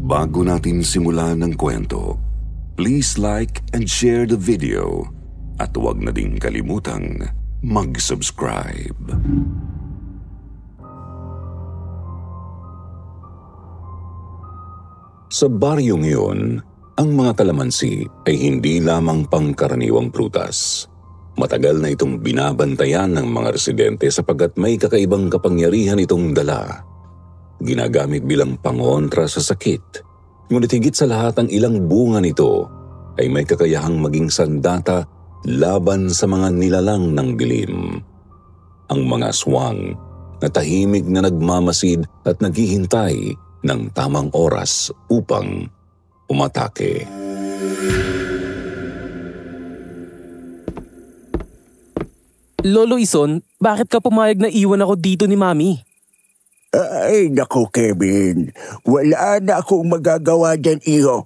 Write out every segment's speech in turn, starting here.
Bago natin simulan ng kwento, please like and share the video at huwag na ding kalimutang mag-subscribe. Sa baryong iyon, ang mga kalamansi ay hindi lamang pangkaraniwang prutas. Matagal na itong binabantayan ng mga residente sapagkat may kakaibang kapangyarihan itong dala. Ginagamit bilang pangontra sa sakit. Ngunit higit sa lahat, ang ilang bunga nito ay may kakayahang maging sandata laban sa mga nilalang ng dilim. Ang mga aswang na tahimik na nagmamasid at naghihintay ng tamang oras upang umatake. Lolo Ison, bakit ka pumayag na iwan ako dito ni Mami? Ay, naku Kevin. Wala na akong magagawa dyan, iho.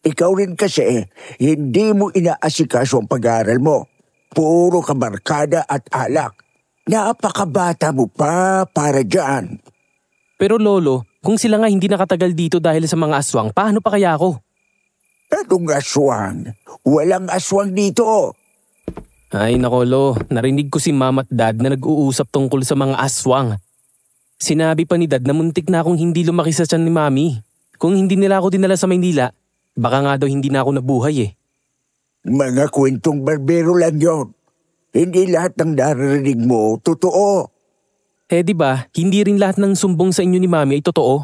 Ikaw rin kasi, hindi mo inaasikaso ang pag-aaral mo. Puro kabarkada at alak. Napakabata mo pa para dyan. Pero Lolo, kung sila nga hindi nakatagal dito dahil sa mga aswang, paano pa kaya ako? Anong aswang? Walang aswang dito. Ay nako Lo, narinig ko si Mama at Dad na nag-uusap tungkol sa mga aswang. Sinabi pa ni Dad na muntik na akong hindi lumaki sa tiyan ni Mami. Kung hindi nila ako dinala sa Maynila, baka nga daw hindi na ako nabuhay eh. Mga kwentong barbero lang yon. Hindi lahat ng naririnig mo totoo. Eh di ba, hindi rin lahat ng sumbong sa inyo ni Mami ay totoo?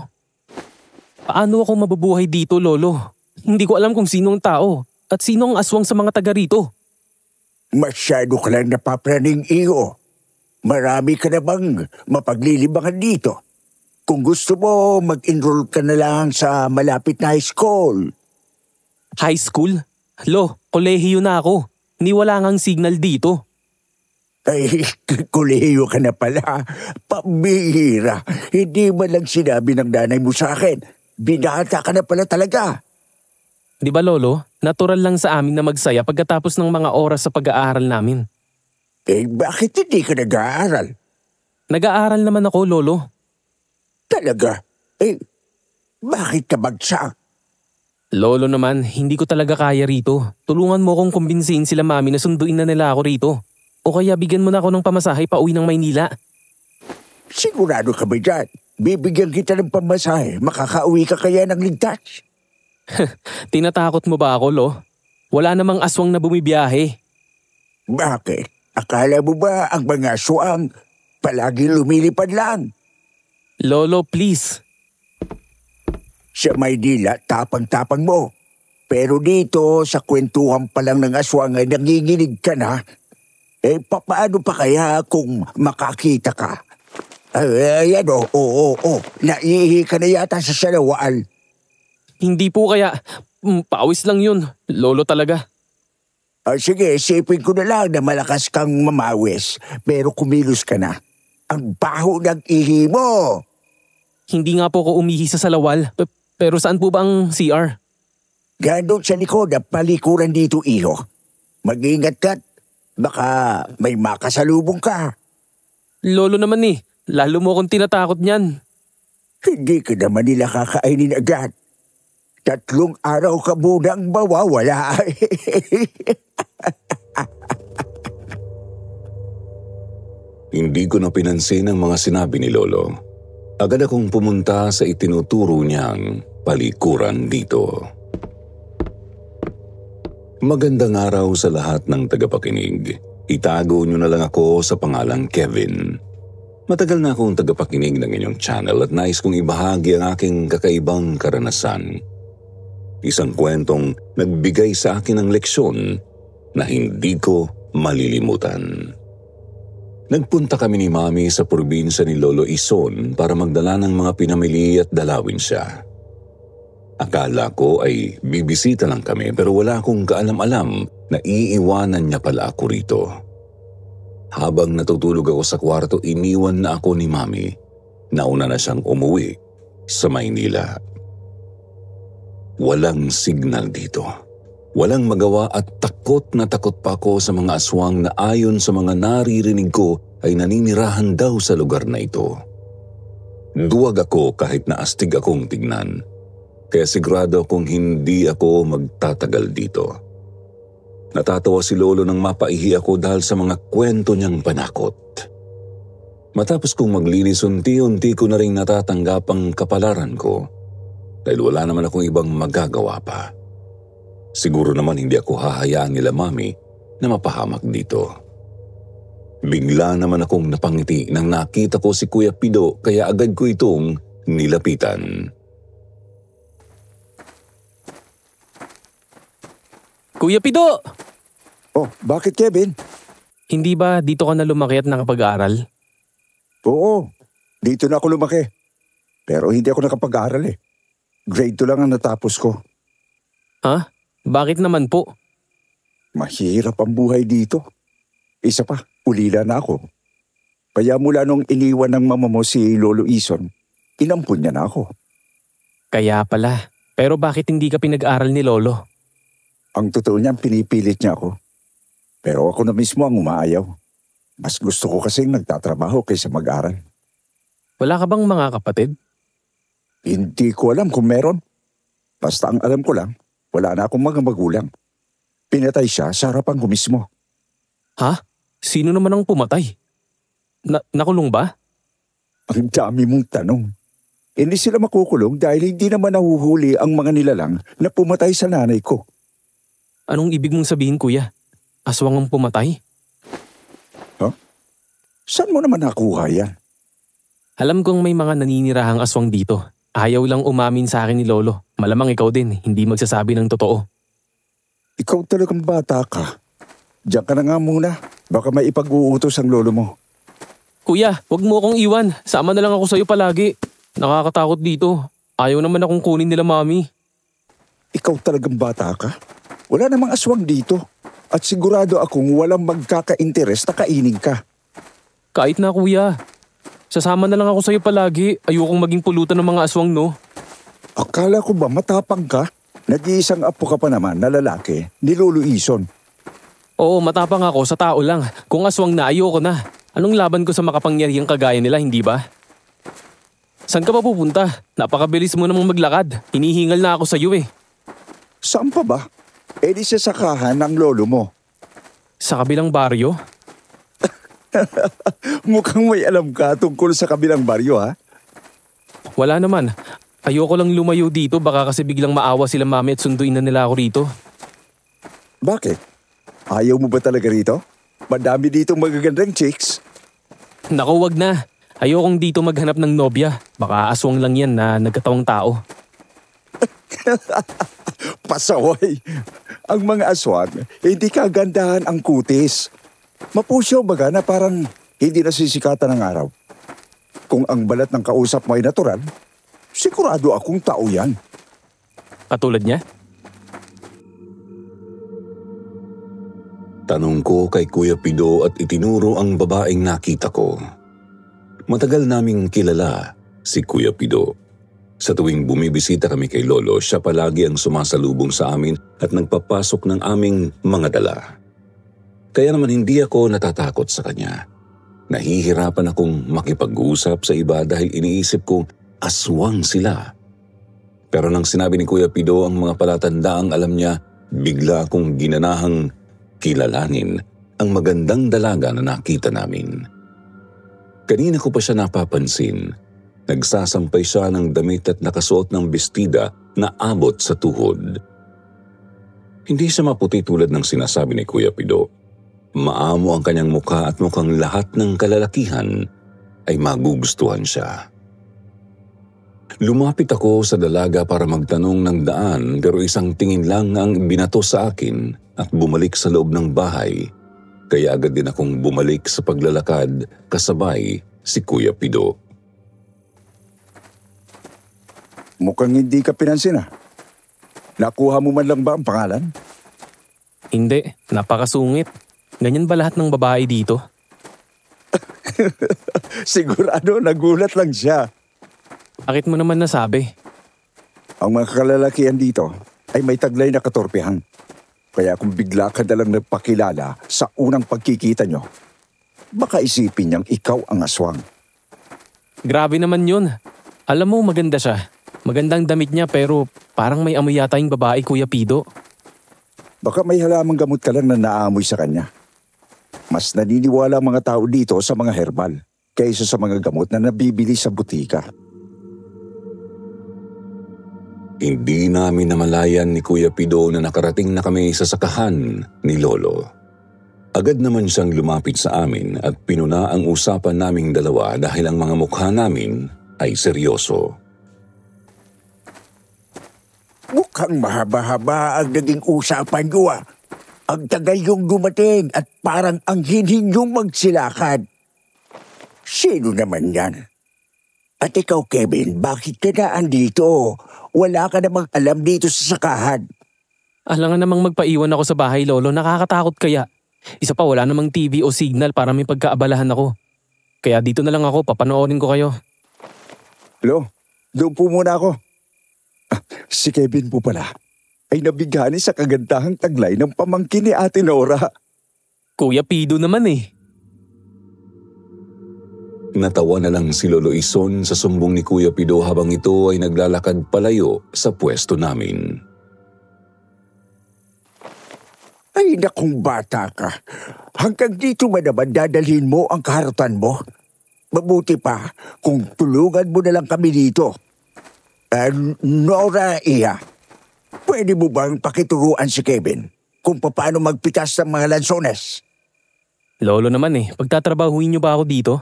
Paano ako mabubuhay dito, Lolo? Hindi ko alam kung sino ang tao at sino ang aswang sa mga taga rito. Masyado ka lang napapraning, iyo. Marami ka na bang mapaglilibangan dito? Kung gusto mo, mag-enroll ka na lang sa malapit na high school. High school? Lo, kolehiyo na ako. Ni wala ngang signal dito. Ay, kolehiyo ka na pala. Pambihira. Hindi man lang sinabi ng nanay mo sa akin. Binata ka na pala talaga. Di ba Lolo, natural lang sa amin na magsaya pagkatapos ng mga oras sa pag-aaral namin. Eh, bakit hindi ka nag-aaral? Nag-aaral naman ako, Lolo. Talaga? Eh, bakit ka bagsak? Lolo naman, hindi ko talaga kaya rito. Tulungan mo kong kumbinsihin sila Mami na sunduin na nila ako rito. O kaya bigyan mo na ako ng pamasahe pa uwi ng Maynila. Sigurado ka ba dyan? Bibigyan kita ng pamasahe. Makakauwi ka kaya ng ligtas? Tinatakot mo ba ako, Lo? Wala namang aswang na bumibiyahe. Bakit? Akala mo ba ang mga aswang palagi lumilipad lang? Lolo, please. Sa Maynila, tapang-tapang mo. Pero dito, sa kwentuhan pa lang ng aswang ay nanginginig ka na. Eh, paano pa kaya kung makakita ka? Ayan o, oo. Naihi ka na yata sa salawaan. Hindi po kaya. Pawis lang yun. Lolo talaga. Sige, isipin ko na lang na malakas kang mamawis. Pero kumilos ka na. Ang baho ng ihi mo. Hindi nga po ako umihi sa salawal. Pero saan po ba ang CR? Gandun sa likod at palikuran dito, iho. Mag-ingat ka't baka may makasalubong ka. Lolo naman eh. Lalo mo akong tinatakot niyan. Hindi ka naman nila kakainin agad. 3 araw ka munang mawawala. Hindi ko na pinansin ang mga sinabi ni Lolo. Agad akong pumunta sa itinuturo niyang palikuran dito. Magandang araw sa lahat ng tagapakinig. Itago niyo na lang ako sa pangalang Kevin. Matagal na akong tagapakinig ng inyong channel at nais kong ibahagi ang aking kakaibang karanasan. Isang kwentong nagbigay sa akin ng leksyon na hindi ko malilimutan. Nagpunta kami ni Mami sa probinsya ni Lolo Ison para magdala ng mga pinamili at dalawin siya. Akala ko ay bibisita lang kami pero wala akong kaalam-alam na iiwanan niya pala ako rito. Habang natutulog ako sa kwarto, iniwan na ako ni Mami. Nauna na siyang umuwi sa Maynila. Walang signal dito. Walang magawa at takot na takot pa ako sa mga aswang na ayon sa mga naririnig ko ay naninirahan daw sa lugar na ito. Duwag ako kahit na astig akong tignan. Kaya sigurado akong hindi ako magtatagal dito. Natatawa si Lolo nang mapaihi ako dahil sa mga kwento niyang panakot. Matapos kong maglinis, unti-unti ko na rin natatanggap ang kapalaran ko dahil wala naman akong ibang magagawa pa. Siguro naman hindi ako hahayaan nila Mami na mapahamak dito. Bigla naman akong napangiti nang nakita ko si Kuya Pido kaya agad ko itong nilapitan. Kuya Pido! Oh, bakit Kevin? Hindi ba dito ka na lumaki at nakapag-aral? Oo, dito na ako lumaki. Pero hindi ako nakapag-aral eh. Grade 2 lang ang natapos ko. Ha? Bakit naman po? Mahirap ang buhay dito. Isa pa, ulila na ako. Kaya mula nung iniwan ng mama mo si Lolo Ison, inampun niya na ako. Kaya pala. Pero bakit hindi ka pinag-aral ni Lolo? Ang totoo niyan, pinipilit niya ako. Pero ako na mismo ang umaayaw. Mas gusto ko kasing nagtatrabaho kaysa mag-aral. Wala ka bang mga kapatid? Hindi ko alam kung meron. Basta ang alam ko lang, wala na akong mga magulang. Pinatay siya sa harapan ko mismo. Ha? Sino naman ang pumatay? Nakulong ba? Ang dami mong tanong. Hindi sila makukulong dahil hindi naman nahuhuli ang mga nilalang na pumatay sa nanay ko. Anong ibig mong sabihin, kuya? Aswang ang pumatay? Huh? Saan mo naman nakuha yan? Alam kong may mga naninirahang aswang dito. Ayaw lang umamin sa akin ni Lolo. Malamang ikaw din, hindi magsasabi ng totoo. Ikaw talagang bata ka. Diyan ka na nga muna. Baka may ipag-uutos ang lolo mo. Kuya, wag mo akong iwan. Sama na lang ako sa'yo palagi. Nakakatakot dito. Ayaw naman akong kunin nila Mami. Ikaw talagang bata ka? Wala namang aswang dito. At sigurado akong walang magkaka-interes na kainin ka. Kahit na kuya. Sasama na lang ako sa'yo palagi. Ayokong maging pulutan ng mga aswang, no? Akala ko ba matapang ka? Nag-iisang apo ka pa naman na lalaki ni Lolo Ison. Oo, matapang ako sa tao lang. Kung aswang na, ayoko na. Anong laban ko sa makapangyarihang kagaya nila, hindi ba? Saan ka pa pupunta? Napakabilis mo namang maglakad. Hinihingal na ako sa'yo eh. Saan pa ba? Eh di sa sakahan ng lolo mo. Sa kabilang baryo? Mukhang may alam ka tungkol sa kabilang baryo ha? Wala naman. Ayoko lang lumayo dito baka kasi biglang maawa sila Mami at sunduin na nila ako rito. Bakit? Ayaw mo ba talaga rito? Madami ditong magagandang chicks. Naku, wag na. Ayokong dito maghanap ng nobya. Baka aswang lang yan na nagkatawang tao. Pasaway. Ang mga aswang, hindi kagandahan ang kutis. Mapusyaw baga na parang hindi nasisikatan ng araw. Kung ang balat ng kausap mo ay natural, sigurado akong tao yan. Katulad niya? Tanong ko kay Kuya Pido at itinuro ang babaeng nakita ko. Matagal naming kilala si Kuya Pido. Sa tuwing bumibisita kami kay Lolo, siya palagi ang sumasalubong sa amin at nagpapasok ng aming mga dala. Kaya naman hindi ako natatakot sa kanya. Nahihirapan akong makipag-usap sa iba dahil iniisip kong aswang sila. Pero nang sinabi ni Kuya Pido ang mga palatandaang alam niya, bigla akong ginanahang kilalanin ang magandang dalaga na nakita namin. Kanina ko pa siya napapansin. Nagsasampay siya ng damit at nakasuot ng bestida na abot sa tuhod. Hindi siya maputi tulad ng sinasabi ni Kuya Pido. Maamo ang kanyang mukha at mukhang lahat ng kalalakihan ay magugustuhan siya. Lumapit ako sa dalaga para magtanong ng daan pero isang tingin lang ang binato sa akin at bumalik sa loob ng bahay. Kaya agad din akong bumalik sa paglalakad kasabay si Kuya Pido. Mukhang hindi ka pinansin ah. Nakuha mo man lang ba ang pangalan? Hindi, napakasungit. Ganyan ba lahat ng babae dito? Sigurado nagulat lang siya. Bakit mo naman nasabi? Ang mga kalalakihan dito ay may taglay na katorpehan. Kaya kung bigla ka na lang nagpakilala sa unang pagkikita nyo, baka isipin niyang ikaw ang aswang. Grabe naman yun. Alam mo, maganda siya. Magandang damit niya pero parang may amoy yata yung babae, Kuya Pido. Baka may halamang gamot ka lang na naamoy sa kanya. Mas naniniwala ang mga tao dito sa mga herbal kaysa sa mga gamot na nabibili sa butika. Hindi namin namalayan ni Kuya Pido na nakarating na kami sa sakahan ni Lolo. Agad naman siyang lumapit sa amin at pinuna ang usapan naming dalawa dahil ang mga mukha namin ay seryoso. Mukhang mahaba-haba ang naging usapan niyo ah. Ang tagal yung dumating at parang ang hinhin yung magsilakad. Sino naman yan? At ikaw, Kevin, bakit ka na andito? Wala ka namang alam dito sa sakahan. Alangan namang magpaiwan ako sa bahay, Lolo. Nakakatakot kaya. Isa pa, wala namang TV o signal para may pagkaabalahan ako. Kaya dito na lang ako, papanoorin ko kayo. Lo, doon po muna ako. Si Kevin po pala ay nabigani sa kagandahang taglay ng pamangkin ni Ate Nora. Kuya Pido naman eh. Natawa na lang si Lolo Ison sa sumbong ni Kuya Pido habang ito ay naglalakad palayo sa pwesto namin. Ay nakong bata ka. Hanggang dito ba naman dadalhin mo ang kaharatan mo? Mabuti pa kung tulungan mo na lang kami dito. Nora, Iya, pwede mo bang pakituruan si Kevin kung paano magpitas ng mga lansones? Lolo naman eh, pagtatrabahuin niyo ba ako dito?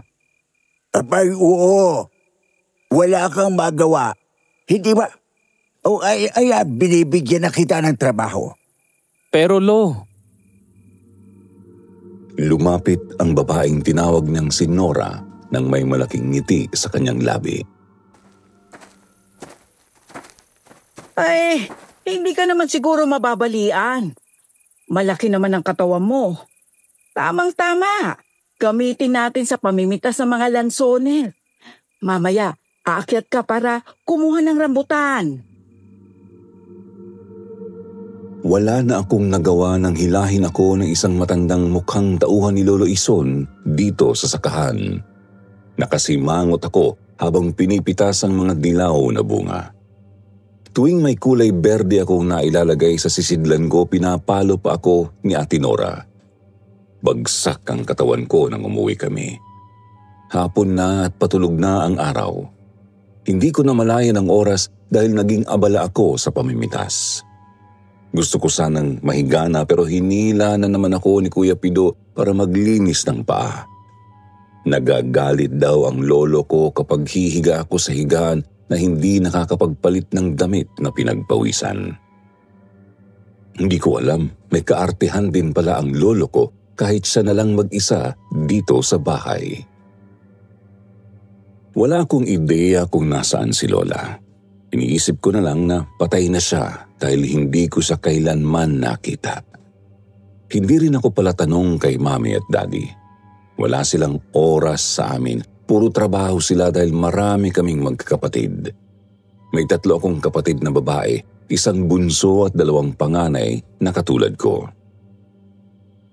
Abay, oo. Wala kang magawa. Hindi ba? O binibigyan na kita ng trabaho. Pero Lo. Lumapit ang babaeng tinawag niyang si Nora nang may malaking ngiti sa kanyang labi. Ay, hindi ka naman siguro mababalian. Malaki naman ang katawan mo. Tamang-tama. Gamitin natin sa pamimitas ng mga lansones. Mamaya, aakyat ka para kumuha ng rambutan. Wala na akong nagawa nang hilahin ako ng isang matandang mukhang tauhan ni Lolo Ison dito sa sakahan. Nakasimangot ako habang pinipitas ang mga dilaw na bunga. Tuwing may kulay berde akong nailalagay sa sisidlan ko, pinapalo pa ako ni Ate Nora. Bagsak ang katawan ko nang umuwi kami. Hapon na at patulog na ang araw. Hindi ko namalayan ang oras dahil naging abala ako sa pamimitas. Gusto ko sanang mahigana pero hinila na naman ako ni Kuya Pido para maglinis ng paa. Nagagalit daw ang lolo ko kapag hihiga ako sa higaan na hindi nakakapagpalit ng damit na pinagpawisan. Hindi ko alam, may kaartehan din pala ang lolo ko kahit siya na lang mag-isa dito sa bahay. Wala akong ideya kung nasaan si Lola. Iniisip ko na lang na patay na siya dahil hindi ko siya kailanman nakita. Hindi rin ako pala tanong kay Mami at Daddy. Wala silang oras sa amin. Puro trabaho sila dahil marami kaming magkakapatid. May 3 akong kapatid na babae, 1 bunso at 2 panganay na katulad ko.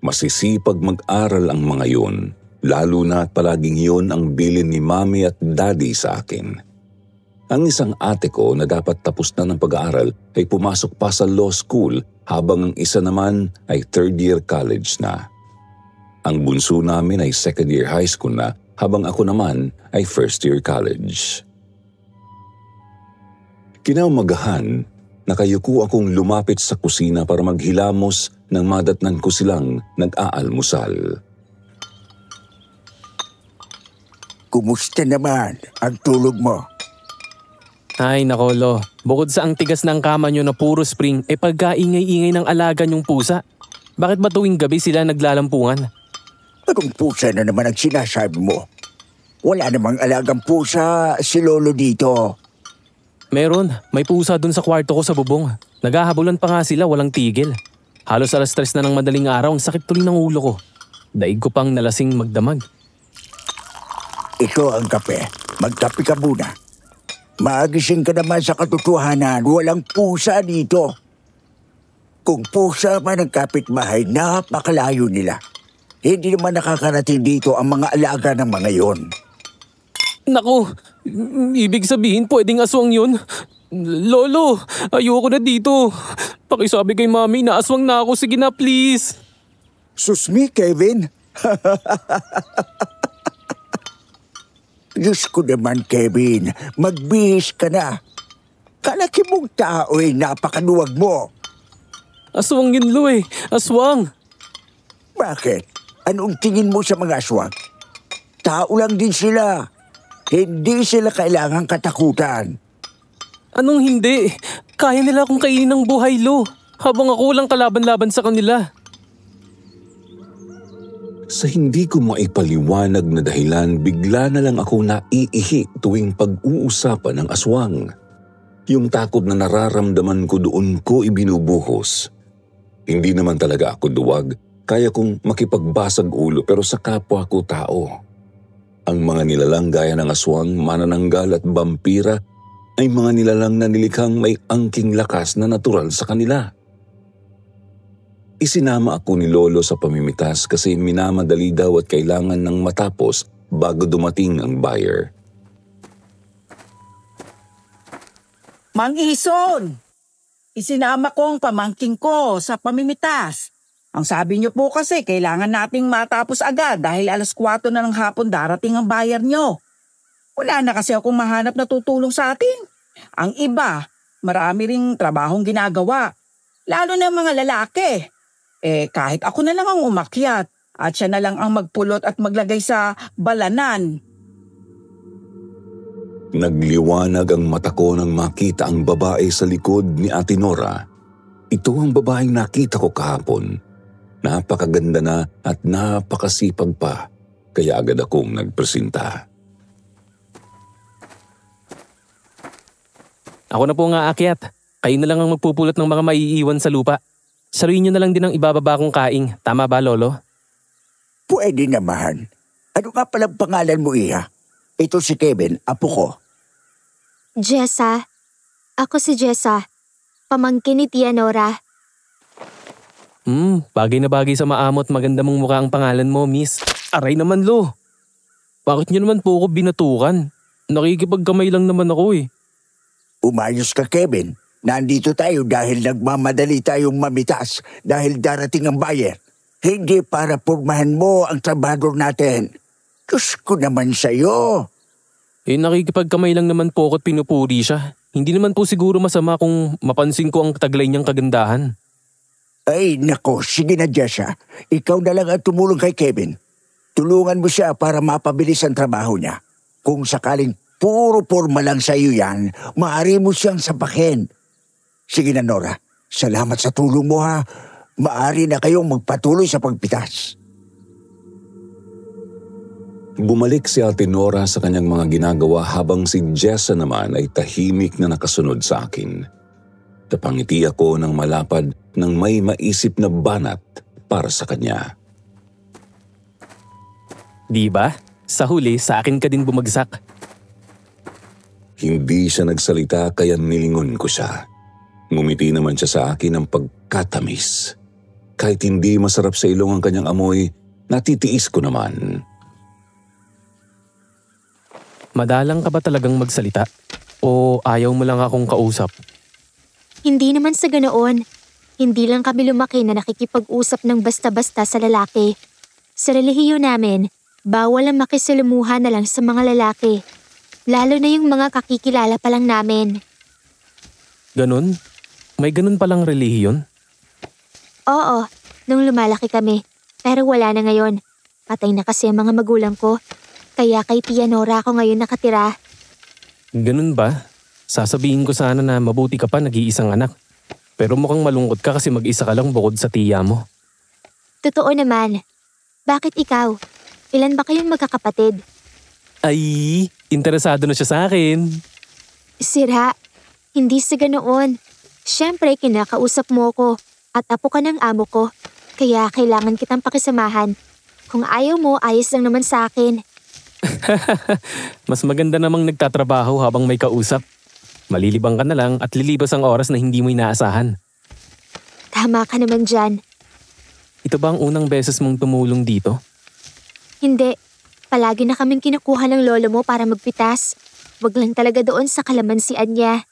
Masisipag mag-aral ang mga yun, lalo na at palaging yun ang bilin ni Mami at Daddy sa akin. Ang isang ate ko na dapat tapos na ng pag-aaral ay pumasok pa sa law school habang ang isa naman ay 3rd year college na. Ang bunso namin ay 2nd year high school na habang ako naman ay 1st year college. Kinaumagahan, nakayuko akong lumapit sa kusina para maghilamos nang madatnan ko silang nag-aalmusal. Kumusta naman ang tulog mo? Ay nako Lo, bukod sa ang tigas ng kama nyo na puro spring, pagkaingay-ingay ng alaga nyong pusa. Bakit ba tuwing gabi sila naglalampungan? Anong pusa na naman ang sinasabi mo? Wala namang alagang pusa si Lolo dito. Meron, may pusa dun sa kwarto ko sa bubong. Naghahabulan pa nga sila, walang tigil. Halos 3:00 na ng madaling araw, ang sakit tuloy ng ulo ko. Daig ko pang nalasing magdamag. Ito ang kape. Magkape ka muna. Maagising ka naman sa katotohanan, walang pusa dito. Kung pusa man ang kapitbahay, napakalayo nila. Hindi naman nakakarating dito ang mga alaga ng mga yon. Naku, ibig sabihin pwedeng aswang yun. Lolo, ayoko na dito. Pakisabi kay Mami na aswang na ako. Sige na, please. Susmi, Kevin. Diyos ko naman, Kevin. Magbihis ka na. Kalaki mong tao napakaluwag mo. Aswang yun, Lo eh. Aswang. Bakit? Anong tingin mo sa mga aswang? Tao lang din sila. Hindi sila kailangang katakutan. Anong hindi? Kaya nila akong kainin ng buhay, Lo. Habang ako lang kalaban-laban sa kanila. Sa hindi ko maipaliwanag na dahilan, bigla na lang ako naiihi tuwing pag-uusapan ng aswang. Yung takot na nararamdaman ko doon ko ibinubuhos. Hindi naman talaga ako duwag, kaya kong makipagbasag ulo pero sa kapwa ko tao. Ang mga nilalang gaya ng aswang, manananggal at vampira ay mga nilalang na nilikhang may angking lakas na natural sa kanila. Isinama ako ni Lolo sa pamimitas kasi minamadali daw at kailangan ng matapos bago dumating ang buyer. Mang Ison, isinama ko ang pamangking ko sa pamimitas. Ang sabi niyo po kasi kailangan nating matapos agad dahil 4:00 na ng hapon darating ang buyer niyo. Wala na kasi akong mahanap na tutulong sa atin. Ang iba, marami ring trabahong ginagawa. Lalo na mga lalaki. Kahit ako na lang ang umakyat at siya na lang ang magpulot at maglagay sa balanan. Nagliwanag ang mata ko nang makita ang babae sa likod ni Ate Nora. Ito ang babaeng nakita ko kahapon. Napakaganda na at napakasipag pa, kaya agad akong nagpresenta. Ako na po nga aakyat. Kayo na lang ang magpupulot ng mga maiiwan sa lupa. Saluhin niyo na lang din ang ibababa kong kaing. Tama ba, Lolo? Pwede naman. Ano nga palang pangalan mo, Iha? Ito si Kevin, apo ko. Jessa. Ako si Jessa. Pamangkin ni Tia Nora. Bagay na bagay sa maamot maganda mong mukha ang pangalan mo, Miss. Aray naman, Lo. Bakit niyo naman po ako binatukan? Nakikipagkamay lang naman ako eh. Umayos ka, Kevin. Nandito tayo dahil nagmamadali tayong mamitas dahil darating ang buyer. Hindi para pormahan mo ang trabador natin. Diyos ko naman sa'yo. Nakikipagkamay lang naman po ako at pinupuri siya. Hindi naman po siguro masama kung mapansin ko ang taglay niyang kagandahan. Ay, nako, sige na, Jessa. Ikaw na lang ang tumulong kay Kevin. Tulungan mo siya para mapabilis ang trabaho niya. Kung sakaling puro porma lang sa iyo yan, maaari mo siyang sapakin. Sige na, Nora. Salamat sa tulong mo, ha. Maaari na kayong magpatuloy sa pagpitas. Bumalik si Ate Nora sa kanyang mga ginagawa habang si Jessa naman ay tahimik na nakasunod sa akin. Napangiti ako ng malapad nang may maisip na banat para sa kanya. Di ba? Sa huli, sa akin ka din bumagsak. Hindi siya nagsalita kaya nilingon ko siya. Ngumiti naman siya sa akin ng pagkatamis. Kahit hindi masarap sa ilong ang kanyang amoy, natitiis ko naman. Madalang ka ba talagang magsalita? O ayaw mo lang akong kausap? Hindi naman sa ganoon. Hindi lang kami lumaki na nakikipag-usap ng basta-basta sa lalaki. Sa relihiyo namin, bawal ang makisalamuha na lang sa mga lalaki. Lalo na yung mga kakikilala pa lang namin. Ganon? May ganon palang relihiyon? Oo, nung lumalaki kami. Pero wala na ngayon. Patay na kasi ang mga magulang ko. Kaya kay Tia Nora ako ngayon nakatira. Ganun ba? Sasabihin ko sana na mabuti ka pa nag-iisang anak. Pero mukhang malungkot ka kasi mag-isa ka lang bukod sa tiya mo. Totoo naman. Bakit ikaw? Ilan ba kayong magkakapatid? Ay, interesado na siya sa akin. Sira, hindi sa ganoon. Siyempre, kinakausap mo ko at apo ka ng amo ko. Kaya kailangan kitang pakisamahan. Kung ayaw mo, ayos lang naman sa akin. Mas maganda namang nagtatrabaho habang may kausap. Malilibang ka na lang at lilibas ang oras na hindi mo inaasahan. Tama ka naman dyan. Ito ba ang unang beses mong tumulong dito? Hindi. Palagi na kaming kinukuha ng lolo mo para magpitas. Wag lang talaga doon sa kalamansian niya.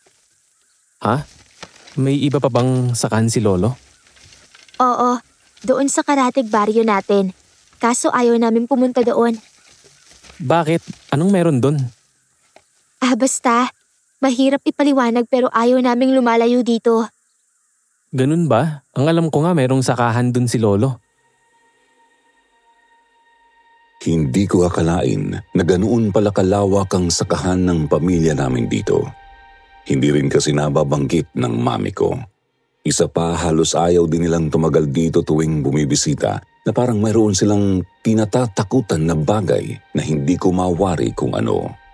Ha? May iba pa bang sakahan si Lolo? Oo, doon sa Karatig baryo natin. Kaso ayaw namin pumunta doon. Bakit? Anong meron doon? Basta. Mahirap ipaliwanag pero ayaw naming lumalayo dito. Ganun ba? Ang alam ko nga merong sakahan doon si Lolo. Hindi ko akalain na ganoon pala kalawak ang sakahan ng pamilya namin dito. Hindi rin kasi nababanggit ng mami ko. Isa pa, halos ayaw din nilang tumagal dito tuwing bumibisita na parang mayroon silang tinatatakutan na bagay na hindi ko mawari kung ano.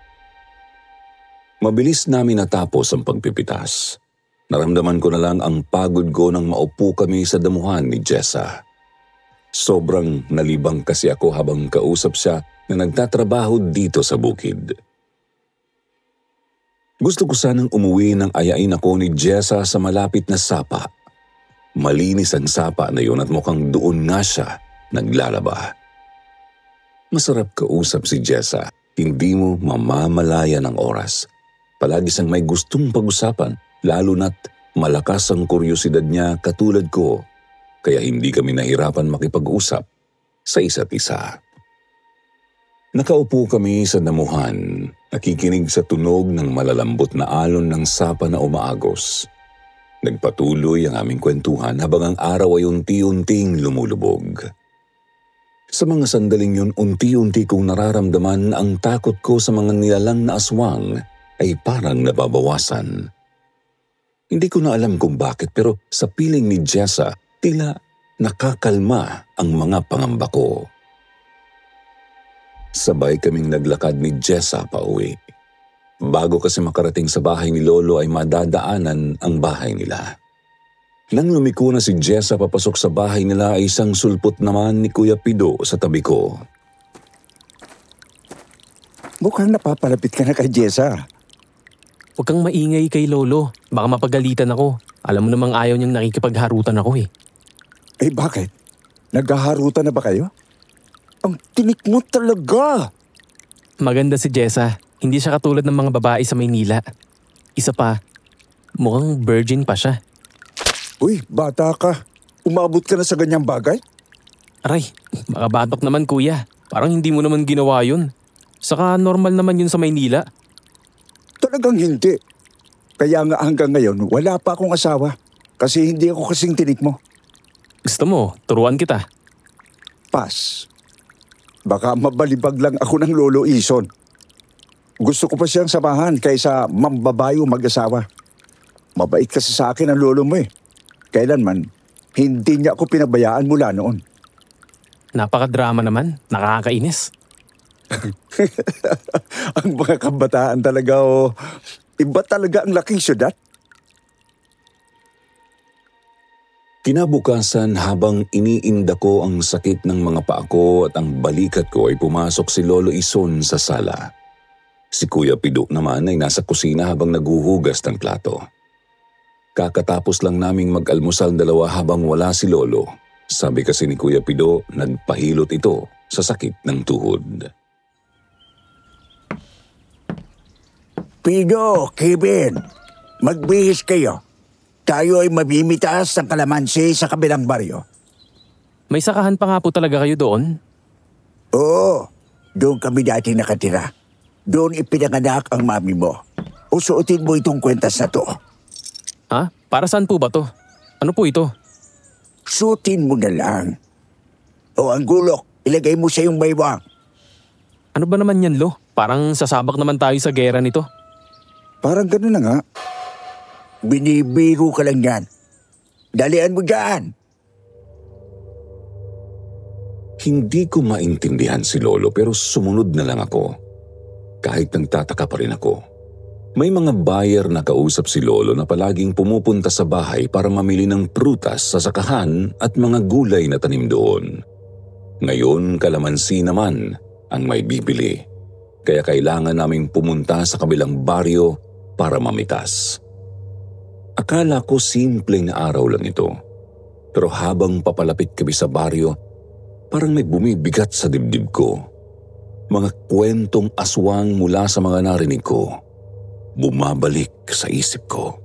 Mabilis namin natapos ang pagpipitas. Naramdaman ko na lang ang pagod ko nang maupo kami sa damuhan ni Jessa. Sobrang nalibang kasi ako habang kausap siya na nagtatrabaho dito sa bukid. Gusto ko sanang umuwi nang ayain ako ni Jessa sa malapit na sapa. Malinis ang sapa na yun at mukhang doon nga siya naglalaba. Masarap kausap si Jessa, hindi mo mamamalaya ng oras. Palagi siyang may gustong pag-usapan, lalo na't malakas ang kuryosidad niya katulad ko, kaya hindi kami nahirapan makipag-usap sa isa't isa. Nakaupo kami sa damuhan, nakikinig sa tunog ng malalambot na alon ng sapa na umaagos. Nagpatuloy ang aming kwentuhan habang ang araw ay unti-unting lumulubog. Sa mga sandaling yun, unti-unti kong nararamdaman na ang takot ko sa mga nilalang na aswang ay parang nababawasan. Hindi ko na alam kung bakit pero sa piling ni Jessa, tila nakakalma ang mga pangamba ko. Sabay kaming naglakad ni Jessa pauwi. Bago kasi makarating sa bahay ni Lolo ay madadaanan ang bahay nila. Nang lumiko na si Jessa papasok sa bahay nila ay isang sulpot naman ni Kuya Pido sa tabi ko. Mukhang napapalapit ka na kay Jessa. Huwag kang maingay kay Lolo. Baka mapagalitan ako. Alam mo namang ayaw niyang nakikipagharutan ako eh. Eh bakit? Naghaharutan na ba kayo? Ang tinik mo talaga! Maganda si Jessa. Hindi siya katulad ng mga babae sa Maynila. Isa pa, mukhang virgin pa siya. Uy, bata ka. Umabot ka na sa ganyang bagay? Aray, makabatok naman kuya. Parang hindi mo naman ginawa yun. Saka normal naman yun sa Maynila. Talagang hindi. Kaya nga hanggang ngayon, wala pa akong asawa. Kasi hindi ako kasing tinik mo. Gusto mo, turuan kita. Pas. Baka mabalibag lang ako ng Lolo Ison. Gusto ko pa siyang samahan kaysa mambabayo mag-asawa. Mabait kasi sa akin ang lolo mo eh. Kailanman, hindi niya ako pinabayaan mula noon. Napaka-drama naman, nakakainis. Ang mga kabataan talaga iba talaga ang laking syudad. Kinabukasan habang iniinda ko ang sakit ng mga paa ko at ang balikat ko ay pumasok si Lolo Ison sa sala. Si Kuya Pido naman ay nasa kusina habang naghuhugas ng plato. Kakatapos lang naming mag-almusal dalawa habang wala si Lolo. Sabi kasi ni Kuya Pido, nagpahilot ito sa sakit ng tuhod. Pido, Kevin, magbihis kayo. Tayo ay mamimitaas ng kalamansi sa kabilang baryo. May sakahan pa nga po talaga kayo doon? Oo, doon kami dati nakatira. Doon ipinanganak ang mami mo. Usuotin mo itong kwentas na to. Ha? Para saan po ba to? Ano po ito? Suotin mo na lang. O ang gulok, ilagay mo sa iyong baywang. Ano ba naman yan, Lo? Parang sasabak naman tayo sa gera nito. Parang gano'n na nga. Binibiro ka lang yan. Dalian mo dyan. Hindi ko maintindihan si Lolo pero sumunod na lang ako. Kahit nagtataka pa rin ako. May mga buyer na kausap si Lolo na palaging pumupunta sa bahay para mamili ng prutas sa sakahan at mga gulay na tanim doon. Ngayon, kalamansi naman ang may bibili. Kaya kailangan naming pumunta sa kabilang baryo para mamitas. Akala ko simpleng araw lang ito. Pero habang papalapit kami sa baryo, parang may bumibigat sa dibdib ko. Mga kwentong aswang mula sa mga narinig ko, bumabalik sa isip ko.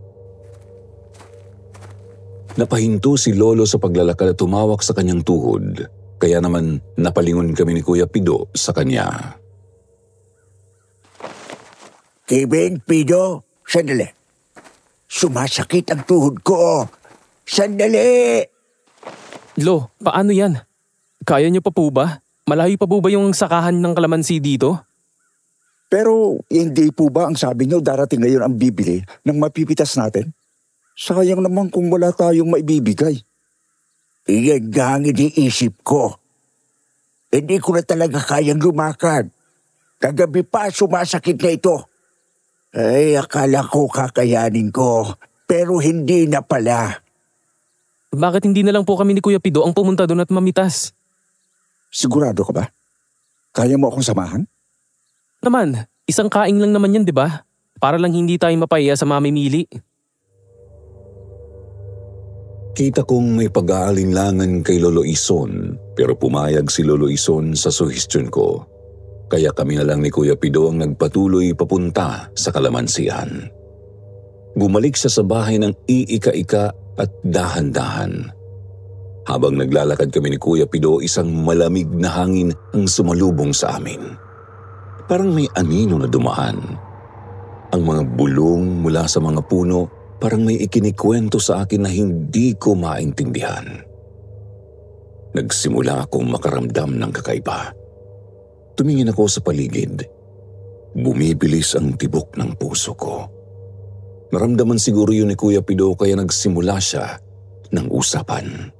Napahinto si Lolo sa paglalakad at tumawak sa kanyang tuhod. Kaya naman napalingon kami ni Kuya Pido sa kanya. Kevin, Pido, sandali. Sumasakit ang tuhod ko. Sandali! Lo, paano yan? Kaya niyo pa po ba? Malayo pa po ba yung sakahan ng kalamansi dito? Pero hindi po ba ang sabi niyo darating ngayon ang bibili ng mapipitas natin? Sayang naman kung wala tayong maibibigay. Iyan nga ang iniisip ko. Hindi ko na talaga kayang lumakad. Kagabi pa sumasakit na ito. Ay, akala ko kakayanin ko, pero hindi na pala. Bakit hindi na lang po kami ni Kuya Pido ang pumunta doon at mamitas? Sigurado ka ba? Kaya mo akong samahan? Naman, isang kaing lang naman yan, di ba? Para lang hindi tayo mapahiya sa mamimili. Kita kong may pag-aalinlangan kay Lolo Ison, pero pumayag si Lolo Ison sa suhestyon ko. Kaya kami na lang ni Kuya Pido ang nagpatuloy papunta sa kalamansian. Bumalik siya sa bahay ng iika-ika at dahan-dahan. Habang naglalakad kami ni Kuya Pido, isang malamig na hangin ang sumalubong sa amin. Parang may anino na dumaan. Ang mga bulong mula sa mga puno parang may ikinikwento sa akin na hindi ko maintindihan. Nagsimula akong makaramdam ng kakaiba. Tumingin ako sa paligid. Bumibilis ang tibok ng puso ko. Naramdaman siguro yun ni Kuya Pido kaya nagsimula siya ng usapan.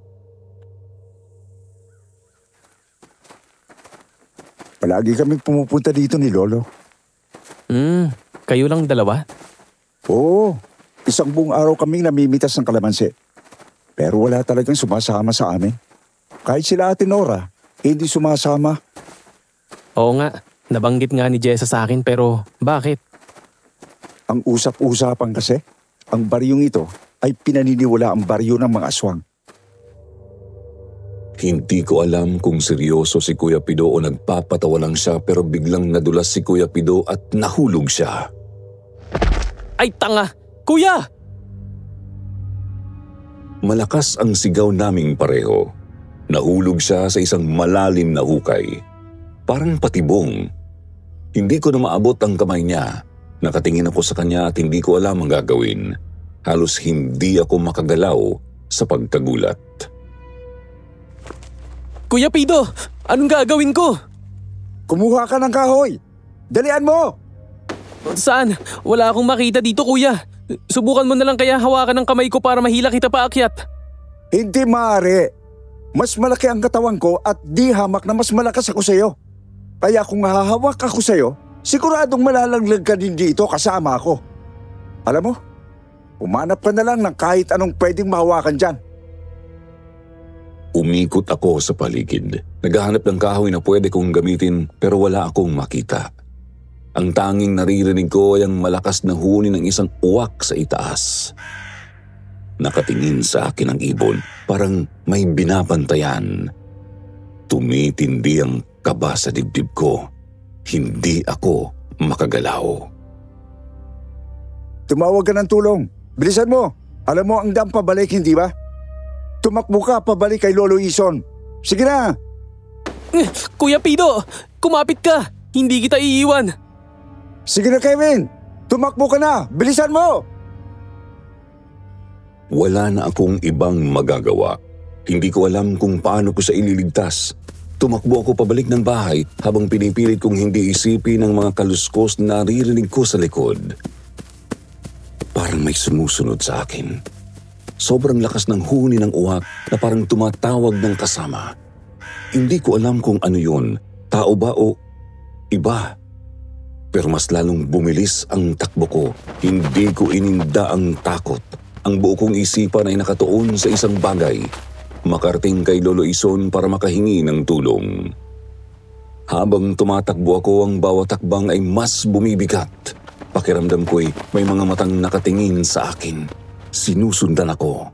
Palagi kami pumupunta dito ni Lolo. Kayo lang dalawa? Oo, isang buong araw kaming namimitas ng kalamansi. Pero wala talagang sumasama sa amin. Kahit sila Ate Nora, hindi sumasama. Oo nga, nabanggit nga ni Jessa sa akin pero bakit? Ang usap-usapan kasi, ang baryong ito ay pinaniniwala ang baryo ng mga aswang. Hindi ko alam kung seryoso si Kuya Pido o nagpapatawa lang siya pero biglang nadulas si Kuya Pido at nahulog siya. Ay tanga! Kuya! Malakas ang sigaw naming pareho. Nahulog siya sa isang malalim na hukay. Parang patibong. Hindi ko na maabot ang kamay niya. Nakatingin ako sa kanya at hindi ko alam ang gagawin. Halos hindi ako makagalaw sa pagkagulat. Kuya Pido! Anong gagawin ko? Kumuha ka ng kahoy! Dalian mo! Saan? Wala akong makita dito, kuya. Subukan mo na lang kaya hawakan ng kamay ko para mahila kita paakyat. Hindi maaari. Mas malaki ang katawan ko at di hamak na mas malakas ako sa'yo. Kaya kung hahawak ako sa'yo, siguradong malalaglag ka din dito kasama ako. Alam mo, umanap ka na lang ng kahit anong pwedeng mahawakan dyan. Umikot ako sa paligid. Naghahanap ng kahoy na pwede kong gamitin pero wala akong makita. Ang tanging naririnig ko ay ang malakas na huni ng isang uwak sa itaas. Nakatingin sa akin ang ibon, parang may binabantayan. Tumitindi ang kaba sa dibdib ko. Hindi ako makagalaw. Tumawag ka ng tulong. Bilisan mo. Alam mo ang dam pabalik, hindi ba? Tumakbo ka pabalik kay Lolo Ison. Sige na. Kuya Pido! Kumapit ka! Hindi kita iiwan! Sige na, Kevin. Tumakbo ka na. Bilisan mo. Wala na akong ibang magagawa. Hindi ko alam kung paano ko siya ililigtas. Tumakbo ako pabalik ng bahay habang pinipilit kong hindi isipin ang mga kaluskos na naririnig ko sa likod. Parang may sumusunod sa akin. Sobrang lakas ng huni ng uwak na parang tumatawag ng kasama. Hindi ko alam kung ano yun, tao ba o iba. Pero mas lalong bumilis ang takbo ko. Hindi ko ininda ang takot. Ang buo kong isipan ay nakatuon sa isang bagay. Makarating kay Lolo Ison para makahingi ng tulong. Habang tumatakbo ako, ang bawat takbang ay mas bumibigat. Pakiramdam ko'y may mga matang nakatingin sa akin. Sinusundan ako.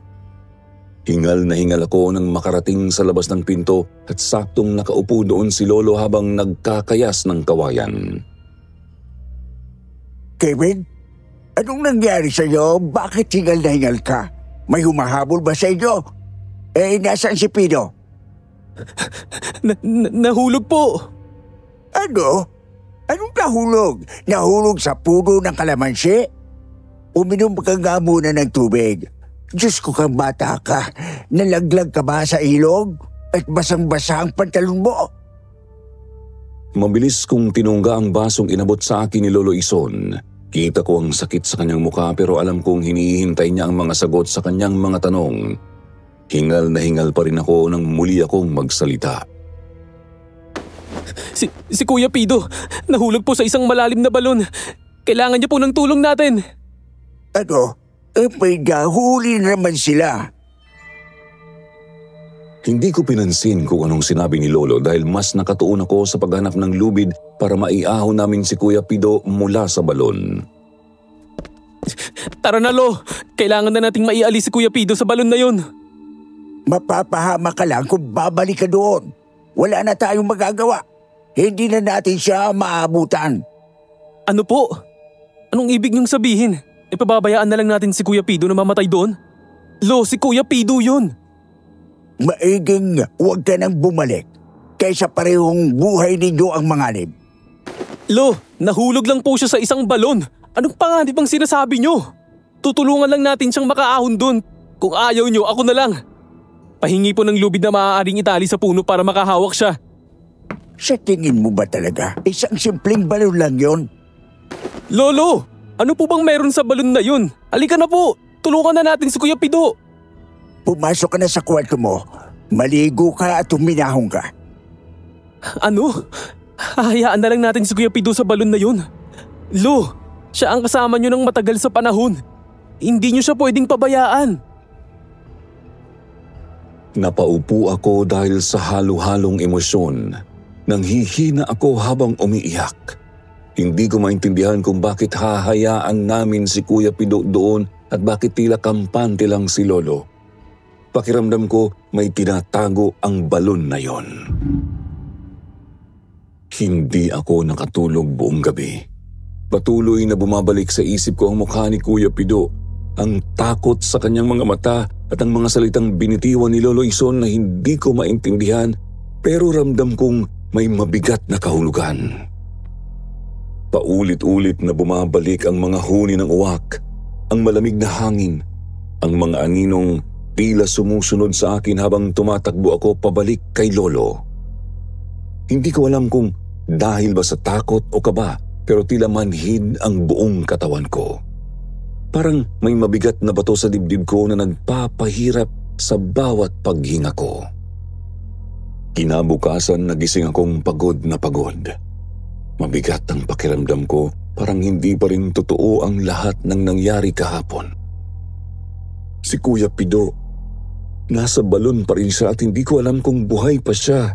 Hingal na hingal ako nang makarating sa labas ng pinto at saktong nakaupo doon si Lolo habang nagkakayas ng kawayan. Kevin, anong nangyari sa'yo? Bakit hingal na hingal ka? May humahabol ba sa inyo? Nasaan si Pino? Nahulog po. Ano? Anong nahulog? Nahulog sa puno ng kalamansi? Uminom ka nga muna ng tubig. Diyos ko kang bata ka. Nalaglag ka ba sa ilog? At basang-basa ang pantalon mo? Mabilis kong tinungga ang basong inabot sa akin ni Lolo Ison. Kita ko ang sakit sa kanyang mukha pero alam kong hinihintay niya ang mga sagot sa kanyang mga tanong. Hingal na hingal pa rin ako nang muli akong magsalita. Si Kuya Pido, nahulog po sa isang malalim na balon. Kailangan niya po ng tulong natin. Ano? May nahuli naman sila. Hindi ko pinansin kung anong sinabi ni Lolo dahil mas nakatuon ako sa paghanap ng lubid para maiahon namin si Kuya Pido mula sa balon. Tara na, Lo. Kailangan na nating maialis si Kuya Pido sa balon na yun. Mapapahama ka lang kung babalik ka doon. Wala na tayong magagawa. Hindi na natin siya maabutan. Ano po? Anong ibig niyong sabihin? Ipababayaan na lang natin si Kuya Pido na mamatay doon? Lo, si Kuya Pido yun. Maiging huwag ka nang bumalik kaysa parehong buhay ninyo ang manganib. Lo, nahulog lang po siya sa isang balon. Anong panganib ang sinasabi niyo? Tutulungan lang natin siyang makaahon doon. Kung ayaw niyo, ako na lang. Pahingi po ng lubid na maaaring itali sa puno para makahawak siya. Sa tingin mo ba talaga, isang simpleng balon lang yon? Lolo, ano po bang meron sa balon na yun? Halika na po, tulungan na natin si Kuya Pido. Pumasok ka na sa kwarto mo, maligo ka at huminahon ka. Ano? Hahayaan na lang natin si Kuya Pido sa balon na yun. Lo, siya ang kasama niyo ng matagal sa panahon. Hindi niyo siya pwedeng pabayaan. Napaupo ako dahil sa halo-halong emosyon. Nanghihina ako habang umiiyak. Hindi ko maintindihan kung bakit hahayaan namin si Kuya Pido doon at bakit tila kampante lang si Lolo. Pakiramdam ko may tinatago ang balon na yon. Hindi ako nakatulog buong gabi. Patuloy na bumabalik sa isip ko ang mukha ni Kuya Pido, ang takot sa kanyang mga mata at ang mga salitang binitiwan ni Lolo Ison na hindi ko maintindihan pero ramdam kong may mabigat na kahulugan. Paulit-ulit na bumabalik ang mga huni ng uwak, ang malamig na hangin, ang mga aninong tila sumusunod sa akin habang tumatakbo ako pabalik kay Lolo. Hindi ko alam kung dahil ba sa takot o kaba pero tila manhid ang buong katawan ko. Parang may mabigat na bato sa dibdib ko na nagpapahirap sa bawat paghinga ko. Kinabukasan nagising akong pagod na pagod. Mabigat ang pakiramdam ko, parang hindi pa rin totoo ang lahat ng nangyari kahapon. Si Kuya Pido, nasa balon pa rin siya at hindi ko alam kung buhay pa siya.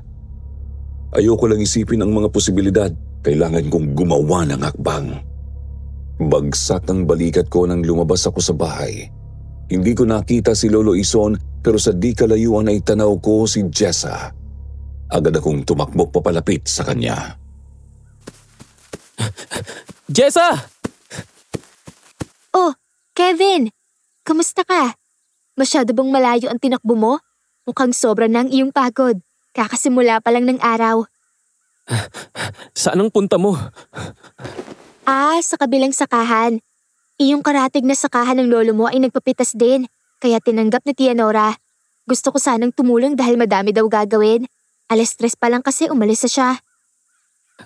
Ayoko lang isipin ang mga posibilidad, kailangan kong gumawa ng hakbang. Bagsak ang balikat ko nang lumabas ako sa bahay. Hindi ko nakita si Lolo Ison pero sa di kalayuan ay tanaw ko si Jessa. Agad akong tumakbo papalapit sa kanya. Jessa! Oh, Kevin! Kamusta ka? Masyado bang malayo ang tinakbo mo? Mukhang sobra na ang iyong pagod. Kakasimula pa lang ng araw. Saan ang punta mo? Sa kabilang sakahan. Iyong karatig na sakahan ng lolo mo ay nagpapitas din, kaya tinanggap ni Tia Nora. Gusto ko sanang tumulong dahil madami daw gagawin. 3:00 pa lang kasi umalis na siya.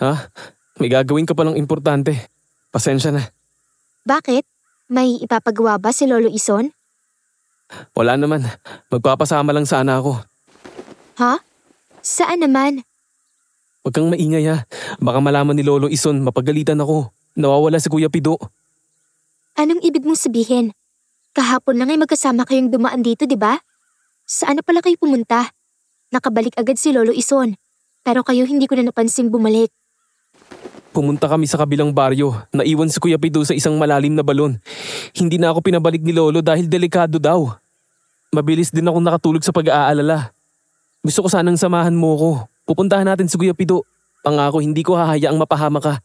Ha? May gagawin ka palang importante. Pasensya na. Bakit? May ipapagawa ba si Lolo Ison? Wala naman. Magpapasama lang sana ako. Ha? Saan naman? Huwag kang maingay ha. Baka malaman ni Lolo Ison mapagalitan ako. Nawawala si Kuya Pido. Anong ibig mong sabihin? Kahapon lang ay magkasama kayong dumaan dito, di ba? Saan na pala kayo pumunta? Nakabalik agad si Lolo Ison. Pero kayo hindi ko na napansing bumalik. Pumunta kami sa kabilang baryo. Naiwan si Kuya Pido sa isang malalim na balon. Hindi na ako pinabalik ni Lolo dahil delikado daw. Mabilis din akong nakatulog sa pag-aalala. Gusto ko sanang samahan mo ko. Pupuntahan natin si Kuya Pido. Pangako hindi ko hahayaang mapahama ka.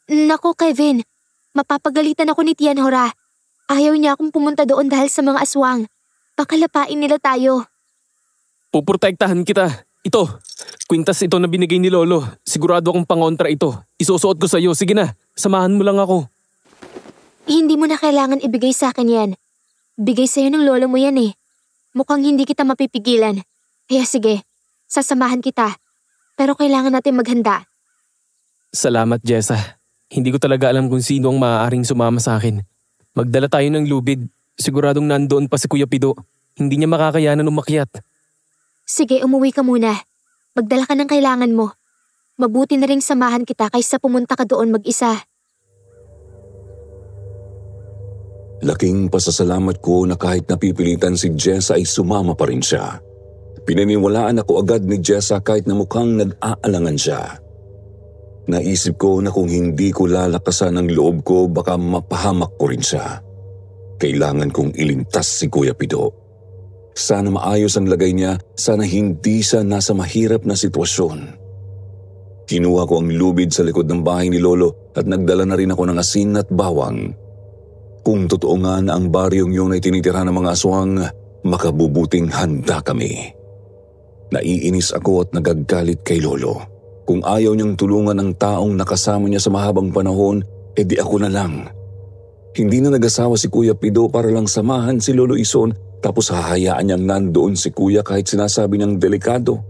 Naku, Kevin. Mapapagalitan ako ni Tia Nora. Ayaw niya akong pumunta doon dahil sa mga aswang. Pakalapain nila tayo. Puprotektahan kita. Ito, kwintas ito na binigay ni Lolo. Sigurado akong pangontra ito. Isusuot ko sa'yo. Sige na, samahan mo lang ako. Hindi mo na kailangan ibigay sa akin yan. Bigay sa'yo ng lolo mo yan eh. Mukhang hindi kita mapipigilan. Kaya sige, sasamahan kita. Pero kailangan natin maghanda. Salamat, Jessa. Hindi ko talaga alam kung sino ang maaaring sumama sa akin. Magdala tayo ng lubid. Siguradong nandoon pa si Kuya Pido. Hindi niya makakayanan umakyat. Sige, umuwi ka muna. Magdala ka ng kailangan mo. Mabuti na ring samahan kita kaysa pumunta ka doon mag-isa. Laking pasasalamat ko na kahit napipilitan si Jessa ay sumama pa rin siya. Pinaniwalaan ako agad ni Jessa kahit na mukhang nag-aalangan siya. Naisip ko na kung hindi ko lalakasan ang loob ko baka mapahamak ko rin siya. Kailangan kong iligtas si Kuya Pido. Sana maayos ang lagay niya, sana hindi siya nasa mahirap na sitwasyon. Kinuha ko ang lubid sa likod ng bahay ni Lolo at nagdala na rin ako ng asin at bawang. Kung totoo nga na ang baryong yun ay tinitira ng mga aswang, makabubuting handa kami. Naiinis ako at nagagalit kay Lolo. Kung ayaw niyang tulungan ang taong nakasama niya sa mahabang panahon, edi ako na lang. Hindi na nag-asawa si Kuya Pido para lang samahan si Lolo Ison tapos hahayaan niyang nandoon si Kuya kahit sinasabi niyang delikado.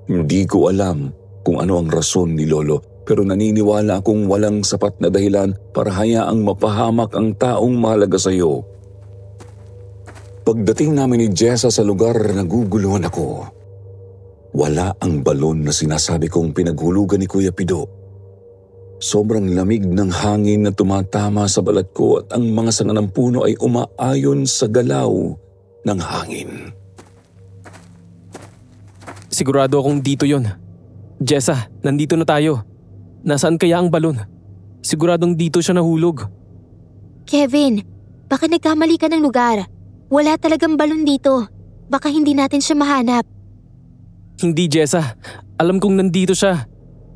Hindi ko alam kung ano ang rason ni Lolo pero naniniwala akong walang sapat na dahilan para hayaang mapahamak ang taong mahalaga sa iyo. Pagdating namin ni Jessa sa lugar, naguguluhan ako. Wala ang balon na sinasabi kong pinaghulugan ni Kuya Pido. Sobrang lamig ng hangin na tumatama sa balat ko at ang mga sanga ng puno ay umaayon sa galaw ng hangin. Sigurado akong dito yon. Jessa, nandito na tayo. Nasaan kaya ang balon? Siguradong dito siya nahulog. Kevin, baka nagkamali ka ng lugar. Wala talagang balon dito. Baka hindi natin siya mahanap. Hindi, Jessa. Alam kong nandito siya.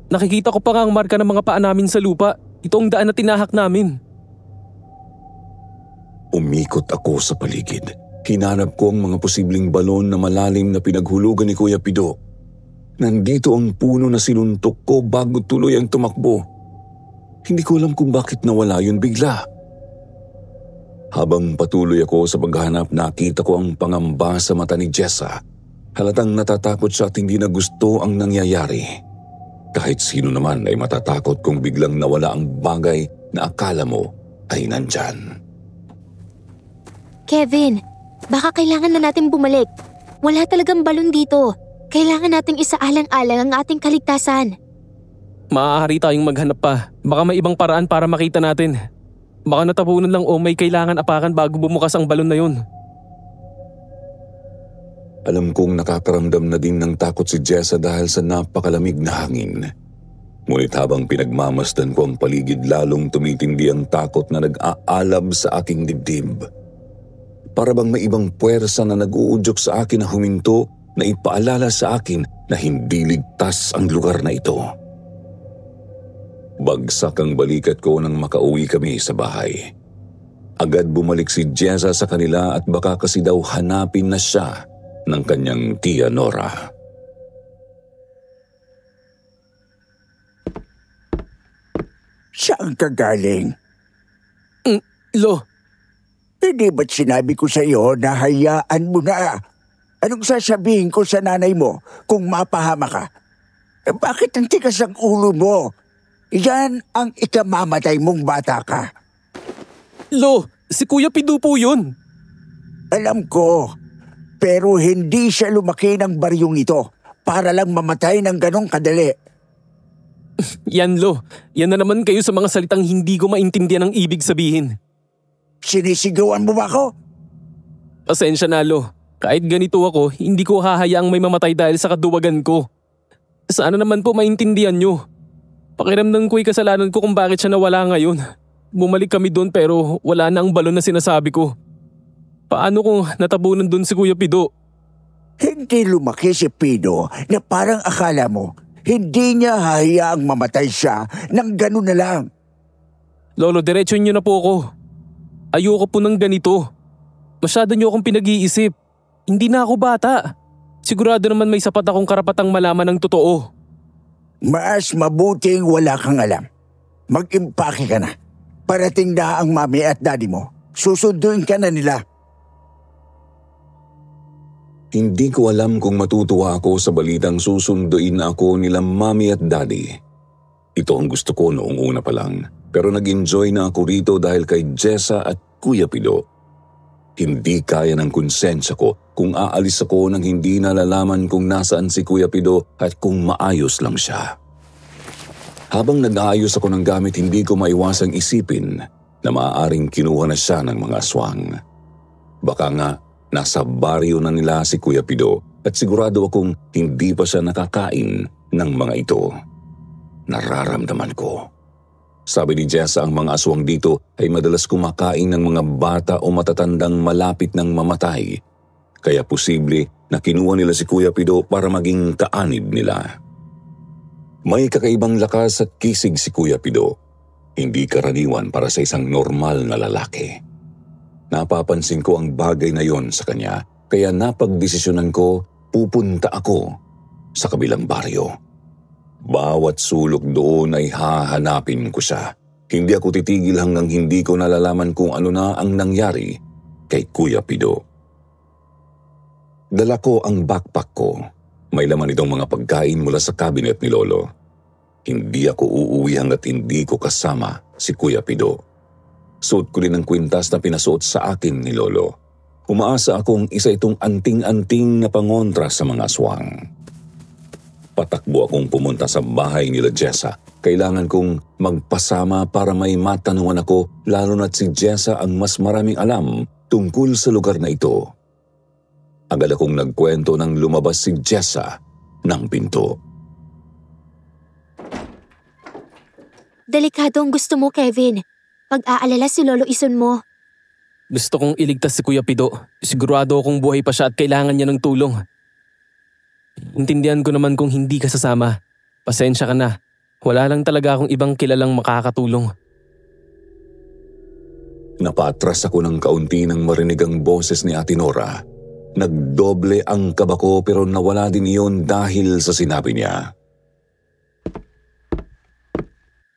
Nakikita ko pa nga ang marka ng mga paa namin sa lupa. Ito ang daan na tinahak namin. Umikot ako sa paligid. Hinanap ko ang mga posibleng balon na malalim na pinaghulugan ni Kuya Pido. Nandito ang puno na sinuntok ko bago tuloy ang tumakbo. Hindi ko alam kung bakit nawala yun bigla. Habang patuloy ako sa paghahanap, nakita ko ang pangamba sa mata ni Jessa. Halatang natatakot siya at hindi na gusto ang nangyayari. Kahit sino naman ay matatakot kung biglang nawala ang bagay na akala mo ay nandyan. Kevin, baka kailangan na natin bumalik. Wala talagang balon dito. Kailangan nating isaalang-alang ang ating kaligtasan. Maaari tayong maghanap pa. Baka may ibang paraan para makita natin. Baka natapunan lang o may kailangan apakan bago bumukas ang balon na yun. Alam kong nakakaramdam na din ng takot si Jessa dahil sa napakalamig na hangin. Ngunit habang pinagmamasdan ko ang paligid, lalong tumitindi ang takot na nag-aalab sa aking dibdib. Para bang may ibang puwersa na nag-uudyok sa akin na huminto na ipaalala sa akin na hindi ligtas ang lugar na ito. Bagsak ang balikat ko nang makauwi kami sa bahay. Agad bumalik si Jessa sa kanila at baka kasi daw hanapin na siya ng kanyang tiya Nora. Saan ka galing? Lo, Hindi ba't sinabi ko sa iyo na hayaan mo na? Anong sasabihin ko sa nanay mo kung mapahama ka? Bakit ang tigas ang ulo mo? Yan ang ikamamatay mong bata ka. Lo, si Kuya Pido po yun. Alam ko, pero hindi siya lumaki ng baryong ito para lang mamatay ng ganong kadali. Yan Lo, yan na naman kayo sa mga salitang hindi ko maintindihan ang ibig sabihin. Sinisigawan mo ba ako? Pasensya na Lo, kahit ganito ako, hindi ko hahayaang may mamatay dahil sa kaduwagan ko. Sana naman po maintindihan nyo. Pakiramdam ko'y kasalanan ko kung bakit siya nawala ngayon. Bumalik kami doon pero wala na ang balon na sinasabi ko. Paano kung natabunan doon si Kuya Pido? Hindi lumaki si Pido na parang akala mo, hindi niya hahayaang mamatay siya ng gano'n na lang. Lolo, diretso nyo na po ako. Ayoko po ng ganito. Masyado niyo akong pinag-iisip. Hindi na ako bata. Sigurado naman may sapat akong karapatang malaman ng totoo. Mas mabuting wala kang alam. Mag-impake ka na. Parating na ang mami at daddy mo. Susunduin ka na nila. Hindi ko alam kung matutuwa ako sa balitang susunduin na ako nila mami at daddy. Ito ang gusto ko noong una pa lang. Pero nag-enjoy na ako rito dahil kay Jessa at Kuya Pido. Hindi kaya ng konsensya ko kung aalis ako nang hindi nalalaman kung nasaan si Kuya Pido at kung maayos lang siya. Habang nag-aayos ako ng gamit, hindi ko maiwasang isipin na maaaring kinuha na siya ng mga aswang. Baka nga nasa baryo na nila si Kuya Pido at sigurado akong hindi pa siya nakakain ng mga ito. Nararamdaman ko. Sabi ni Jessa, ang mga aswang dito ay madalas kumakain ng mga bata o matatandang malapit ng mamatay. Kaya posible na kinuha nila si Kuya Pido para maging kaanib nila. May kakaibang lakas at kisig si Kuya Pido. Hindi karaniwan para sa isang normal na lalaki. Napapansin ko ang bagay na yon sa kanya, kaya napagdesisyonan ko pupunta ako sa kabilang baryo. Bawat sulok doon ay hahanapin ko siya. Hindi ako titigil hanggang hindi ko nalalaman kung ano na ang nangyari kay Kuya Pido. Dala ko ang backpack ko. May laman itong mga pagkain mula sa cabinet ni Lolo. Hindi ako uuwi hanggat hindi ko kasama si Kuya Pido. Suot ko din ang kwintas na pinasuot sa akin ni Lolo. Umaasa akong isa itong anting-anting na pangontra sa mga aswang. Patakbo akong pumunta sa bahay nila Jessa. Kailangan kong magpasama para may matanungan ako, lalo na't si Jessa ang mas maraming alam tungkol sa lugar na ito. Agad akong nagkwento nang lumabas si Jessa ng pinto. Delikado ang gusto mo, Kevin. Pag-aalala si Lolo Ison mo. Gusto kong iligtas si Kuya Pido. Sigurado akong buhay pa siya at kailangan niya ng tulong. Intindihan ko naman kung hindi ka sasama. Pasensya ka na. Wala lang talaga akong ibang kilalang makakatulong. Napatras ako ng kaunti nang marinig ang boses ni Ate Nora. Nagdoble ang kaba ko pero nawala din iyon dahil sa sinabi niya.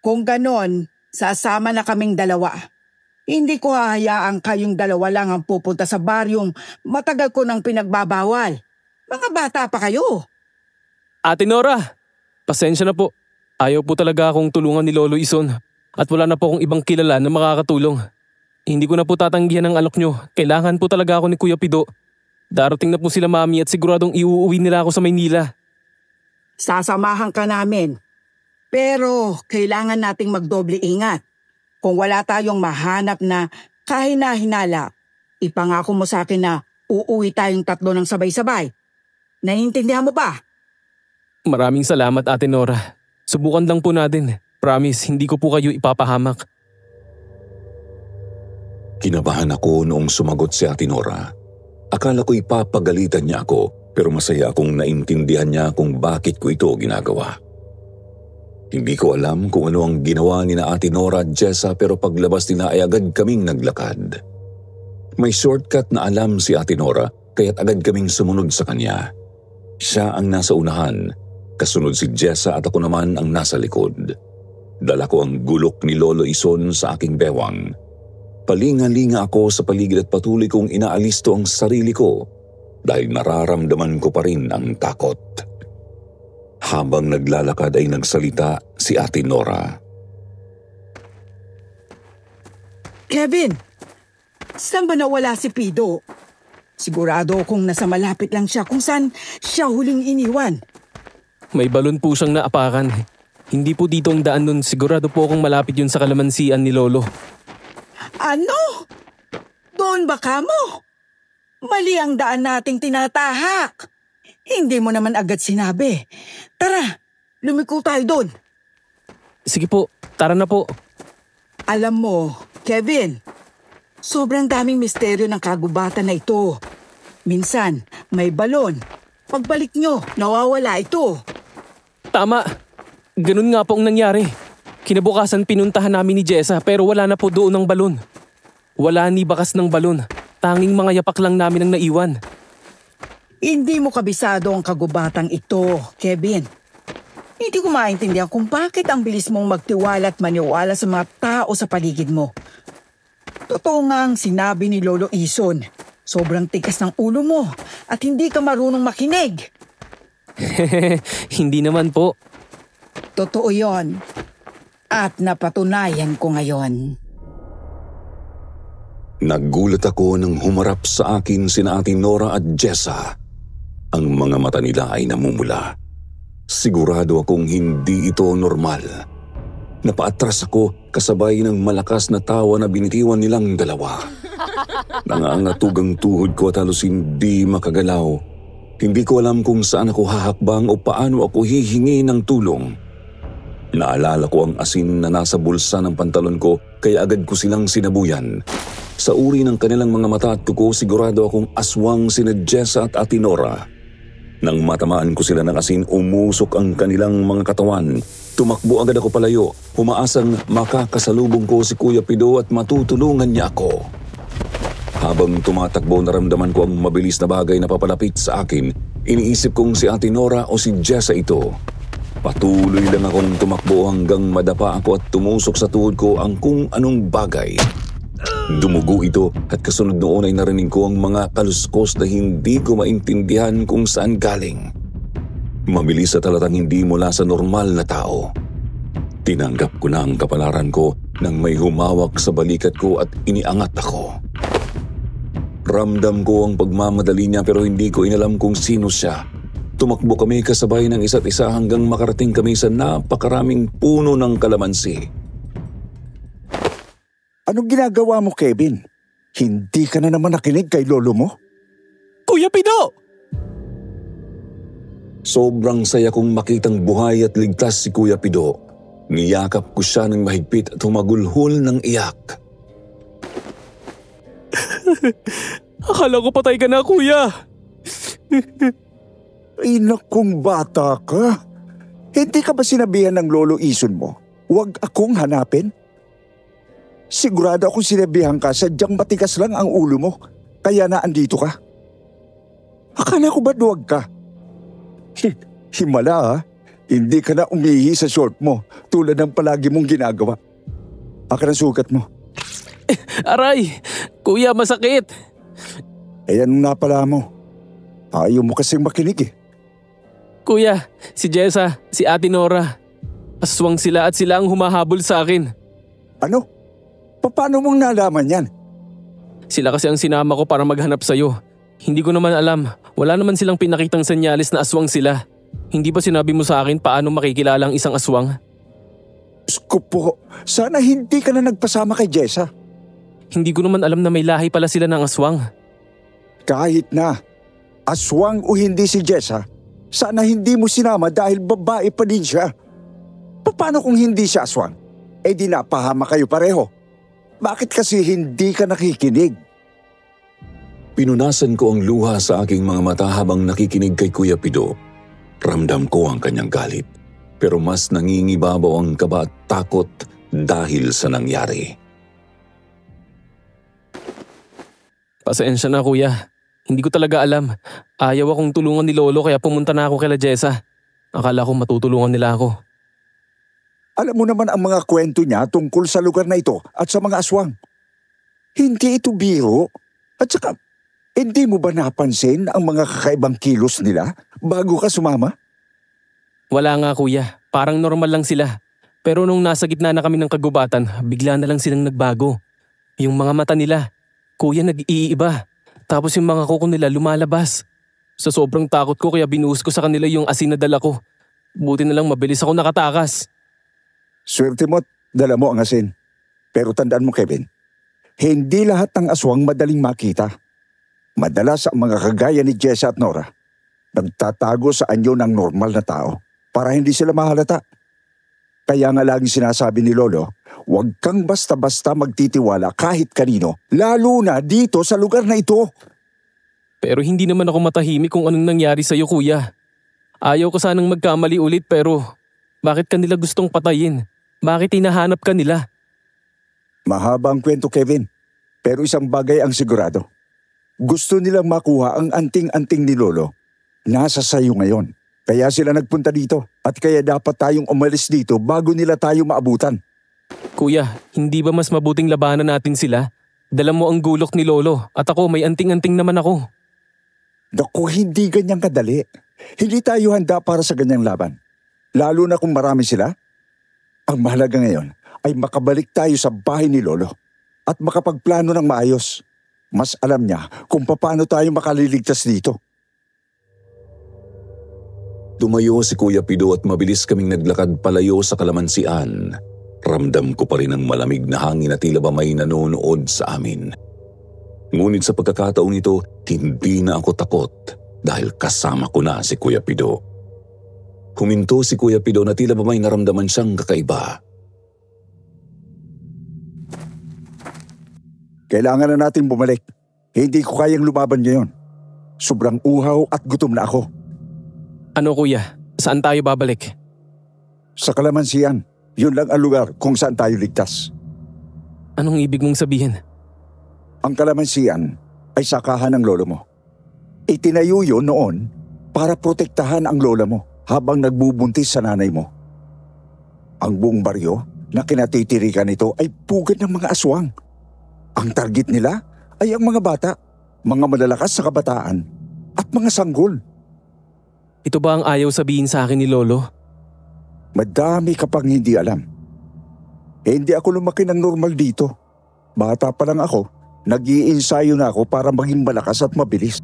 Kung ganon, sasama na kaming dalawa. Hindi ko hahayaan kayong dalawa lang ang pupunta sa baryong matagal ko nang pinagbabawal. Mga bata pa kayo. Ate Nora, pasensya na po. Ayaw po talaga akong tulungan ni Lolo Ison at wala na po akong ibang kilala na makakatulong. Hindi ko na po tatanggihan ang alok nyo. Kailangan po talaga ako ni Kuya Pido. Darating na po sila mami at siguradong iuuwi nila ako sa Maynila. Sasamahan ka namin. Pero kailangan nating magdoble ingat. Kung wala tayong mahanap na kahina-hinala, ipangako mo sa akin na uuwi tayong tatlo ng sabay-sabay. Naiintindihan mo ba? Maraming salamat, Ate Nora. Subukan lang po natin. Promise, hindi ko po kayo ipapahamak. Kinabahan ako noong sumagot si Ate Nora. Akala ko ipapagalitan niya ako, pero masaya akong naintindihan niya kung bakit ko ito ginagawa. Hindi ko alam kung ano ang ginawa ni na Ate Nora at Jessa, pero paglabas nila ay agad kaming naglakad. May shortcut na alam si Ate Nora, kaya't agad kaming sumunod sa kanya. Siya ang nasa unahan, kasunod si Jessa at ako naman ang nasa likod. Dala ko ang gulok ni Lolo Ison sa aking bewang. Palinga-linga ako sa paligid at patuloy kong inaalisto ang sarili ko dahil nararamdaman ko pa rin ang takot. Habang naglalakad ay nagsalita si Ate Nora. Kevin, saan ba nawala si Pido? Sigurado kung nasa malapit lang siya kung saan siya huling iniwan. May balon po siyang naapakan. Hindi po dito ang daan nun. Sigurado po akong malapit yun sa kalamansian ni Lolo. Ano? Doon ba ka mo? Mali ang daan nating tinatahak. Hindi mo naman agad sinabi. Tara, lumiko tayo doon. Sige po, tara na po. Alam mo, Kevin, sobrang daming misteryo ng kagubatan na ito. Minsan, may balon. Pagbalik nyo, nawawala ito. Tama. Ganun nga po ang nangyari. Kinabukasan pinuntahan namin ni Jessa pero wala na po doon ang balon. Wala ni bakas ng balon. Tanging mga yapak lang namin ang naiwan. Hindi mo kabisado ang kagubatang ito, Kevin. Hindi ko maintindihan kung bakit ang bilis mong magtiwala at maniwala sa mga tao sa paligid mo. Totoo nga ang sinabi ni Lolo Ison. Sobrang tikas ng ulo mo at hindi ka marunong makinig. Hindi naman po. Totoo yon. At napatunayan ko ngayon. Nagulat ako nang humarap sa akin sina Ate Nora at Jessa. Ang mga mata nila ay namumula. Sigurado akong hindi ito normal. Napaatras ako kasabay ng malakas na tawa na binitiwan nilang dalawa. Nangangatug tuhod ko at halos hindi makagalaw. Hindi ko alam kung saan ako hahakbang o paano ako hihingi ng tulong. Naalala ko ang asin na nasa bulsa ng pantalon ko kaya agad ko silang sinabuyan. Sa uri ng kanilang mga mata at kuko, sigurado akong aswang sina Jessa at Ate Nora. Nang matamaan ko sila ng asin, umusok ang kanilang mga katawan. Tumakbo agad ako palayo, humaasang makakasalubong ko si Kuya Pido at matutulungan niya ako. Habang tumatakbo, naramdaman ko ang mabilis na bagay na papalapit sa akin. Iniisip kong si Ate Nora o si Jessa ito. Patuloy lang akong tumakbo hanggang madapa ako at tumusok sa tuhod ko ang kung anong bagay. Dumugo ito at kasunod noon ay narinig ko ang mga kaluskos na hindi ko maintindihan kung saan galing. Mabilis at halatang hindi mula sa normal na tao. Tinanggap ko na ang kapalaran ko nang may humawak sa balikat ko at iniangat ako. Ramdam ko ang pagmamadali niya pero hindi ko inalam kung sino siya. Tumakbo kami kasabay ng isa't isa hanggang makarating kami sa napakaraming puno ng kalamansi. Anong ginagawa mo, Kevin? Hindi ka na naman nakinig kay lolo mo? Kuya Pido! Sobrang saya kong makitang buhay at ligtas si Kuya Pido. Niyakap ko siya ng mahigpit at humagulhol ng iyak. Akala ko patay ka na, kuya. Ay nakong bata ka. Hindi ka ba sinabihan ng lolo Ison mo? Huwag akong hanapin? Sigurado akong sinabihan ka, sadyang matigas lang ang ulo mo, kaya na andito ka. Akala ko ba duwag ka? Himala ha, hindi ka na umihi sa short mo tulad ng palagi mong ginagawa. Akin ang sugat mo. Aray! Kuya, masakit! Anong napala mo? Ayaw mo kasing makinig eh. Kuya, si Jessa, si Ate Nora. Aswang sila at sila ang humahabol sa akin. Ano? Paano mong nalaman yan? Sila kasi ang sinama ko para maghanap sa'yo. Hindi ko naman alam. Wala naman silang pinakitang senyales na aswang sila. Hindi ba sinabi mo sa akin paano makikilala ang isang aswang? Diyos po, sana hindi ka na nagpasama kay Jessa. Hindi ko naman alam na may lahi pala sila ng aswang. Kahit na, aswang o hindi si Jessa, sana hindi mo sinama dahil babae pa din siya. Paano kung hindi siya aswang? Eh di napahama kayo pareho. Bakit kasi hindi ka nakikinig? Pinunasan ko ang luha sa aking mga mata habang nakikinig kay Kuya Pido. Ramdam ko ang kanyang galit, pero mas nangingibabaw ang kaba at takot dahil sa nangyari. Pasensya na, kuya. Hindi ko talaga alam. Ayaw akong tulungan ni Lolo kaya pumunta na ako kay Jessa. Akala ko matutulungan nila ako. Alam mo naman ang mga kwento niya tungkol sa lugar na ito at sa mga aswang. Hindi ito biro. At saka, hindi mo ba napansin ang mga kakaibang kilos nila bago ka sumama? Wala nga, kuya. Parang normal lang sila. Pero nung nasa gitna na kami ng kagubatan, bigla na lang silang nagbago. Yung mga mata nila, kuya, nag-iiba. Tapos yung mga kuko nila lumalabas. Sa sobrang takot ko kaya binuhos ko sa kanila yung asin na dala ko. Buti na lang mabilis ako nakatakas. Swerte mo't dala mo ang asin. Pero tandaan mo, Kevin, hindi lahat ng aswang madaling makita. Madalas ang mga kagaya ni Jessa at Nora nagtatago sa anyo ng normal na tao para hindi sila mahalata. Kaya nga laging sinasabi ni Lolo, huwag kang basta-basta magtitiwala kahit kanino, lalo na dito sa lugar na ito. Pero hindi naman ako matahimik kung anong nangyari sa'yo, kuya. Ayaw ko sanang magkamali ulit pero bakit kanila gustong patayin? Bakit hinahanap ka nila? Mahaba ang kwento, Kevin. Pero isang bagay ang sigurado. Gusto nilang makuha ang anting-anting ni Lolo. Nasa sayo ngayon. Kaya sila nagpunta dito at kaya dapat tayong umalis dito bago nila tayo maabutan. Kuya, hindi ba mas mabuting labanan natin sila? Dala mo ang gulok ni Lolo at ako may anting-anting naman ako. Naku, hindi ganyang kadali. Hindi tayo handa para sa ganyang laban. Lalo na kung marami sila. Ang mahalaga ngayon ay makabalik tayo sa bahay ni Lolo at makapagplano ng maayos. Mas alam niya kung paano tayo makaliligtas dito. Tumayo si Kuya Pido at mabilis kaming naglakad palayo sa kalamansian. Ramdam ko pa rin ang malamig na hangin na tila ba may nanonood sa amin. Ngunit sa pagkakataong ito, hindi na ako takot dahil kasama ko na si Kuya Pido. Huminto si Kuya Pido na tila ba may naramdaman siyang kakaiba. Kailangan na natin bumalik. Hindi ko kayang lumaban ngayon. Sobrang uhaw at gutom na ako. Ano kuya, saan tayo babalik? Sa kalamansian, yun lang ang lugar kung saan tayo ligtas. Anong ibig mong sabihin? Ang kalamansian ay sakahan ng lolo mo. Itinayo yun noon para protektahan ang lola mo habang nagbubuntis sa nanay mo. Ang buong baryo na kinatitirikan nito ay pugad ng mga aswang. Ang target nila ay ang mga bata, mga malalakas sa kabataan at mga sanggol. Ito ba ang ayaw sabihin sa akin ni Lolo? Madami ka pang hindi alam. Hindi ako lumaki ng normal dito. Bata pa lang ako, nag-iinsayo na ako para maging malakas at mabilis.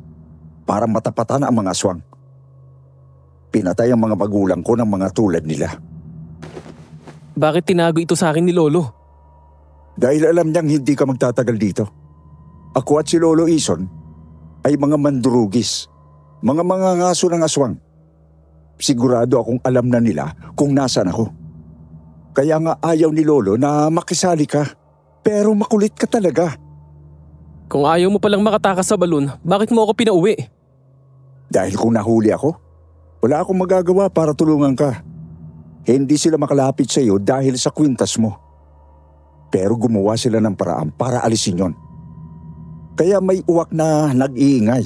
Para matapatan ang mga aswang. Pinatay ang mga magulang ko ng mga tulad nila. Bakit tinago ito sa akin ni Lolo? Dahil alam niyang hindi ka magtatagal dito. Ako at si Lolo Ison ay mga mandurugis. Mga ngaso ng aswang. Sigurado akong alam na nila kung nasaan ako. Kaya nga ayaw ni Lolo na makisali ka. Pero makulit ka talaga. Kung ayaw mo palang makatakas sa balon, bakit mo ako pinauwi? Dahil kung nahuli ako, wala akong magagawa para tulungan ka. Hindi sila makalapit sa iyo dahil sa kwintas mo. Pero gumawa sila ng paraan para alisin yon. Kaya may uwak na nag-iingay.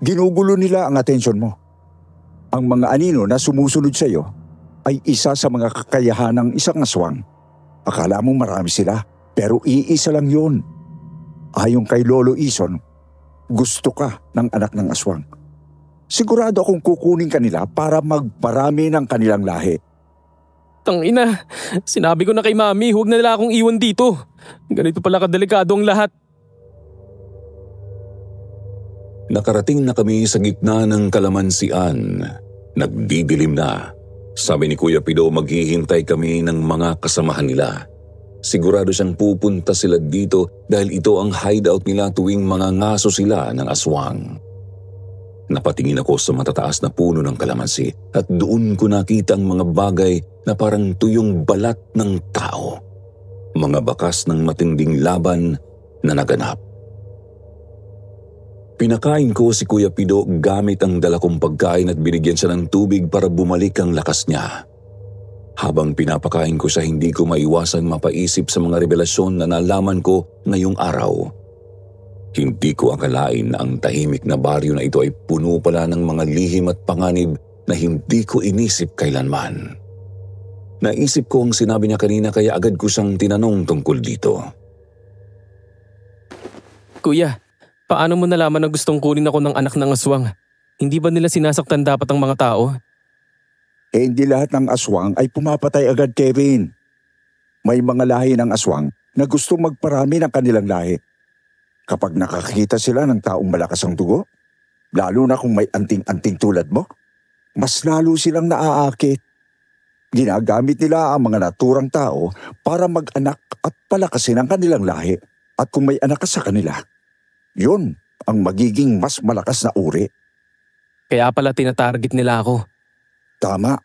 Ginugulo nila ang atensyon mo. Ang mga anino na sumusunod sa iyo ay isa sa mga kakayahan ng isang aswang. Akala mo marami sila, pero iisa lang yun. Ayon kay Lolo Ison, gusto ka ng anak ng aswang. Sigurado akong kukunin kanila para magparami ng kanilang lahi. Tangina, sinabi ko na kay Mami, huwag na nila akong iwan dito. Ganito pala kadelikado ang lahat. Nakarating na kami sa gitna ng kalamansian. Nagdidilim na. Sabi ni Kuya Pido maghihintay kami ng mga kasamahan nila. Sigurado siyang pupunta sila dito dahil ito ang hideout nila tuwing mga ngaso sila ng aswang. Napatingin ako sa matataas na puno ng kalamansi at doon ko nakita ang mga bagay na parang tuyong balat ng tao. Mga bakas ng matinding laban na naganap. Pinakain ko si Kuya Pido gamit ang dala kong pagkain at binigyan siya ng tubig para bumalik ang lakas niya. Habang pinapakain ko siya, hindi ko maiwasang mapaisip sa mga revelasyon na nalaman ko ngayong araw. Hindi ko akalain na ang tahimik na baryo na ito ay puno pala ng mga lihim at panganib na hindi ko inisip kailanman. Naisip ko ang sinabi niya kanina kaya agad ko siyang tinanong tungkol dito. Kuya, paano mo nalaman na gustong kunin ako ng anak ng aswang? Hindi ba nila sinasaktan dapat ang mga tao? Hindi lahat ng aswang ay pumapatay agad, Kevin. May mga lahi ng aswang na gustong magparami ng kanilang lahi. Kapag nakakita sila ng taong malakas ang dugo, lalo na kung may anting-anting tulad mo, mas lalo silang naaakit. Ginagamit nila ang mga naturang tao para mag-anak at palakasin ang kanilang lahi. At kung may anak ka sa kanila, yun ang magiging mas malakas na uri. Kaya pala tinatarget nila ako. Tama.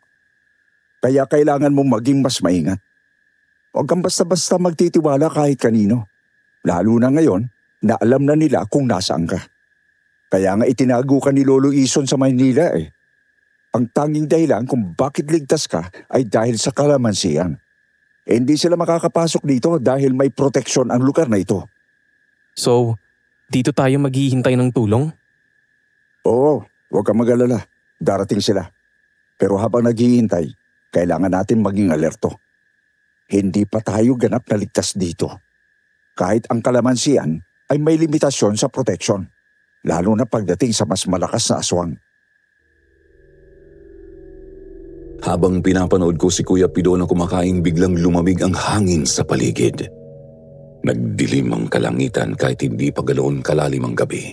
Kaya kailangan mong maging mas maingat. Huwag kang basta-basta magtitiwala kahit kanino. Lalo na ngayon na alam na nila kung nasaan ka. Kaya nga itinago ka ni Lolo Ison sa Maynila eh. Ang tanging dahilan kung bakit ligtas ka ay dahil sa kalamansian. Hindi sila makakapasok dito dahil may proteksyon ang lugar na ito. So, dito tayo maghihintay ng tulong? Oo, huwag kang mag-alala. Darating sila. Pero habang naghihintay, kailangan natin maging alerto. Hindi pa tayo ganap na ligtas dito. Kahit ang kalamansian ay may limitasyon sa proteksyon, lalo na pagdating sa mas malakas na aswang. Habang pinapanood ko si Kuya Pido na kumakain, biglang lumamig ang hangin sa paligid. Nagdilim ang kalangitan kahit hindi pa ganoon kalalim ang gabi.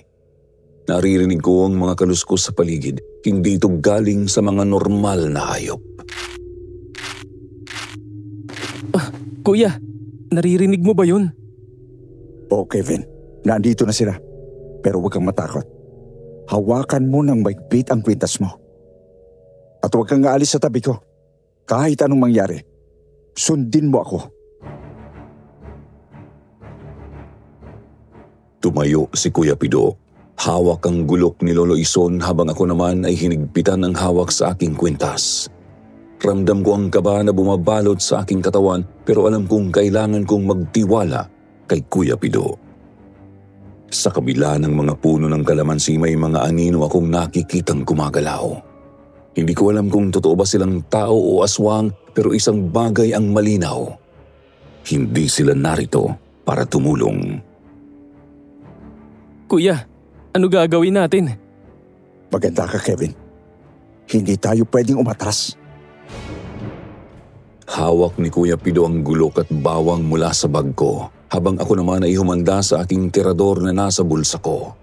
Naririnig ko ang mga kaluskos sa paligid, hindi ito galing sa mga normal na hayop. Kuya, naririnig mo ba yun? Oo, Kevin. Nandito na sila. Pero huwag kang matakot. Hawakan mo ng maigpit ang kwintas mo. At huwag kang aalis sa tabi ko. Kahit anong mangyari, sundin mo ako. Tumayo si Kuya Pido. Hawak ang gulok ni Lolo Ison habang ako naman ay hinigpitan ng hawak sa aking kwintas. Ramdam ko ang kaba na bumabalot sa aking katawan pero alam kong kailangan kong magtiwala kay Kuya Pido. Sa kabila ng mga puno ng kalamansi may mga anino akong nakikitang gumagalaw. Hindi ko alam kung totoo ba silang tao o aswang pero isang bagay ang malinaw. Hindi sila narito para tumulong. Kuya, ano gagawin natin? Maganda ka, Kevin. Hindi tayo pwedeng umatras. Hawak ni Kuya Pido ang gulok at bawang mula sa bag ko, habang ako naman ay humanda sa aking tirador na nasa bulsa ko.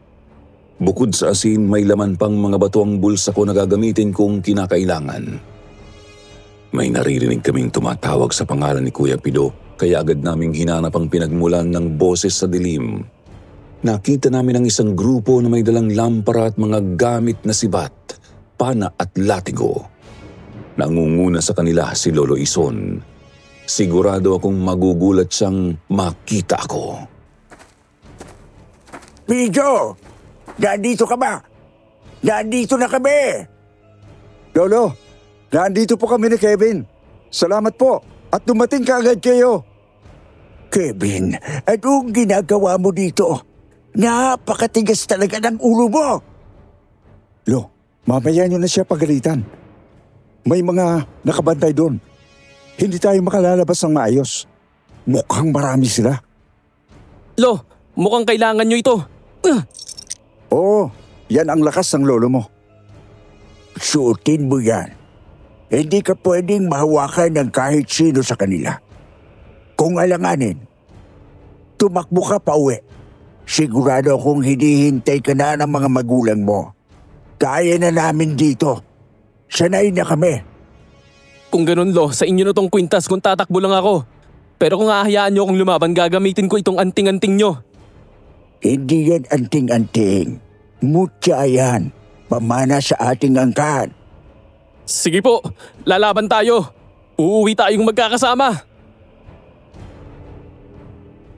Bukod sa asin, may laman pang mga bato ang bulsa ko na gagamitin kung kinakailangan. May naririnig kaming tumatawag sa pangalan ni Kuya Pido, kaya agad naming hinanap ang pinagmulan ng boses sa dilim. Nakita namin ang isang grupo na may dalang lampara at mga gamit na sibat, pana at latigo. Nangunguna sa kanila si Lolo Ison. Sigurado akong magugulat siyang makita ako. Pido! Nandito ka ba? Nandito na kami! Lolo, nandito po kami ni Kevin. Salamat po at dumating ka agad kayo. Kevin, anong ginagawa mo dito? Napakatigas talaga ng ulo mo. Lo, mamaya nyo na siya pagalitan. May mga nakabantay doon. Hindi tayo makalalabas ng maayos. Mukhang marami sila. Lo, mukhang kailangan nyo ito. Oo, yan ang lakas ng lolo mo. Suotin mo yan. Hindi ka pwedeng mahawakan ng kahit sino sa kanila. Kung alanganin, tumakbo ka pa uwi. Sigurado akong hinihintay ka na ng mga magulang mo. Kaya na namin dito. Sanay na kami. Kung ganun, Lo, sa inyo na tong kwintas kung tatakbo lang ako. Pero kung hahayaan nyo akong lumaban, gagamitin ko itong anting-anting nyo. Hindi yan anting-anting. Mutya yan. Pamana sa ating angkan. Sige po, lalaban tayo. Uuwi tayong magkakasama.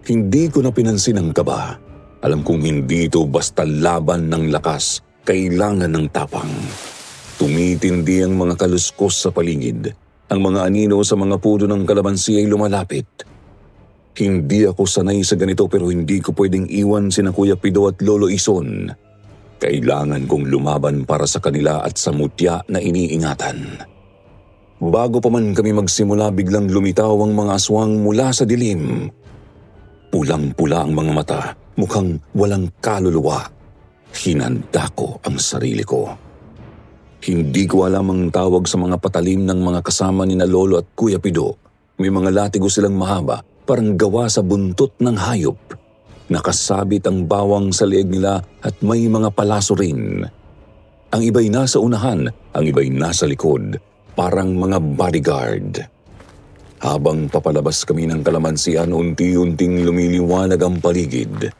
Hindi ko na pinansin ang kaba. Alam kong hindi ito basta laban ng lakas. Kailangan ng tapang. Tumitindi ang mga kaluskos sa paligid. Ang mga anino sa mga puno ng kalamansi ay lumalapit. Hindi ako sanay sa ganito pero hindi ko pwedeng iwan sina Kuya Pido at Lolo Ison. Kailangan kong lumaban para sa kanila at sa mutya na iniingatan. Bago pa man kami magsimula, biglang lumitaw ang mga aswang mula sa dilim. Pulang-pula ang mga mata, mukhang walang kaluluwa. Hinanda ko ang sarili ko. Hindi ko alam ang tawag sa mga patalim ng mga kasama ni na Lolo at Kuya Pido. May mga latigo silang mahaba, parang gawa sa buntot ng hayop. Nakasabit ang bawang sa leeg nila at may mga palaso rin. Ang iba'y nasa unahan, ang iba'y nasa likod, parang mga bodyguard. Habang papalabas kami ng kalamansian, unti-unting lumiliwanag ang paligid.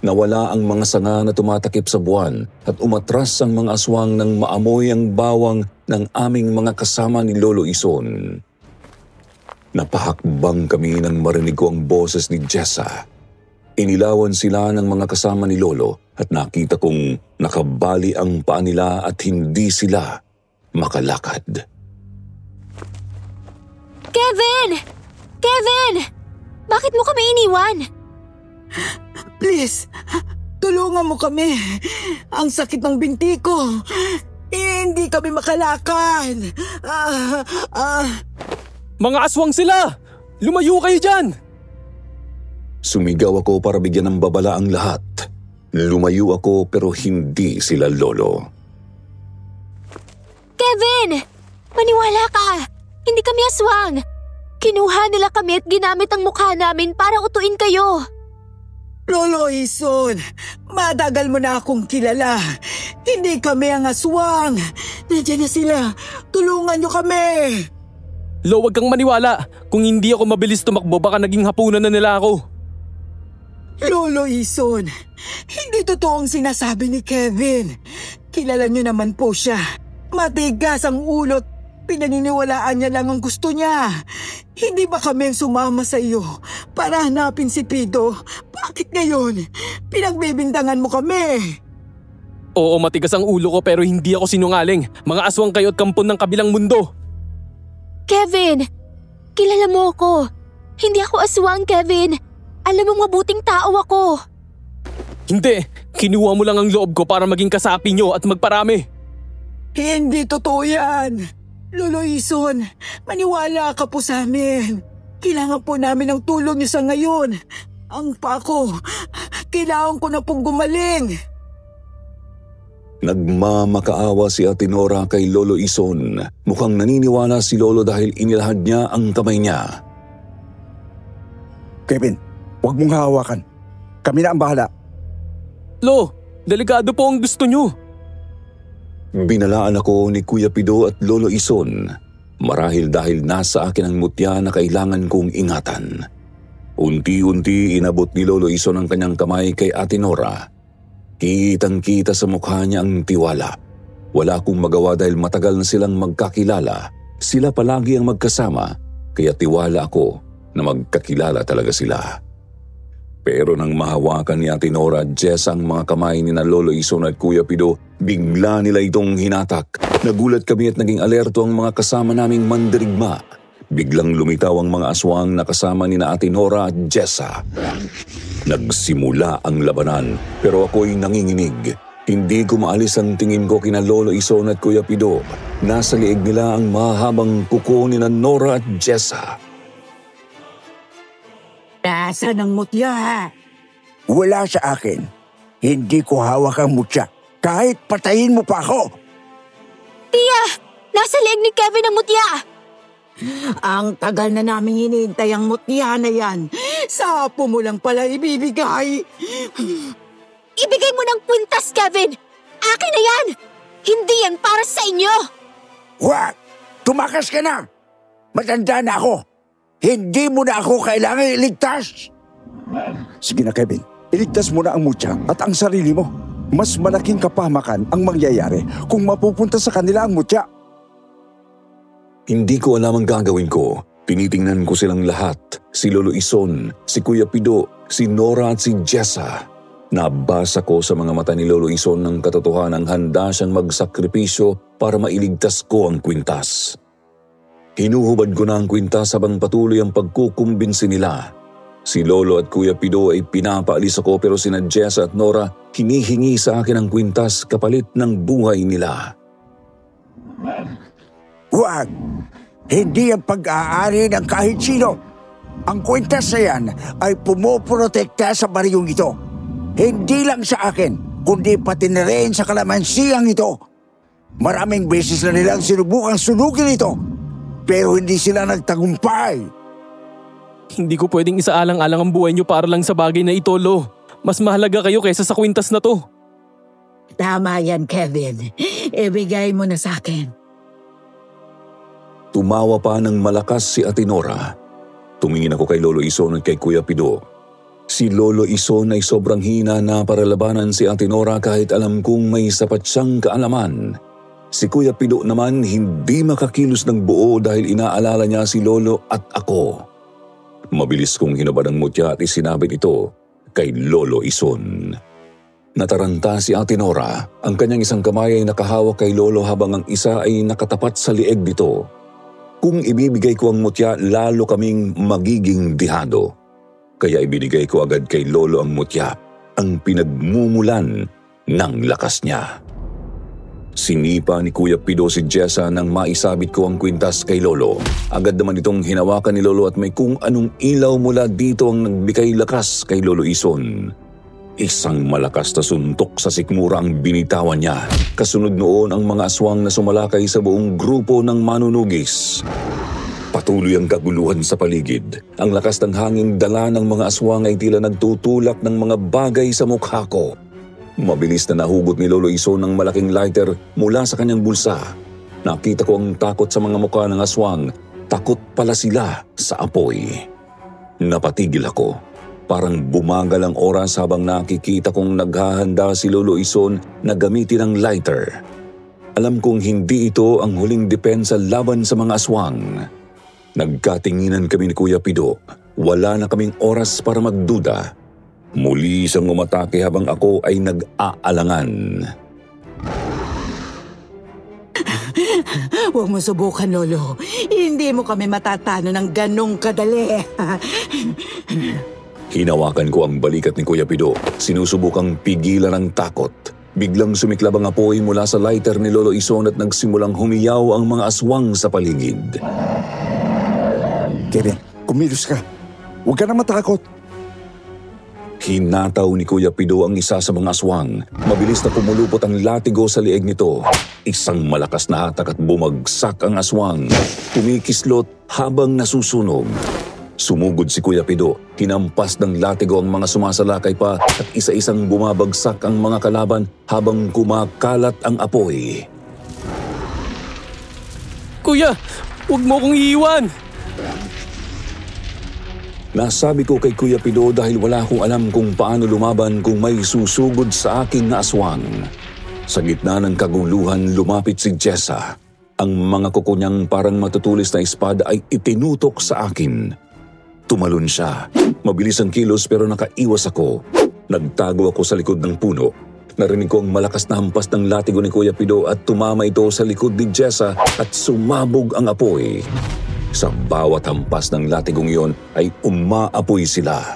Nawala ang mga sanga na tumatakip sa buwan at umatras ang mga aswang nang maamoy ang bawang ng aming mga kasama ni Lolo Ison. Napahakbang kami nang marinig ko ang boses ni Jessa. Inilawan sila ng mga kasama ni Lolo at nakita kong nakabali ang paa nila at hindi sila makalakad. Kevin! Kevin! Bakit mo kami iniwan? Please, tulungan mo kami. Ang sakit ng binti ko. Hindi kami makalakad. Mga aswang sila! Lumayo kayo dyan! Sumigaw ako para bigyan ng babala ang lahat. Lumayo ako pero hindi sila lolo. Kevin! Maniwala ka! Hindi kami aswang! Kinuha nila kami at ginamit ang mukha namin para utuin kayo. Lolo Ison, matagal mo na akong kilala. Hindi kami ang aswang. Nandiyan na sila. Tulungan niyo kami. Lo, wag kang maniwala. Kung hindi ako mabilis tumakbo, baka naging hapunan na nila ako. Lolo Ison, hindi totoo ang sinasabi ni Kevin. Kilala niyo naman po siya. Matigas ang ulot. Pinaniniwalaan niya lang ang gusto niya. Hindi ba kami sumama sa iyo para hanapin si Pido? Bakit ngayon? Pinagbibintangan mo kami. Oo, matigas ang ulo ko pero hindi ako sinungaling. Mga aswang kayo at kampon ng kabilang mundo. Kevin! Kilala mo ako. Hindi ako aswang, Kevin. Alam mong mabuting tao ako. Hindi, kinuha mo lang ang loob ko para maging kasapi nyo at magparami. Hindi totoo yan. Lolo Ison, maniwala ka po sa amin. Kailangan po namin ng tulong niyo sa ngayon. Ang pa ko, kailangan ko na pong gumaling. Nagmamakaawa si Ate Nora kay Lolo Ison. Mukhang naniniwala si Lolo dahil inilahad niya ang kamay niya. Kevin, huwag mong hahawakan. Kami na ang bahala. Lo, delikado po ang gusto nyo. Binalaan ako ni Kuya Pido at Lolo Ison. Marahil dahil nasa akin ang mutya na kailangan kong ingatan. Unti-unti inabot ni Lolo Ison ang kanyang kamay kay Ate Nora. Kitang-kita sa mukha niya ang tiwala. Wala akong magawa dahil matagal na silang magkakilala. Sila palagi ang magkasama, kaya tiwala ako na magkakilala talaga sila. Pero nang mahawakan ni Ate Nora at Jess ang mga kamay ni na Lolo Ison at Kuya Pido, bigla nila itong hinatak. Nagulat kami at naging alerto ang mga kasama naming mandirigma. Biglang lumitaw ang mga aswang na kasama ni na Ate Nora at Jessa. Nagsimula ang labanan pero ako'y nanginginig. Hindi ko maalis ang tingin ko kina Lolo Ison at Kuya Pido. Nasa liig nila ang mahabang kuko ni na Nora at Jessa. Nasaan ang mutya? Wala sa akin. Hindi ko hawak ang mutya. Kahit patayin mo pa ako. Tia! Nasa leeg ni Kevin ang mutya! Ang tagal na namin hinihintay ang mutya na yan. Sapo mo lang pala ibibigay. Ibigay mo ng kwintas, Kevin! Akin na yan! Hindi yan para sa inyo! Wag! Tumakas ka na! Matanda na ako. Hindi mo na ako kailangan iligtas. Sige na, Kevin. Iligtas mo na ang mutya at ang sarili mo. Mas malaking kapahamakan ang mangyayari kung mapupunta sa kanila ang mutya. Hindi ko alam ang gagawin ko. Tinitingnan ko silang lahat. Si Lolo Ison, si Kuya Pido, si Nora at si Jessa. Nabasa ko sa mga mata ni Lolo Ison ng katotohanang handa siyang magsakripisyo para mailigtas ko ang kwintas. Hinuhubad ko na ang kwintas habang patuloy ang pagkukumbinsi nila. Si Lolo at Kuya Pido ay pinapaalis ako pero sina Jessa at Nora hinihingi sa akin ang kwintas kapalit ng buhay nila. Huwag! Hindi ang pag-aari ng kahit sino. Ang kwintas na yan ay pumoprotekta sa baryong ito. Hindi lang sa akin, kundi pati na rin sa kalamansiyang ito. Maraming beses na nilang sinubukang sunugin ito, pero hindi sila nagtagumpay. Hindi ko pwedeng isaalang-alang ang buhay nyo para lang sa bagay na ito, Lo. Mas mahalaga kayo kaysa sa kwintas na to. Tama yan, Kevin. Ibigay mo na sa akin. Tumawa pa ng malakas si Ate Nora. Tumingin ako kay Lolo Ison at kay Kuya Pido. Si Lolo Ison ay sobrang hina na para labanan si Ate Nora kahit alam kong may sapat siyang kaalaman. Si Kuya Pido naman hindi makakilos ng buo dahil inaalala niya si Lolo at ako. Mabilis kong hinubad ang mutya at isinabit ito kay Lolo Ison. Nataranta si Ate Nora. Ang kanyang isang kamay ay nakahawak kay Lolo habang ang isa ay nakatapat sa lieg nito. Kung ibibigay ko ang mutya, lalo kaming magiging dihado. kaya ibinigay ko agad kay Lolo ang mutya, ang pinagmumulan ng lakas niya. Sinipa ni Kuya Pido si Jessa nang maisabit ko ang kwintas kay Lolo. Agad naman itong hinawakan ni Lolo at may kung anong ilaw mula dito ang nagbigay lakas kay Lolo Ison. Isang malakas na suntok sa sikmura ang binitawan niya. Kasunod noon ang mga aswang na sumalakay sa buong grupo ng manunugis. Patuloy ang kaguluhan sa paligid. Ang lakas ng hanging dala ng mga aswang ay tila nagtutulak ng mga bagay sa mukha ko. Mabilis na nahugot ni Lolo Ison ng malaking lighter mula sa kanyang bulsa. Nakita ko ang takot sa mga mukha ng aswang. Takot pala sila sa apoy. Napatigil ako. Parang bumagal ang oras habang nakikita kong naghahanda si Lolo Ison na gamitin ang lighter. Alam kong hindi ito ang huling depensa laban sa mga aswang. Nagkatinginan kami ni Kuya Pido. Wala na kaming oras para magduda. Muli siyang umatake habang ako ay nag-aalangan. Huwag mo subukan, Lolo. Hindi mo kami matatalo ng ganong kadali. Hinawakan ko ang balikat ni Kuya Pido. Sinusubukang pigilan ang takot. Biglang sumiklab ang apoy mula sa lighter ni Lolo Ison at nagsimulang humiyaw ang mga aswang sa paligid. Kevin, kumilos ka. Huwag ka na matakot. Hinataw ni Kuya Pido ang isa sa mga aswang. Mabilis na pumulupot ang latigo sa lieg nito. Isang malakas na hatak at bumagsak ang aswang. Kumikislot habang nasusunog. Sumugod si Kuya Pido. Hinampas ng latigo ang mga sumasalakay pa at isa-isang bumabagsak ang mga kalaban habang kumakalat ang apoy. Kuya, huwag mo kong iiwan! Nasabi ko kay Kuya Pido dahil wala akong alam kung paano lumaban kung may susugod sa akin na aswang. Sa gitna ng kaguluhan lumapit si Jessa. Ang mga kuko niyang parang matutulis na espada ay itinutok sa akin. Tumalon siya. Mabilis ang kilos pero nakaiwas ako. Nagtago ako sa likod ng puno. Narinig ko ang malakas na hampas ng latigo ni Kuya Pido at tumama ito sa likod ni Jessa at sumabog ang apoy. Sa bawat hampas ng latigong iyon ay umaapoy sila.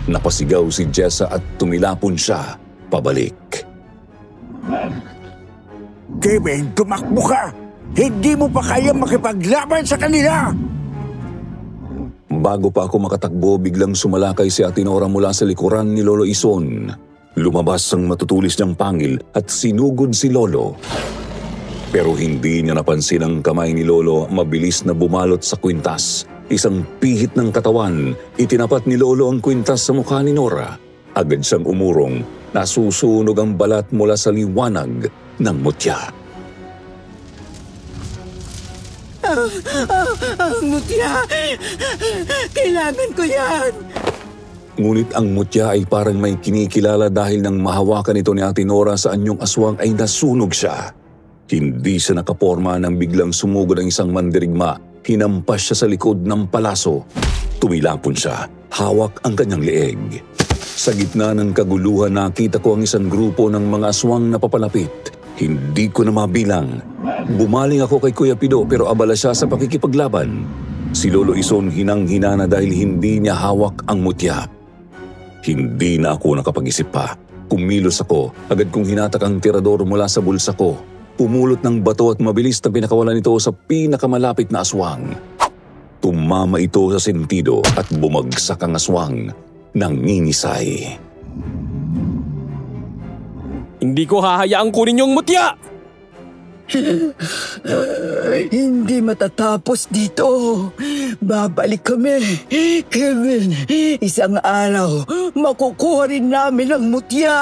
Napasigaw si Jessa at tumilapon siya pabalik. Kevin, tumakbo ka! Hindi mo pa kaya makipaglaban sa kanila! Bago pa ako makatakbo, biglang sumalakay si Atenora mula sa likuran ni Lolo Ison. Lumabas ang matutulis niyang pangil at sinugod si Lolo. Pero hindi niya napansin ang kamay ni Lolo, mabilis na bumalot sa kwintas. Isang pihit ng katawan, itinapat ni Lolo ang kwintas sa mukha ni Nora. Agad siyang umurong, nasusunog ang balat mula sa liwanag ng mutya. Ang mutya! Kailangan ko yan! Ngunit ang mutya ay parang may kinikilala dahil nang mahawakan ito ni Ate Nora sa anyong aswang ay nasunog siya. Hindi siya nakaporma nang biglang sumugod ang isang mandirigma. Hinampas siya sa likod ng palaso. Tumilapon siya. Hawak ang kanyang leeg. Sa gitna ng kaguluhan nakita ko ang isang grupo ng mga aswang na papalapit. Hindi ko na mabilang. Bumaling ako kay Kuya Pido pero abala siya sa pakikipaglaban. Si Lolo Ison hinang-hina na dahil hindi niya hawak ang mutya. Hindi na ako nakapag-isip pa. Kumilos ako. Agad kong hinatak ang tirador mula sa bulsa ko. Pumulot ng bato at mabilis na pinakawalan ito sa pinakamalapit na aswang. Tumama ito sa sentido at bumagsak ang aswang. Nangingisay. Hindi ko hahayaang kunin yung mutya! Hindi matatapos dito. Babalik kami. Kevin, isang araw, makukuha rin namin ang mutya.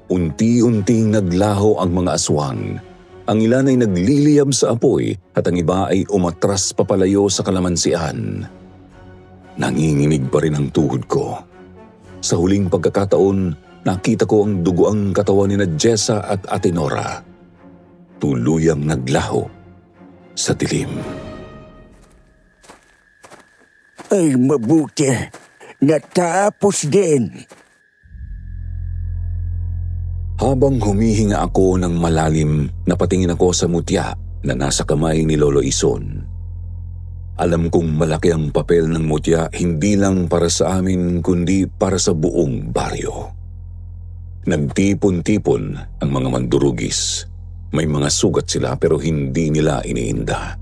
Unti-unting naglaho ang mga aswang. Ang ilan ay nagliliyab sa apoy at ang iba ay umatras papalayo sa kalamansian. Nanginginig pa rin ang tuhod ko. Sa huling pagkakataon, nakita ko ang dugoang katawan ni Jessa at Atenora. Tuluyang naglaho sa dilim. Ay, mabuti. Natapos din. Habang humihinga ako ng malalim, napatingin ako sa mutya na nasa kamay ni Lolo Ison. Alam kong malaki ang papel ng mutya hindi lang para sa amin kundi para sa buong baryo. Nagtipon-tipon ang mga mandurugis. May mga sugat sila pero hindi nila iniinda.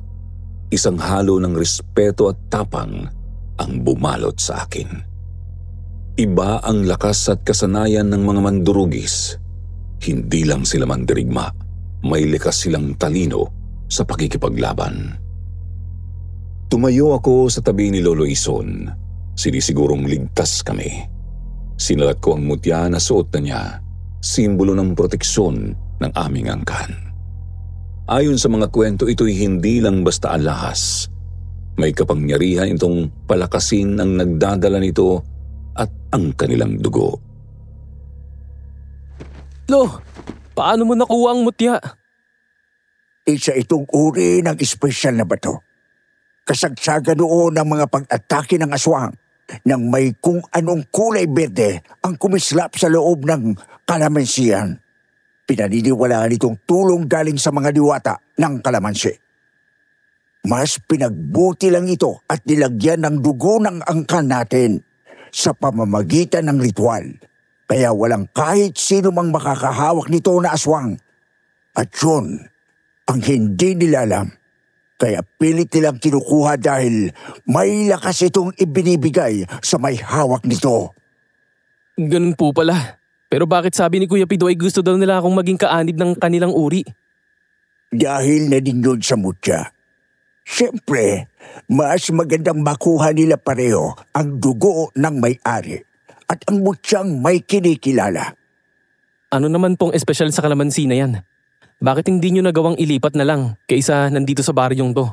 Isang halo ng respeto at tapang ang bumalot sa akin. Iba ang lakas at kasanayan ng mga mandurugis. Hindi lang sila mandirigma, may likas silang talino sa pakikipaglaban. Tumayo ako sa tabi ni Lolo Ison. Sinisigurong ligtas kami. Sinulat ko ang mutya na suot na niya, simbolo ng proteksyon ng aming angkan. Ayon sa mga kwento, ito'y hindi lang basta alahas. May kapangyarihan itong palakasin ang nagdadala nito at ang kanilang dugo. Lo, paano mo nakuha ang mutya? Isa itong uri ng espesyal na bato. Kasagsagan noon ng mga pag-atake ng aswang nang may kung anong kulay berde ang kumislap sa loob ng kalamansian. Pinaniniwalaan itong tulong galing sa mga diwata ng kalamansi. Mas pinagbuti lang ito at nilagyan ng dugo ng angkan natin sa pamamagitan ng ritual. Kaya walang kahit sino mang makakahawak nito na aswang. At yun ang hindi nila alam. Kaya pilit nilang kinukuha dahil may lakas itong ibinibigay sa may hawak nito. Ganun po pala. Pero bakit sabi ni Kuya Pido ay gusto daw nila akong maging kaanib ng kanilang uri? Dahil na din yun sa mutya. Siyempre, mas magandang makuha nila pareho ang dugo ng may-ari at ang mutyang may kinikilala. Ano naman pong espesyal sa kalamansi na yan? Bakit hindi nyo nagawang ilipat na lang kaysa nandito sa baryong to?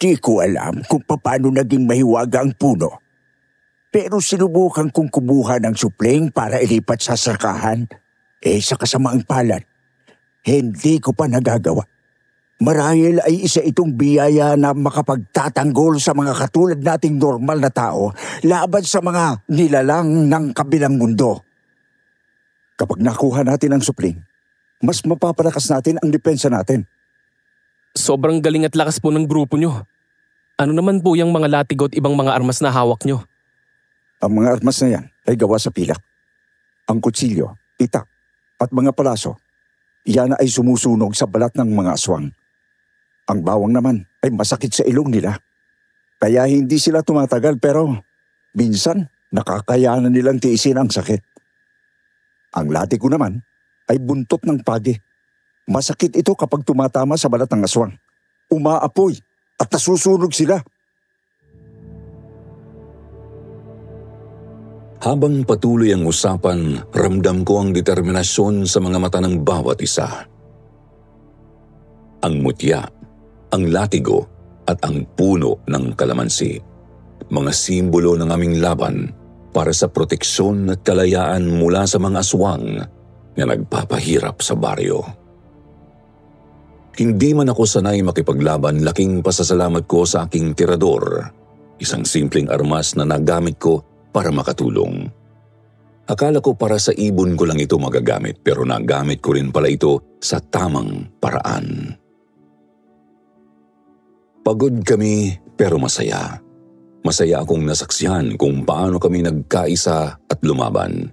Di ko alam kung paano naging mahiwaga ang puno. Pero sinubukan kong kumuha ng supling para ilipat sa sakahan. Sa kasamaang palad, hindi ko pa nagagawa. Marahil ay isa itong biyaya na makapagtatanggol sa mga katulad nating normal na tao laban sa mga nilalang ng kabilang mundo. Kapag nakuha natin ang supling, mas mapapalakas natin ang depensa natin. Sobrang galing at lakas po ng grupo nyo. Ano naman po yung mga latigo at ibang mga armas na hawak nyo? Ang mga armas na yan ay gawa sa pilak. Ang kutsilyo, itak, at mga palaso, yan ay sumusunog sa balat ng mga aswang. Ang bawang naman ay masakit sa ilong nila. Kaya hindi sila tumatagal pero minsan nakakayanan nilang tiisin ang sakit. Ang latigo naman ay buntot ng pagi. Masakit ito kapag tumatama sa balat ng aswang. Umaapoy at nasusunog sila. Habang patuloy ang usapan, ramdam ko ang determinasyon sa mga mata ng bawat isa. Ang mutya, ang latigo, at ang puno ng kalamansi. Mga simbolo ng aming laban para sa proteksyon at kalayaan mula sa mga aswang na nagpapahirap sa baryo. Hindi man ako sanay makipaglaban, laking pasasalamat ko sa aking tirador, isang simpleng armas na nagamit ko para makatulong. Akala ko para sa ibon ko lang ito magagamit pero nagamit ko rin pala ito sa tamang paraan. Pagod kami pero masaya. Masaya akong nasaksihan kung paano kami nagkaisa at lumaban.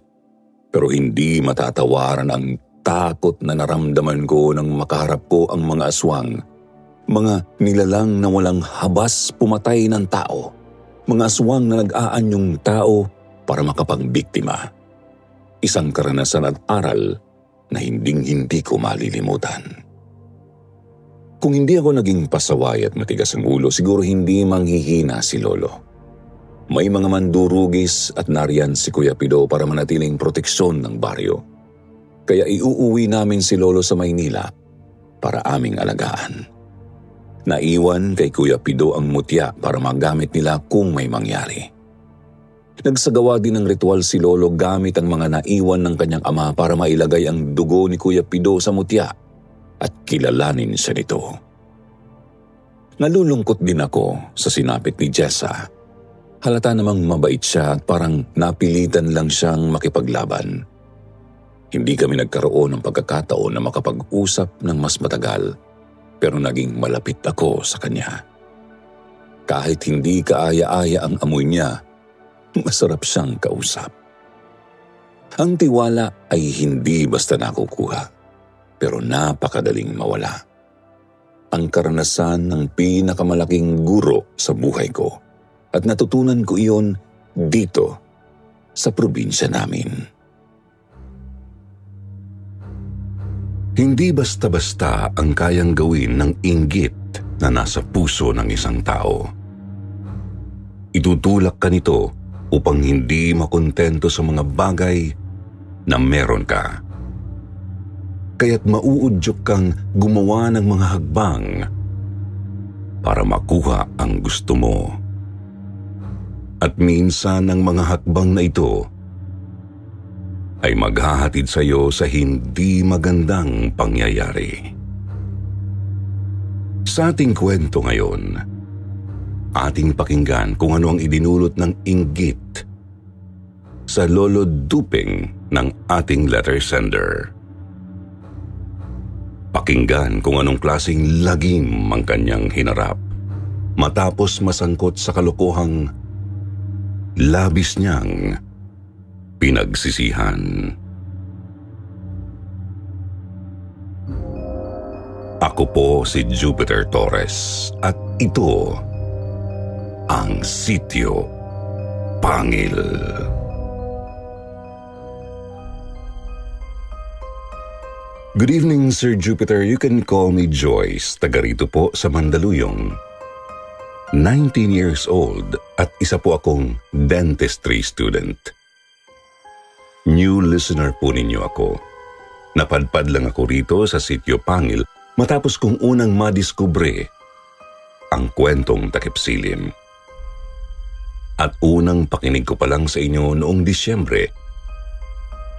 Pero hindi matatawaran ang takot na naramdaman ko nang makaharap ko ang mga aswang. Mga nilalang na walang habas pumatay ng tao. Mga aswang na nag-aanyong tao para makapangbiktima. Isang karanasan at aral na hinding-hindi ko malilimutan. Kung hindi ako naging pasaway at matigas ang ulo, siguro hindi manghihina si Lolo. May mga mandurugis at nariyan si Kuya Pido para manatiling proteksyon ng baryo. Kaya iuuwi namin si Lolo sa Maynila para aming alagaan. Naiwan kay Kuya Pido ang mutya para magamit nila kung may mangyari. Nagsagawa din ng ritual si Lolo gamit ang mga naiwan ng kanyang ama para mailagay ang dugo ni Kuya Pido sa mutya at kilalanin siya nito. Nalulungkot din ako sa sinapit ni Jessa. Halata namang mabait siya at parang napilitan lang siyang makipaglaban. Hindi kami nagkaroon ng pagkakataon na makapag-usap ng mas matagal, pero naging malapit ako sa kanya. Kahit hindi kaaya-aya ang amoy niya, masarap siyang kausap. Ang tiwala ay hindi basta nakukuha, pero napakadaling mawala. Ang karanasan ng pinakamalaking guro sa buhay ko at natutunan ko iyon dito sa probinsya namin. Hindi basta-basta ang kayang gawin ng inggit na nasa puso ng isang tao. Itutulak ka nito upang hindi makontento sa mga bagay na meron ka. Kaya't mauudyok kang gumawa ng mga hakbang para makuha ang gusto mo. At minsan ang mga hakbang na ito ay maghahatid sa iyo sa hindi magandang pangyayari. Sa ating kwento ngayon, ating pakinggan kung ano ang idinulot ng inggit sa lolo Duping ng ating letter sender. Pakinggan kung anong klaseng lagim ang kanyang hinarap matapos masangkot sa kalokohang labis niyang pinagsisihan. Ako po si Jupiter Torres at ito ang Sityo Pangil. Good evening, Sir Jupiter. You can call me Joyce. Taga rito po sa Mandaluyong. 19 years old at isa po akong dentistry student. New listener po ninyo ako. Napadpad lang ako rito sa Sityo Pangil matapos kong unang madiskubre ang kwentong takip silim. At unang pakinig ko pa lang sa inyo noong Disyembre,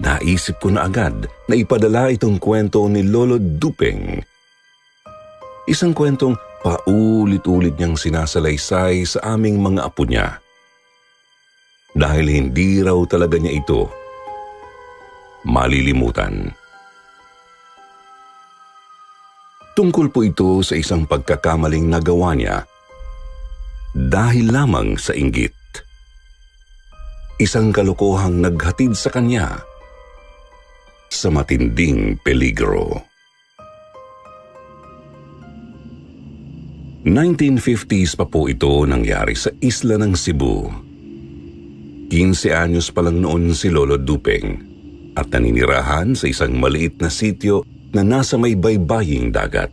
naisip ko na agad na ipadala itong kwento ni Lolo Duping. Isang kwentong paulit-ulit niyang sinasalaysay sa aming mga apo niya. Dahil hindi raw talaga niya ito malilimutan. Tungkol po ito sa isang pagkakamaling nagawa niya dahil lamang sa inggit. Isang kalokohang naghatid sa kanya sa matinding peligro. 1950s pa po ito nangyari sa isla ng Cebu. 15 anyos pa lang noon si Lolo Duping at naninirahan sa isang maliit na sitio na nasa may baybaying dagat.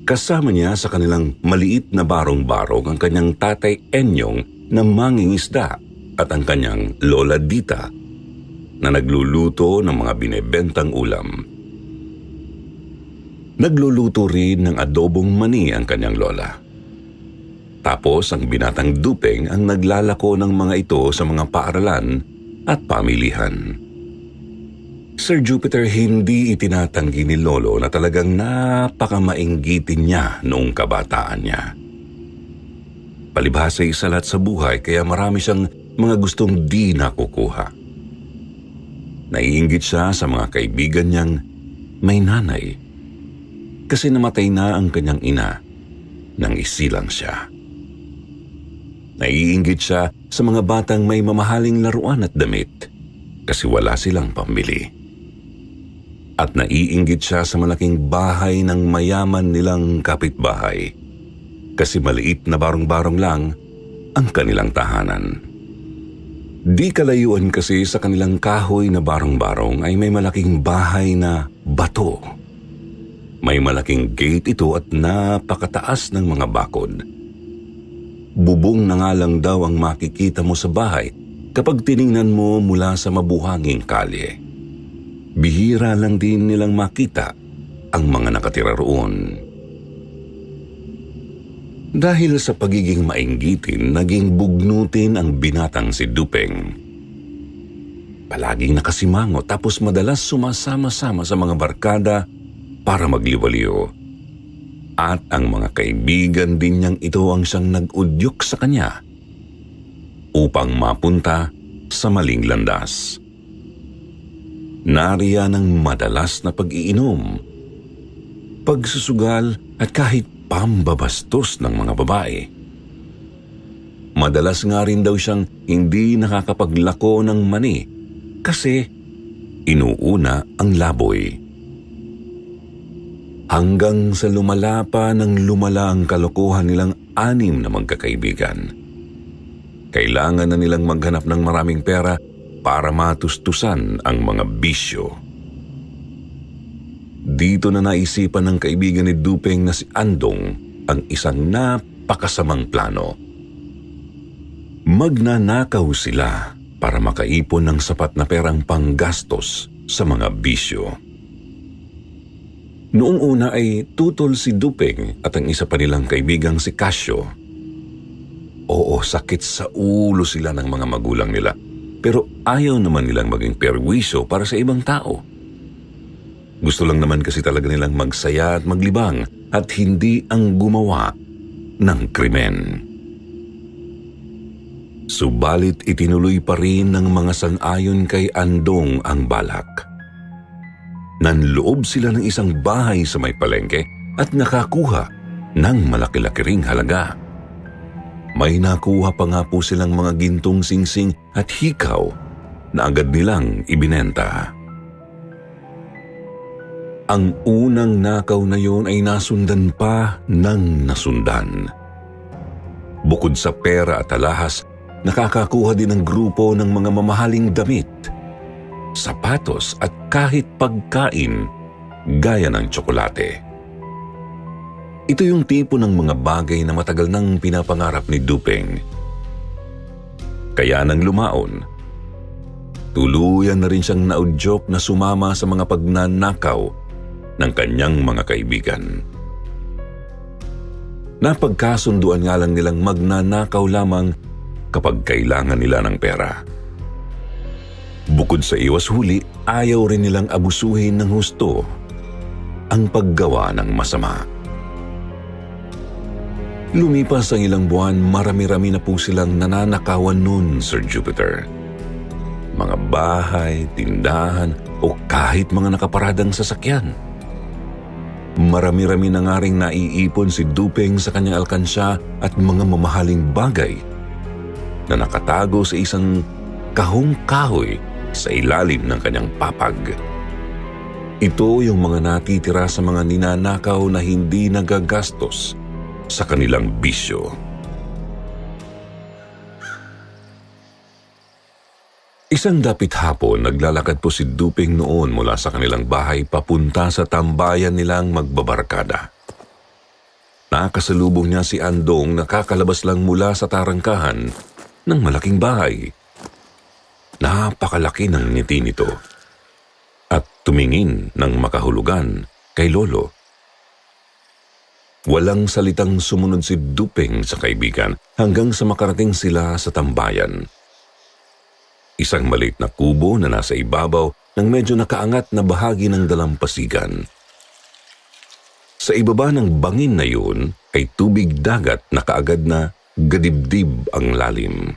Kasama niya sa kanilang maliit na barong-barong ang kanyang tatay Enyong na mangingisda at ang kanyang lola Dita na nagluluto ng mga binebentang ulam. Nagluluto rin ng adobong mani ang kanyang lola. Tapos ang binatang Duping ang naglalako ng mga ito sa mga paaralan at pamilihan. Sir Jupiter, hindi itinatanggi ni Lolo na talagang napakamainggitin niya noong kabataan niya. Palibhasa ay salat sa buhay kaya marami siyang mga gustong di nakukuha. Naiinggit siya sa mga kaibigan niyang may nanay kasi namatay na ang kanyang ina nang isilang siya. Naiinggit siya sa mga batang may mamahaling laruan at damit kasi wala silang pambili. At naiinggit siya sa malaking bahay ng mayaman nilang kapitbahay kasi maliit na barong-barong lang ang kanilang tahanan. Di kalayuan kasi sa kanilang kahoy na barong-barong ay may malaking bahay na bato. May malaking gate ito at napakataas ng mga bakod. Bubong na nga lang daw ang makikita mo sa bahay kapag tiningnan mo mula sa mabuhanging kalye. Bihira lang din nilang makita ang mga nakatira roon. Dahil sa pagiging mainggitin, naging bugnutin ang binatang si Duping. Palaging nakasimango tapos madalas sumasama-sama sa mga barkada para magliwaliw. At ang mga kaibigan din niyang ito ang siyang nag-udyok sa kanya upang mapunta sa maling landas. Nariyan ang madalas na pag-iinom, pagsusugal at kahit pambabastos ng mga babae. Madalas nga rin daw siyang hindi nakakapaglako ng mani kasi inuuna ang laboy. Hanggang sa lumala pa ng lumala ang kalokohan nilang 6 na magkakaibigan. Kailangan na nilang maghanap ng maraming pera para matustusan ang mga bisyo. Dito na naisipan ng kaibigan ni Dupeng na si Andong ang isang napakasamang plano. Magnanakaw sila para makaipon ng sapat na perang panggastos sa mga bisyo. Noong una ay tutol si Dupeng at ang isa pa nilang kaibigang si Casio. Oo, sakit sa ulo sila ng mga magulang nila, pero ayaw naman nilang maging perwisyo para sa ibang tao. Gusto lang naman kasi talaga nilang magsaya at maglibang at hindi ang gumawa ng krimen. Subalit itinuloy pa rin ng mga sang-ayon kay Andong ang balak. Nanloob sila ng isang bahay sa may palengke at nakakuha ng malaki-laki ring halaga. May nakuha pa nga po silang mga gintong singsing at hikaw na agad nilang ibinenta. Ang unang nakaw na yon ay nasundan pa ng nasundan. Bukod sa pera at alahas, nakakakuha din ng grupo ng mga mamahaling damit, sapatos at kahit pagkain gaya ng tsokolate. Ito yung tipo ng mga bagay na matagal nang pinapangarap ni Dupeng. Kaya nang lumaon, tuluyan na rin siyang naudyok na sumama sa mga pagnanakaw ng kanyang mga kaibigan. Napagkasunduan nga lang nilang magnanakaw lamang kapag kailangan nila ng pera. Bukod sa iwas huli, ayaw rin nilang abusuhin ng husto ang paggawa ng masama. Lumipas ang ilang buwan, marami-rami na po silang nananakawan noon, Sir Jupiter. Mga bahay, tindahan o kahit mga nakaparadang sasakyan. Marami-rami na nga ring naiipon si Dupeng sa kanyang alkansya at mga mamahaling bagay na nakatago sa isang kahong kahoy sa ilalim ng kanyang papag. Ito yung mga natitira sa mga ninanakaw na hindi nagagastos sa kanilang bisyo. Isang dapit hapon, naglalakad po si Dupeng noon mula sa kanilang bahay papunta sa tambayan nilang magbabarkada. Nakasalubong niya si Andong na kakalabas lang mula sa tarangkahan ng malaking bahay. Napakalaki ng ngiti nito at tumingin ng makahulugan kay Lolo. Walang salitang sumunod si Dupeng sa kaibigan hanggang sa makarating sila sa tambayan. Isang maliit na kubo na nasa ibabaw ng medyo nakaangat na bahagi ng dalampasigan. Sa ibaba ng bangin na yun ay tubig dagat na kaagad na gadibdib ang lalim.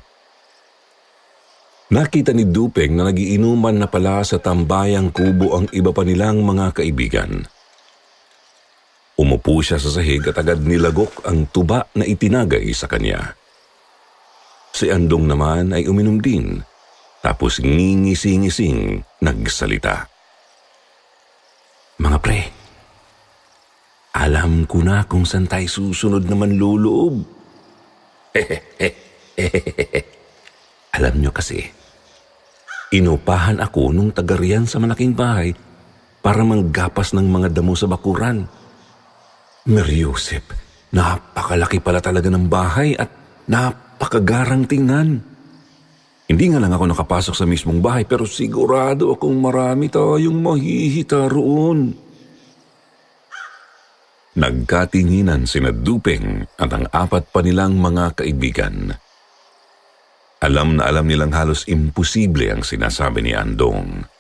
Nakita ni Dupeng na nagiinuman na pala sa tambayang kubo ang iba pa nilang mga kaibigan. Umupo siya sa sahig at agad nilagok ang tuba na itinagay sa kanya. Si Andong naman ay uminom din, tapos ngingisi-ngising nagsalita. Mga pre, alam ko na kung saan tayo susunod na manluloob. Alam nyo kasi, inupahan ako nung taga-riyan sa malaking bahay para manggapas ng mga damo sa bakuran. Meriosep, napakalaki pala talaga ng bahay at napakagarang tingnan. Hindi nga lang ako nakapasok sa mismong bahay pero sigurado akong marami tayong mahihita roon. Nagkatinginan sina Dupeng at ang 4 pa nilang mga kaibigan. Alam na alam nilang halos imposible ang sinasabi ni Andong.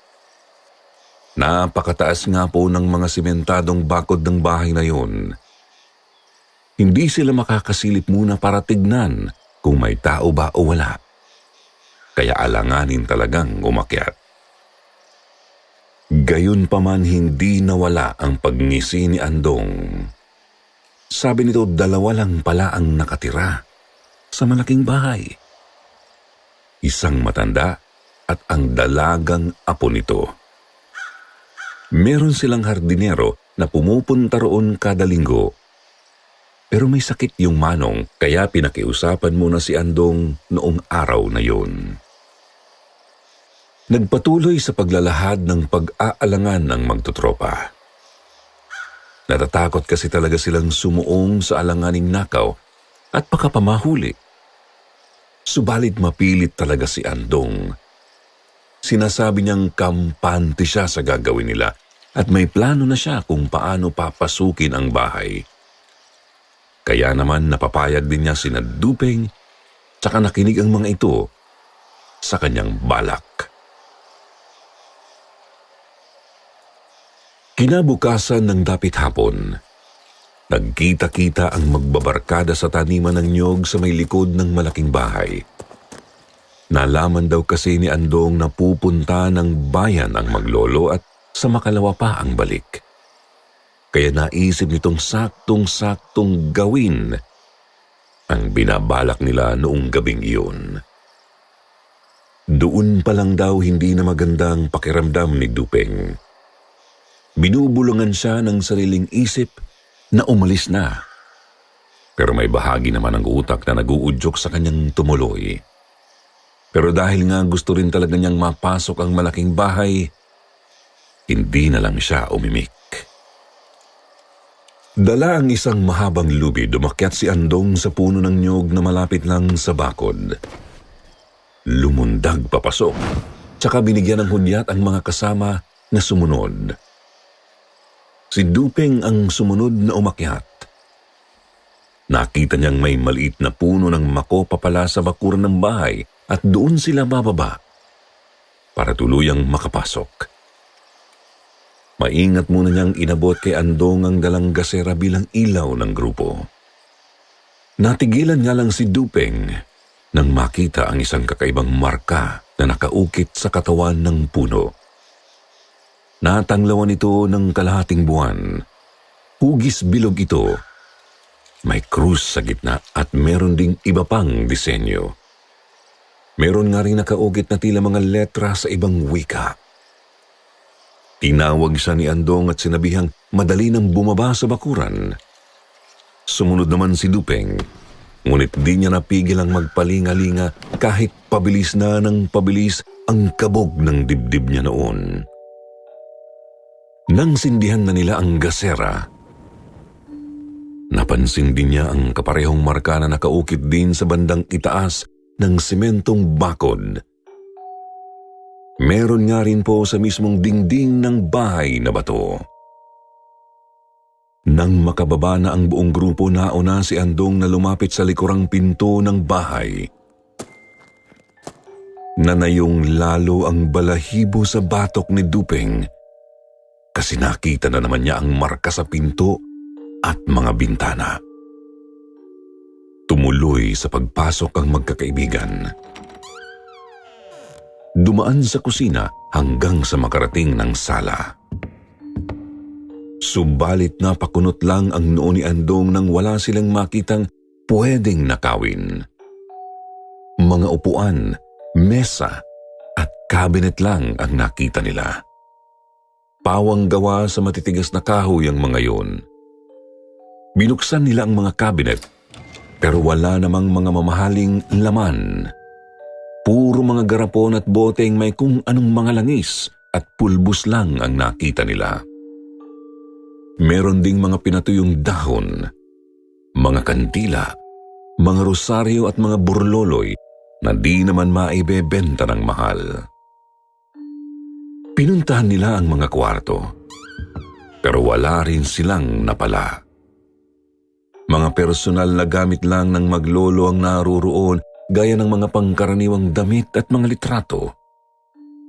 Napakataas nga po ng mga simentadong bakod ng bahay na yun. Hindi sila makakasilip muna para tignan kung may tao ba o wala. Kaya alanganin talagang umakyat. Gayunpaman hindi nawala ang pagngisi ni Andong. Sabi nito 2 lang pala ang nakatira sa malaking bahay. Isang matanda at ang dalagang apo nito. Meron silang hardinero na pumupunta roon kada linggo. Pero may sakit yung manong kaya pinakiusapan muna si Andong noong araw na yun. Nagpatuloy sa paglalahad ng pag-aalangan ng magtutropa. Natatakot kasi talaga silang sumuong sa alanganing nakaw at baka pamahuli. Subalit mapilit talaga si Andong. Sinasabi niyang kampante siya sa gagawin nila at may plano na siya kung paano papasukin ang bahay. Kaya naman napapayag din niya sina Dupeng tsaka nakinig ang mga ito sa kanyang balak. Kinabukasan ng dapit hapon, nagkita-kita ang magbabarkada sa taniman ng niyog sa may likod ng malaking bahay. Nalaman daw kasi ni Andong na pupunta ng bayan ang maglolo at sa makalawa pa ang balik. Kaya naisip nitong saktong-saktong gawin ang binabalak nila noong gabing iyon. Doon pa lang daw hindi na magandang pakiramdam ni Dupeng. Binubulungan siya ng sariling isip na umalis na. Pero may bahagi naman ng utak na naguudyok sa kanyang tumuloy. Pero dahil nga gusto rin talaga niyang mapasok ang malaking bahay, hindi na lang siya umimik. Dala ang isang mahabang lubid, umakyat si Andong sa puno ng niyog na malapit lang sa bakod. Lumundag papasok, tsaka binigyan ng hudyat ang mga kasama na sumunod. Si Dupeng ang sumunod na umakyat. Nakita niyang may maliit na puno ng mako papala sa bakuran ng bahay at doon sila bababa para tuluyang makapasok. Maingat muna niyang inabot kay Andong ang dalang gasera bilang ilaw ng grupo. Natigilan niya lang si Dupeng nang makita ang isang kakaibang marka na nakaukit sa katawan ng puno. Natanglawan ito ng kalahating buwan. Hugis bilog ito. May krus sa gitna at meron ding iba pang disenyo. Meron nga rin nakaukit na tila mga letra sa ibang wika. Tinawag siya ni Andong at sinabihang madali nang bumaba sa bakuran. Sumunod naman si Dupeng, ngunit di niya napigil ang magpalingalinga kahit pabilis na ng pabilis ang kabog ng dibdib niya noon. Nang sindihan na nila ang gasera, napansin din niya ang kaparehong marka na nakaukit din sa bandang itaas ng sementong bakod. Meron nga rin po sa mismong dingding ng bahay na bato. Nang makababa na ang buong grupo, nauna si Andong na lumapit sa likurang pinto ng bahay. Nanayong lalo ang balahibo sa batok ni Dupeng kasi nakita na naman niya ang marka sa pinto at mga bintana. Tumuloy sa pagpasok ang magkakaibigan. Dumaan sa kusina hanggang sa makarating ng sala. Subalit napakunot lang ang noo ni Andong nang wala silang makitang pwedeng nakawin. Mga upuan, mesa at kabinet lang ang nakita nila. Pawang gawa sa matitigas na kahoy ang mga yun. Binuksan nila ang mga kabinet pero wala namang mga mamahaling laman. Puro mga garapon at boteng may kung anong mga langis at pulbos lang ang nakita nila. Meron ding mga pinatuyong dahon, mga kandila, mga rosaryo at mga burloloy na di naman maibebenta ng mahal. Pinuntahan nila ang mga kwarto, pero wala rin silang napala. Mga personal na gamit lang ng maglolo ang naruroon, gaya ng mga pangkaraniwang damit at mga litrato.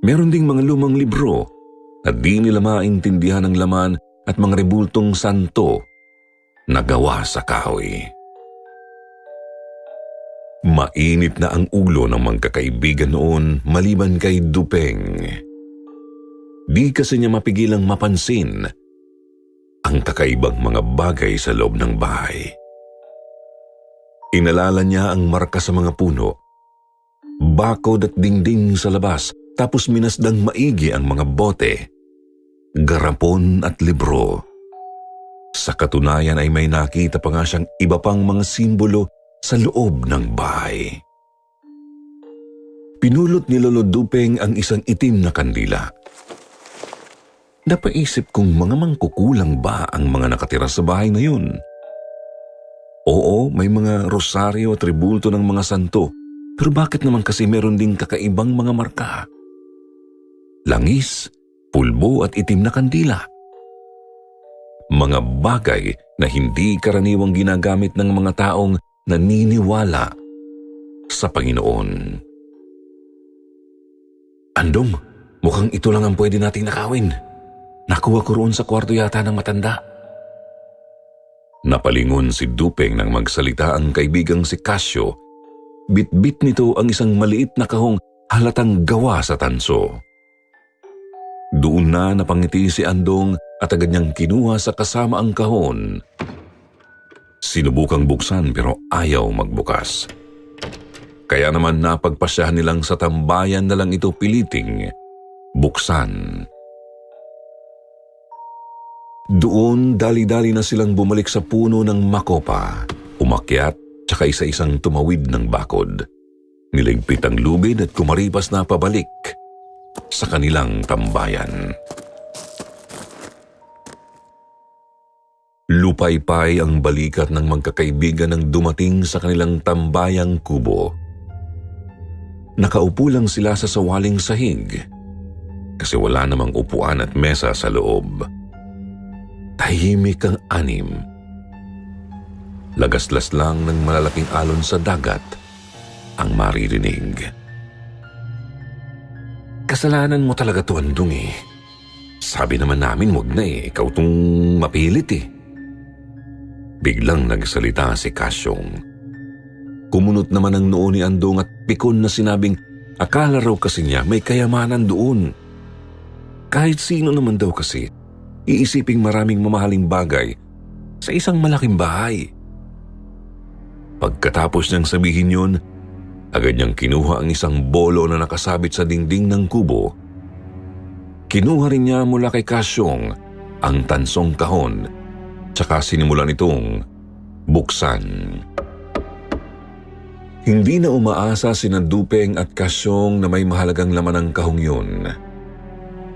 Meron ding mga lumang libro na di nila maintindihan ang laman at mga rebultong santo na gawa sa kahoy. Mainit na ang ulo ng magkakaibigan noon maliban kay Dupeng. Di kasi niya mapigilang mapansin ang kakaibang mga bagay sa loob ng bahay. Inalala niya ang marka sa mga puno, bakod at dingding sa labas, tapos minasdang maigi ang mga bote, garapon at libro. Sa katunayan ay may nakita pa nga siyang iba pang mga simbolo sa loob ng bahay. Pinulot ni Lolo Dupeng ang isang itim na kandila. Napaisip kung mga mangkukulang ba ang mga nakatira sa bahay na yun. Oo, may mga rosaryo at tribulto ng mga santo, pero bakit naman kasi meron ding kakaibang mga marka? Langis, pulbo at itim na kandila. Mga bagay na hindi karaniwang ginagamit ng mga taong naniniwala sa Panginoon. Andong, mukhang ito lang ang pwede nating nakawin. Nakuha ko roon sa kwarto yata ng matanda. Napalingon si Dupeng nang magsalita ang kaibigang si Casio. Bit-bit nito ang isang maliit na kahong halatang gawa sa tanso. Doon na napangiti si Andong at agad niyang kinuha sa kasama ang kahon. Sinubukang buksan pero ayaw magbukas. Kaya naman napagpasyahan nilang sa tambayan na lang ito piliting buksan. Doon dali-dali na silang bumalik sa puno ng makopa, umakyat tsaka isa-isang tumawid ng bakod. Niligpit ang lubid at kumaripas na pabalik sa kanilang tambayan. Lupaypay ang balikat ng magkakaibigan nang dumating sa kanilang tambayang kubo. Nakaupo lang sila sa sawaling sahig kasi wala namang upuan at mesa sa loob. Tahimik ang anim. Lagaslas lang ng malalaking alon sa dagat ang maririnig. Kasalanan mo talaga to, Andong eh. Sabi naman namin wag na eh, ikaw tong mapilit eh. Biglang nagsalita si Kasyong. Kumunot naman ang noo ni Andong at pikon na sinabing akala raw kasi niya may kayamanan doon. Kahit sino naman daw kasi, iisiping maraming mamahaling bagay sa isang malaking bahay. Pagkatapos niyang sabihin yun, agad niyang kinuha ang isang bolo na nakasabit sa dingding ng kubo. Kinuha rin niya mula kay Kasyong ang tansong kahon, tsaka sinimulan itong buksan. Hindi na umaasa sina Dupeng at Kasyong na may mahalagang laman ang kahong yun.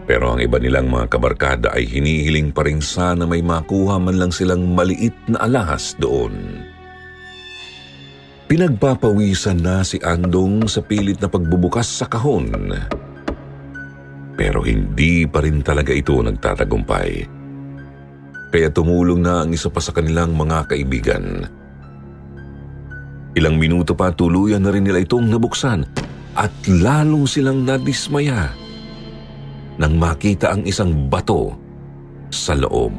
Pero ang iba nilang mga kabarkada ay hinihiling pa rin sana may makuha man lang silang maliit na alahas doon. Pinagpapawisan na si Andong sa pilit na pagbubukas sa kahon. Pero hindi pa rin talaga ito nagtatagumpay. Kaya tumulong na ang isa pa sa kanilang mga kaibigan. Ilang minuto pa tuluyan na rin nila itong nabuksan at lalong silang nadismaya nang makita ang isang bato sa loob.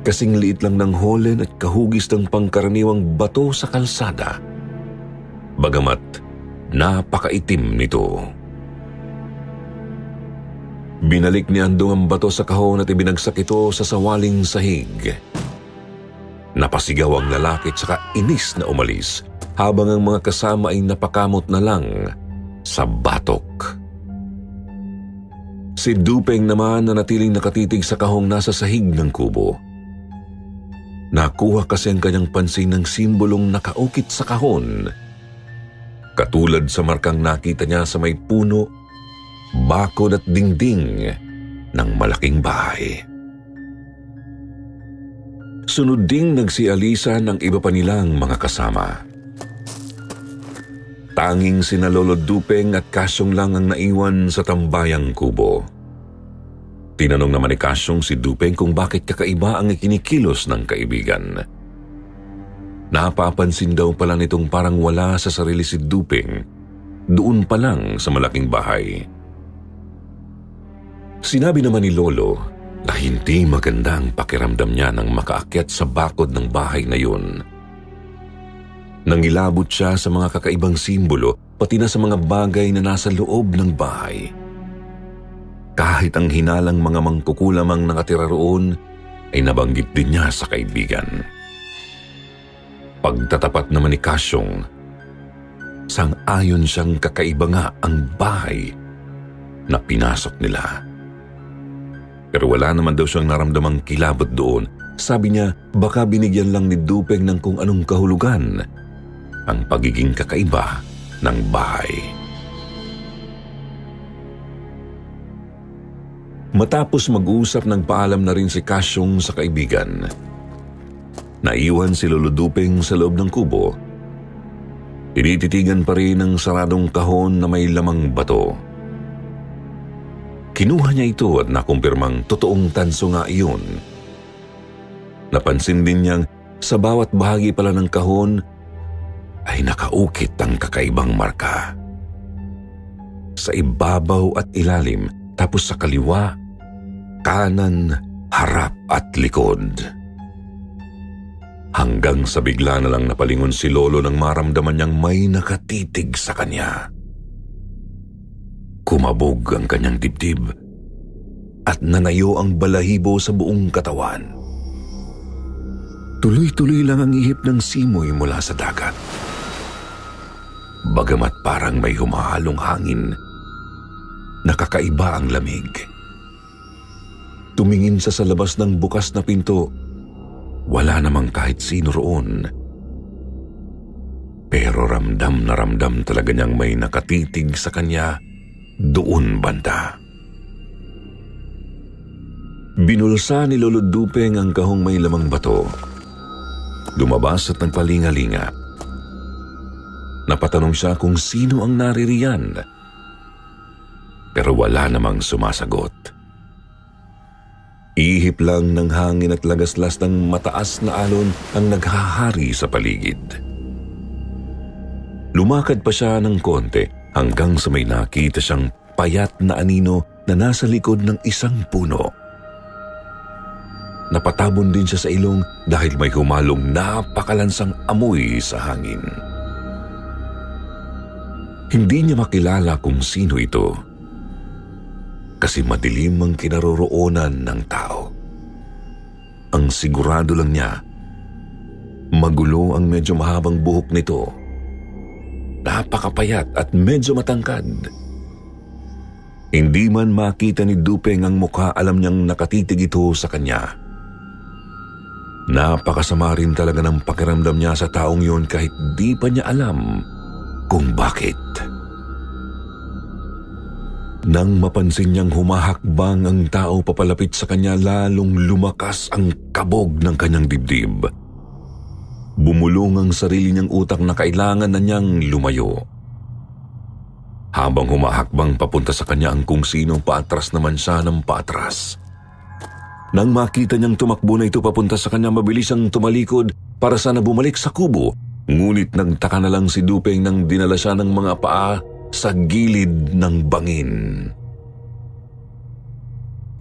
Kasing liit lang ng holen at kahugis ng pangkaraniwang bato sa kalsada. Bagamat napakaitim nito. Binalik ni Andong ang bato sa kahon at ibinagsak ito sa sawaling sahig. Napasigaw ang lalaki at saka inis na umalis habang ang mga kasama ay napakamot na lang sa batok. Si Dupeng naman na natiling nakatitig sa kahong nasa sahig ng kubo. Nakuha kasi ang kanyang pansin ng simbolong nakaukit sa kahon. Katulad sa markang nakita niya sa may puno, bakod at dingding ng malaking bahay. Sunod ding nagsialisan ang iba pa nilang mga kasama. Tanging sina Lolo Dupeng at Kasyong lang ang naiwan sa tambayang kubo. Tinanong naman ni Kasyong si Dupeng kung bakit kakaiba ang ikinikilos ng kaibigan. Napapansin daw pala nitong parang wala sa sarili si Dupeng doon pa lang sa malaking bahay. Sinabi naman ni Lolo na hindi maganda ang pakiramdam niya nang makaakyat sa bakod ng bahay na yun. Nangilabot siya sa mga kakaibang simbolo pati na sa mga bagay na nasa loob ng bahay. Kahit ang hinalang mga mangkukulamang nakatira roon, ay nabanggit din niya sa kaibigan. Pagtatapat naman ni Kasyong, sang-ayon siyang kakaiba nga ang bahay na pinasok nila. Pero wala naman daw siyang naramdamang kilabot doon. Sabi niya, baka binigyan lang ni Dupeng ng kung anong kahulugan ang pagiging kakaiba ng bahay. Matapos mag-usap, nagpaalam na rin si Kasyong sa kaibigan. Naiwan si Lolo Dupeng sa loob ng kubo. Tinititigan pa rin ang saradong kahon na may lamang bato. Kinuha niya ito at nakumpirmang totoong tanso nga iyon. Napansin din niyang sa bawat bahagi pala ng kahon ay nakaukit ang kakaibang marka. Sa ibabaw at ilalim, tapos sa kaliwa, kanan, harap at likod. Hanggang sa bigla na lang napalingon si Lolo nang maramdaman niyang may nakatitig sa kanya. Kumabog ang kanyang dibdib at nanayo ang balahibo sa buong katawan. Tuloy-tuloy lang ang ihip ng simoy mula sa dagat. Bagamat parang may humahalong hangin, nakakaiba ang lamig. Tumingin sa labas ng bukas na pinto, wala namang kahit sino roon. Pero ramdam na ramdam talaga niyang may nakatitig sa kanya doon banda. Binulsa ni Lolo Dupeng ang kahong may lamang bato. Lumabas at nagpalingalinga. Napatanong siya kung sino ang naririyan. Pero wala namang sumasagot. Ihip lang ng hangin at lagaslas ng mataas na alon ang naghahari sa paligid. Lumakad pa siya ng konti hanggang sa may nakita siyang payat na anino na nasa likod ng isang puno. Napatabon din siya sa ilong dahil may humalong napakalansang amoy sa hangin. Hindi niya makilala kung sino ito kasi madilim ang kinaroroonan ng tao. Ang sigurado lang niya, magulo ang medyo mahabang buhok nito. Napakapayat at medyo matangkad. Hindi man makita ni Dupeng ang mukha, alam niyang nakatitig ito sa kanya. Napakasama rin talaga ng pakiramdam niya sa taong yun kahit di pa niya alam kung bakit. Nang mapansin niyang humahakbang ang tao papalapit sa kanya, lalong lumakas ang kabog ng kanyang dibdib. Bumulong ang sarili niyang utak na kailangan na niyang lumayo. Habang humahakbang papunta sa kanya ang kung sino, paatras naman siya ng paatras. Nang makita niyang tumakbo na ito papunta sa kanya, mabilis ang tumalikod para sana bumalik sa kubo. Ngunit nagtaka na lang si Dupeng nang dinala siya ng mga paa sa gilid ng bangin.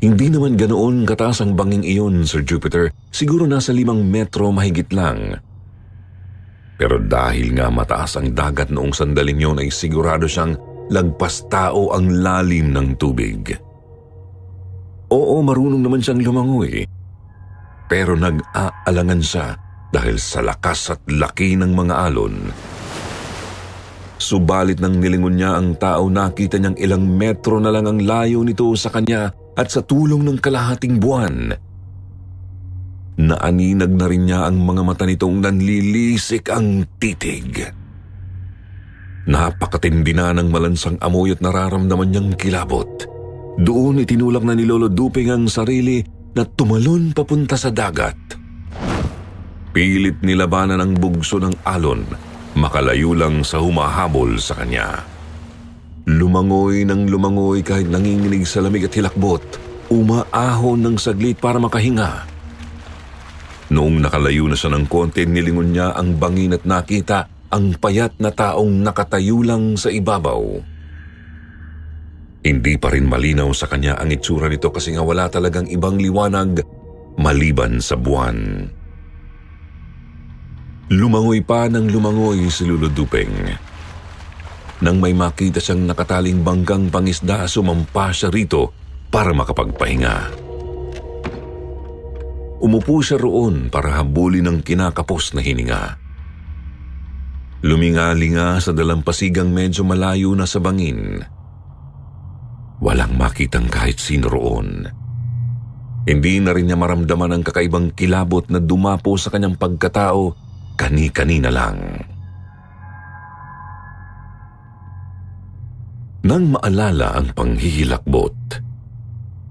Hindi naman ganoon kataas ang banging iyon, Sir Jupiter. Siguro nasa 5 metro mahigit lang. Pero dahil nga mataas ang dagat noong sandaling yun, ay sigurado siyang lagpas tao ang lalim ng tubig. Oo, marunong naman siyang lumangoy. Pero nag-aalangan siya dahil sa lakas at laki ng mga alon. Subalit nang nilingon niya ang tao, nakita niyang ilang metro na lang ang layo nito sa kanya at sa tulong ng kalahating buwan. Naaninag na rin niya ang mga mata nitong nanlilisik ang titig. Napakatindi na ng malansang amoy at nararamdaman niyang kilabot. Doon itinulak na ni Lolo Dupeng ang sarili na tumalon papunta sa dagat. Pilit nilabanan ang bugso ng alon, makalayo lang sa humahabol sa kanya. Lumangoy ng lumangoy kahit nanginginig sa lamig at hilakbot, umaahon ng saglit para makahinga. Noong nakalayo na siya ng konti, nilingon niya ang bangin at nakita ang payat na taong nakatayo lang sa ibabaw. Hindi pa rin malinaw sa kanya ang itsura nito kasi nga wala talagang ibang liwanag maliban sa buwan. Lumangoy pa ng lumangoy si Lolo Dupeng. Nang may makita siyang nakataling banggang pangisda, sumampa siya rito para makapagpahinga. Umupo siya roon para habulin ang kinakapos na hininga. Lumingalinga sa dalampasigang medyo malayo na sa bangin. Walang makitang kahit sino roon. Hindi na rin niya maramdaman ang kakaibang kilabot na dumapo sa kanyang pagkatao kani-kanina lang. Nang maalala ang panghihilakbot,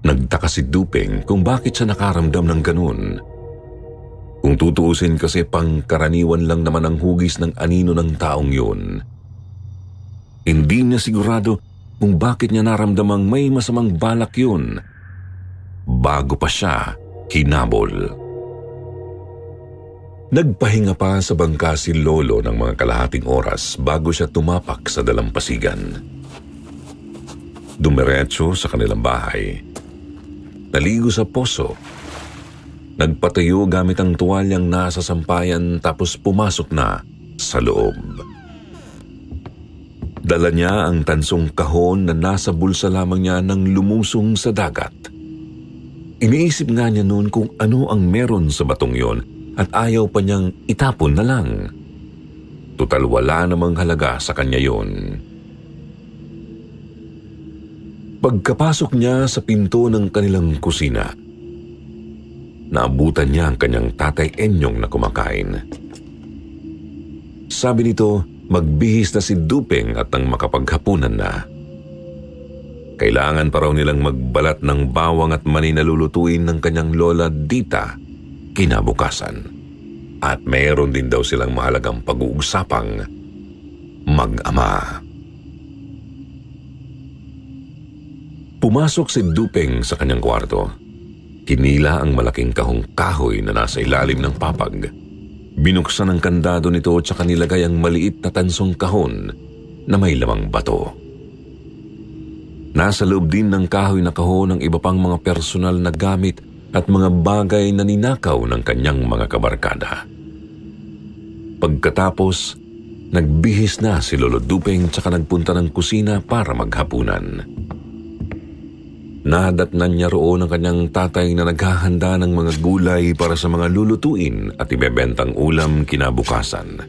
nagtaka si Dupeng kung bakit siya nakaramdam ng ganun. Kung tutuusin kasi pangkaraniwan lang naman ang hugis ng anino ng taong yun. Hindi niya sigurado kung bakit niya naramdamang may masamang balak yun bago pa siya hinabol. Nagpahinga pa sa bangka si Lolo ng mga kalahating oras bago siya tumapak sa dalampasigan. Dumiretso sa kanilang bahay. Naligo sa poso. Nagpatayo gamit ang tuwalyang nasa sampayan tapos pumasok na sa loob. Dala niya ang tansong kahon na nasa bulsa lamang niya nang lumusong sa dagat. Iniisip nga niya noon kung ano ang meron sa batong yon at ayaw pa niyang itapon na lang. Tutal wala namang halaga sa kanya yon. Pagkapasok niya sa pinto ng kanilang kusina, naabutan niya ang kanyang tatay Enyong na kumakain. Sabi nito, magbihis na si Dupeng at nang makapaghapunan na. Kailangan pa raw nilang magbalat ng bawang at mani na lulutuin ng kanyang lola Dita kinabukasan. At mayroon din daw silang mahalagang pag-uusapang mag-ama. Pumasok si Dupeng sa kanyang kwarto. Hinila ang malaking kahong kahoy na nasa ilalim ng papag. Binuksan ang kandado nito at saka nilagay ang maliit na tansong kahon na may lamang bato. Nasa loob din ng kahoy na kahon ang iba pang mga personal na gamit at mga bagay na ninakaw ng kanyang mga kabarkada. Pagkatapos, nagbihis na si Lolo Dupeng tsaka nagpunta ng kusina para maghapunan. Nadatnan niya roon ang kanyang tatay na naghahanda ng mga gulay para sa mga lulutuin at ibebentang ulam kinabukasan.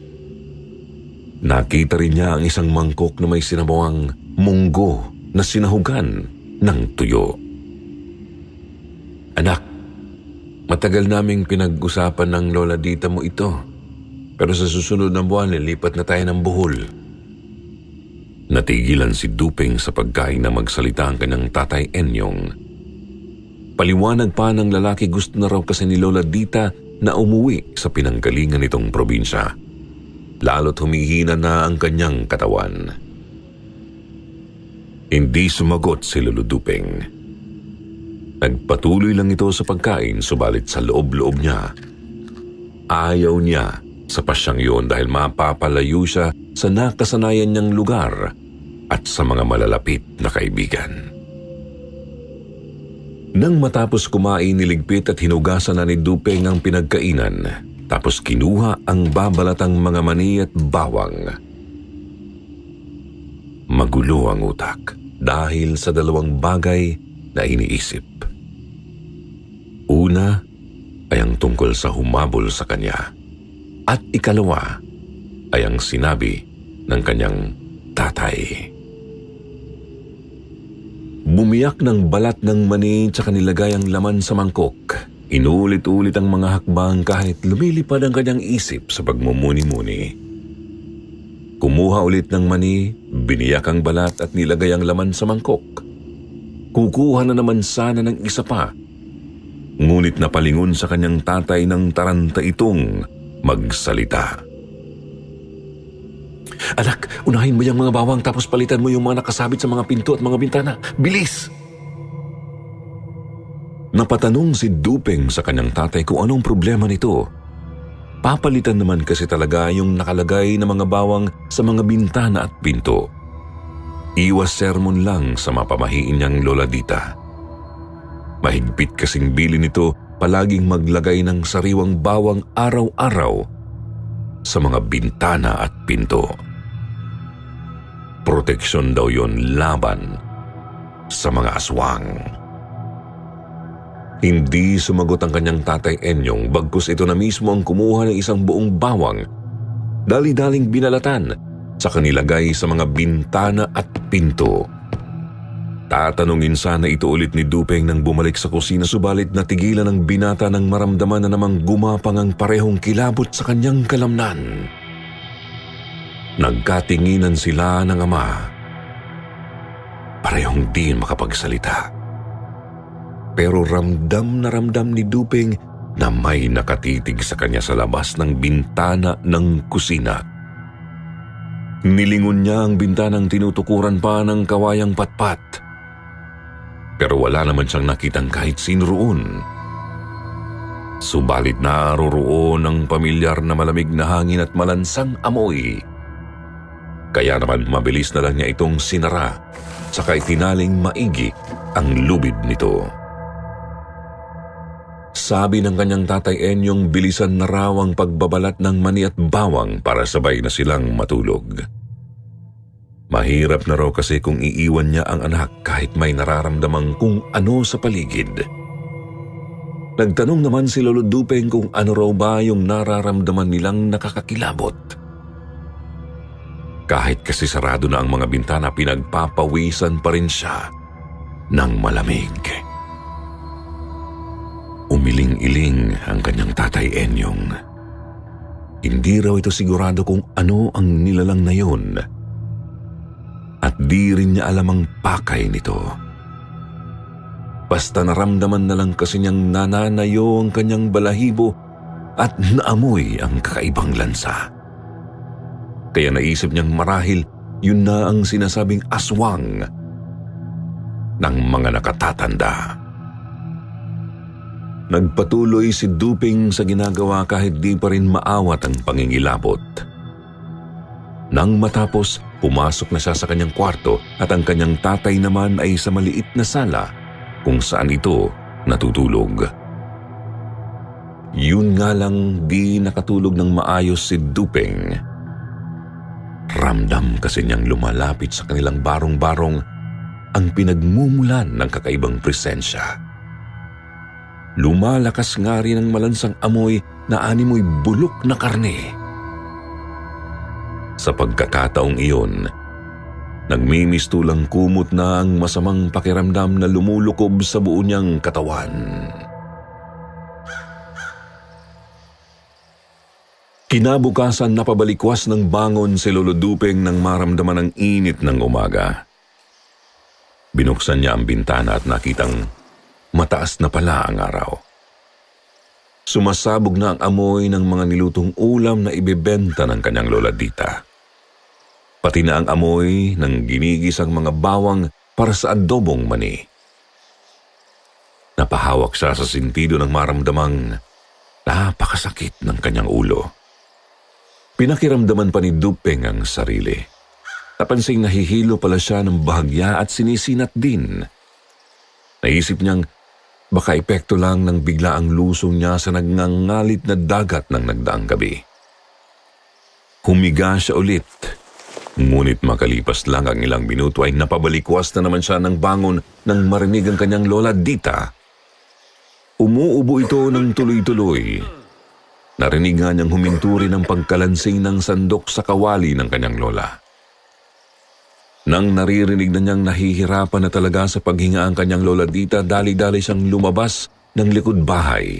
Nakita rin niya ang isang mangkok na may sinabawang munggo na sinahugan ng tuyo. Anak, matagal naming pinag-usapan ng lola Dita mo ito, pero sa susunod na buwan lilipat na tayo ng Bohol. Natigilan si Dupeng sa pagkain na magsalita ang kanyang tatay Enyong. Paliwanag pa ng lalaki gusto na raw kasi ni Lola Dita na umuwi sa pinanggalingan nitong probinsya. Lalo't humihina na ang kanyang katawan. Hindi sumagot si Lolo Dupeng. Nagpatuloy lang ito sa pagkain subalit sa loob-loob niya. Ayaw niya sa pasyang yun dahil mapapalayo siya sa nakasanayan niyang lugar at sa mga malalapit na kaibigan. Nang matapos kumain, niligpit at hinugasan na ni Dupeng ang pinagkainan, tapos kinuha ang babalatang mga mani at bawang. Magulo ang utak dahil sa dalawang bagay na iniisip. Una ay ang tungkol sa humabol sa kanya. At ikalawa ay ang sinabi ng kanyang tatay. Bumiyak ng balat ng mani tsaka nilagay ang laman sa mangkok. Inulit-ulit ang mga hakbang kahit lumilipad ang kanyang isip sa pagmumuni-muni. Kumuha ulit ng mani, biniyak ang balat at nilagay ang laman sa mangkok. Kukuha na naman sana ng isa pa. Ngunit napalingon sa kanyang tatay ng taranta itong magsalita. Anak, unahin mo yung mga bawang tapos palitan mo yung mga nakasabit sa mga pinto at mga bintana. Bilis! Napatanong si Dupeng sa kanyang tatay kung anong problema nito. Papalitan naman kasi talaga yung nakalagay na mga bawang sa mga bintana at pinto. Iwas sermon lang sa mapamahiin niyang Lola Dita. Mahigpit kasing bili nito palaging maglagay ng sariwang bawang araw-araw sa mga bintana at pinto. Proteksyon daw yon laban sa mga aswang. Hindi sumagot ang kanyang tatay Enyong, bagkus ito na mismo ang kumuha ng isang buong bawang, dali-daling binalatan, saka nilagay sa mga bintana at pinto. Tatanungin sana ito ulit ni Dupeng nang bumalik sa kusina, subalit natigilan ng binata nang maramdaman na namang gumapang ang parehong kilabot sa kanyang kalamnan. Nagkatinginan sila ng ama. Parehong di makapagsalita. Pero ramdam na ramdam ni Dupeng na may nakatitig sa kanya sa labas ng bintana ng kusina. Nilingon niya ang bintanang tinutukuran pa ng kawayang patpat. Pero wala naman siyang nakitang kahit sino roon. Subalit naroroon ang pamilyar na malamig na hangin at malansang amoy. Kaya naman mabilis na lang niya itong sinara, saka itinaling maigi ang lubid nito. Sabi ng kanyang tatay Enyong, bilisan na raw ang pagbabalat ng mani at bawang para sabay na silang matulog. Mahirap na raw kasi kung iiwan niya ang anak kahit may nararamdamang kung ano sa paligid. Nagtanong naman si Lolo Dupeng kung ano raw ba yung nararamdaman nilang nakakakilabot. Kahit kasi sarado na ang mga bintana, pinagpapawisan pa rin siya ng malamig. Umiling-iling ang kanyang tatay Enyong. Hindi raw ito sigurado kung ano ang nilalang na yun. At di rin niya alam ang pakay nito. Basta naramdaman na lang kasi niyang nananayo ang kanyang balahibo at naamoy ang kakaibang lansa. Kaya naisip niyang marahil yun na ang sinasabing aswang ng mga nakatatanda. Nagpatuloy si Dupeng sa ginagawa kahit di pa rin maawat ang pangingilabot. Nang matapos, pumasok na siya sa kanyang kwarto at ang kanyang tatay naman ay sa maliit na sala kung saan ito natutulog. Yun nga lang, di nakatulog ng maayos si Dupeng. Ramdam kasi niyang lumalapit sa kanilang barong-barong ang pinagmumulan ng kakaibang presensya. Lumalakas nga rin ang malansang amoy na animoy bulok na karne. Sa pagkakataong iyon, nagmimistulang kumot na ang masamang pakiramdam na lumulukob sa buo niyang katawan. Kinabukasan, napabalikwas ng bangon si Lolo Dupeng nang maramdaman ang init ng umaga. Binuksan niya ang bintana at nakitang mataas na pala ang araw. Sumasabog na ang amoy ng mga nilutong ulam na ibebenta ng kanyang lola Dita. Pati na ang amoy ng ginigisang mga bawang para sa adobong mani. Napahawak siya sa sentido ng maramdamang napakasakit ng kanyang ulo. Pinakiramdaman pa ni Dupeng ang sarili. Napansing nahihilo pala siya ng bahagya at sinisinat din. Naisip niyang baka epekto lang ng biglaang lusong niya sa nagngangalit na dagat ng nagdaang gabi. Humiga siya ulit, ngunit makalipas lang ang ilang minuto ay napabalikwas na naman siya ng bangon nang marinig ang kanyang lola Dita. Umuubo ito ng tuloy-tuloy. Narinig nga niyang huminturi ng pagkalansing ng sandok sa kawali ng kanyang lola. Nang naririnig na niyang nahihirapan na talaga sa paghinga ang kanyang lola Dita, dali-dali siyang lumabas ng likod bahay.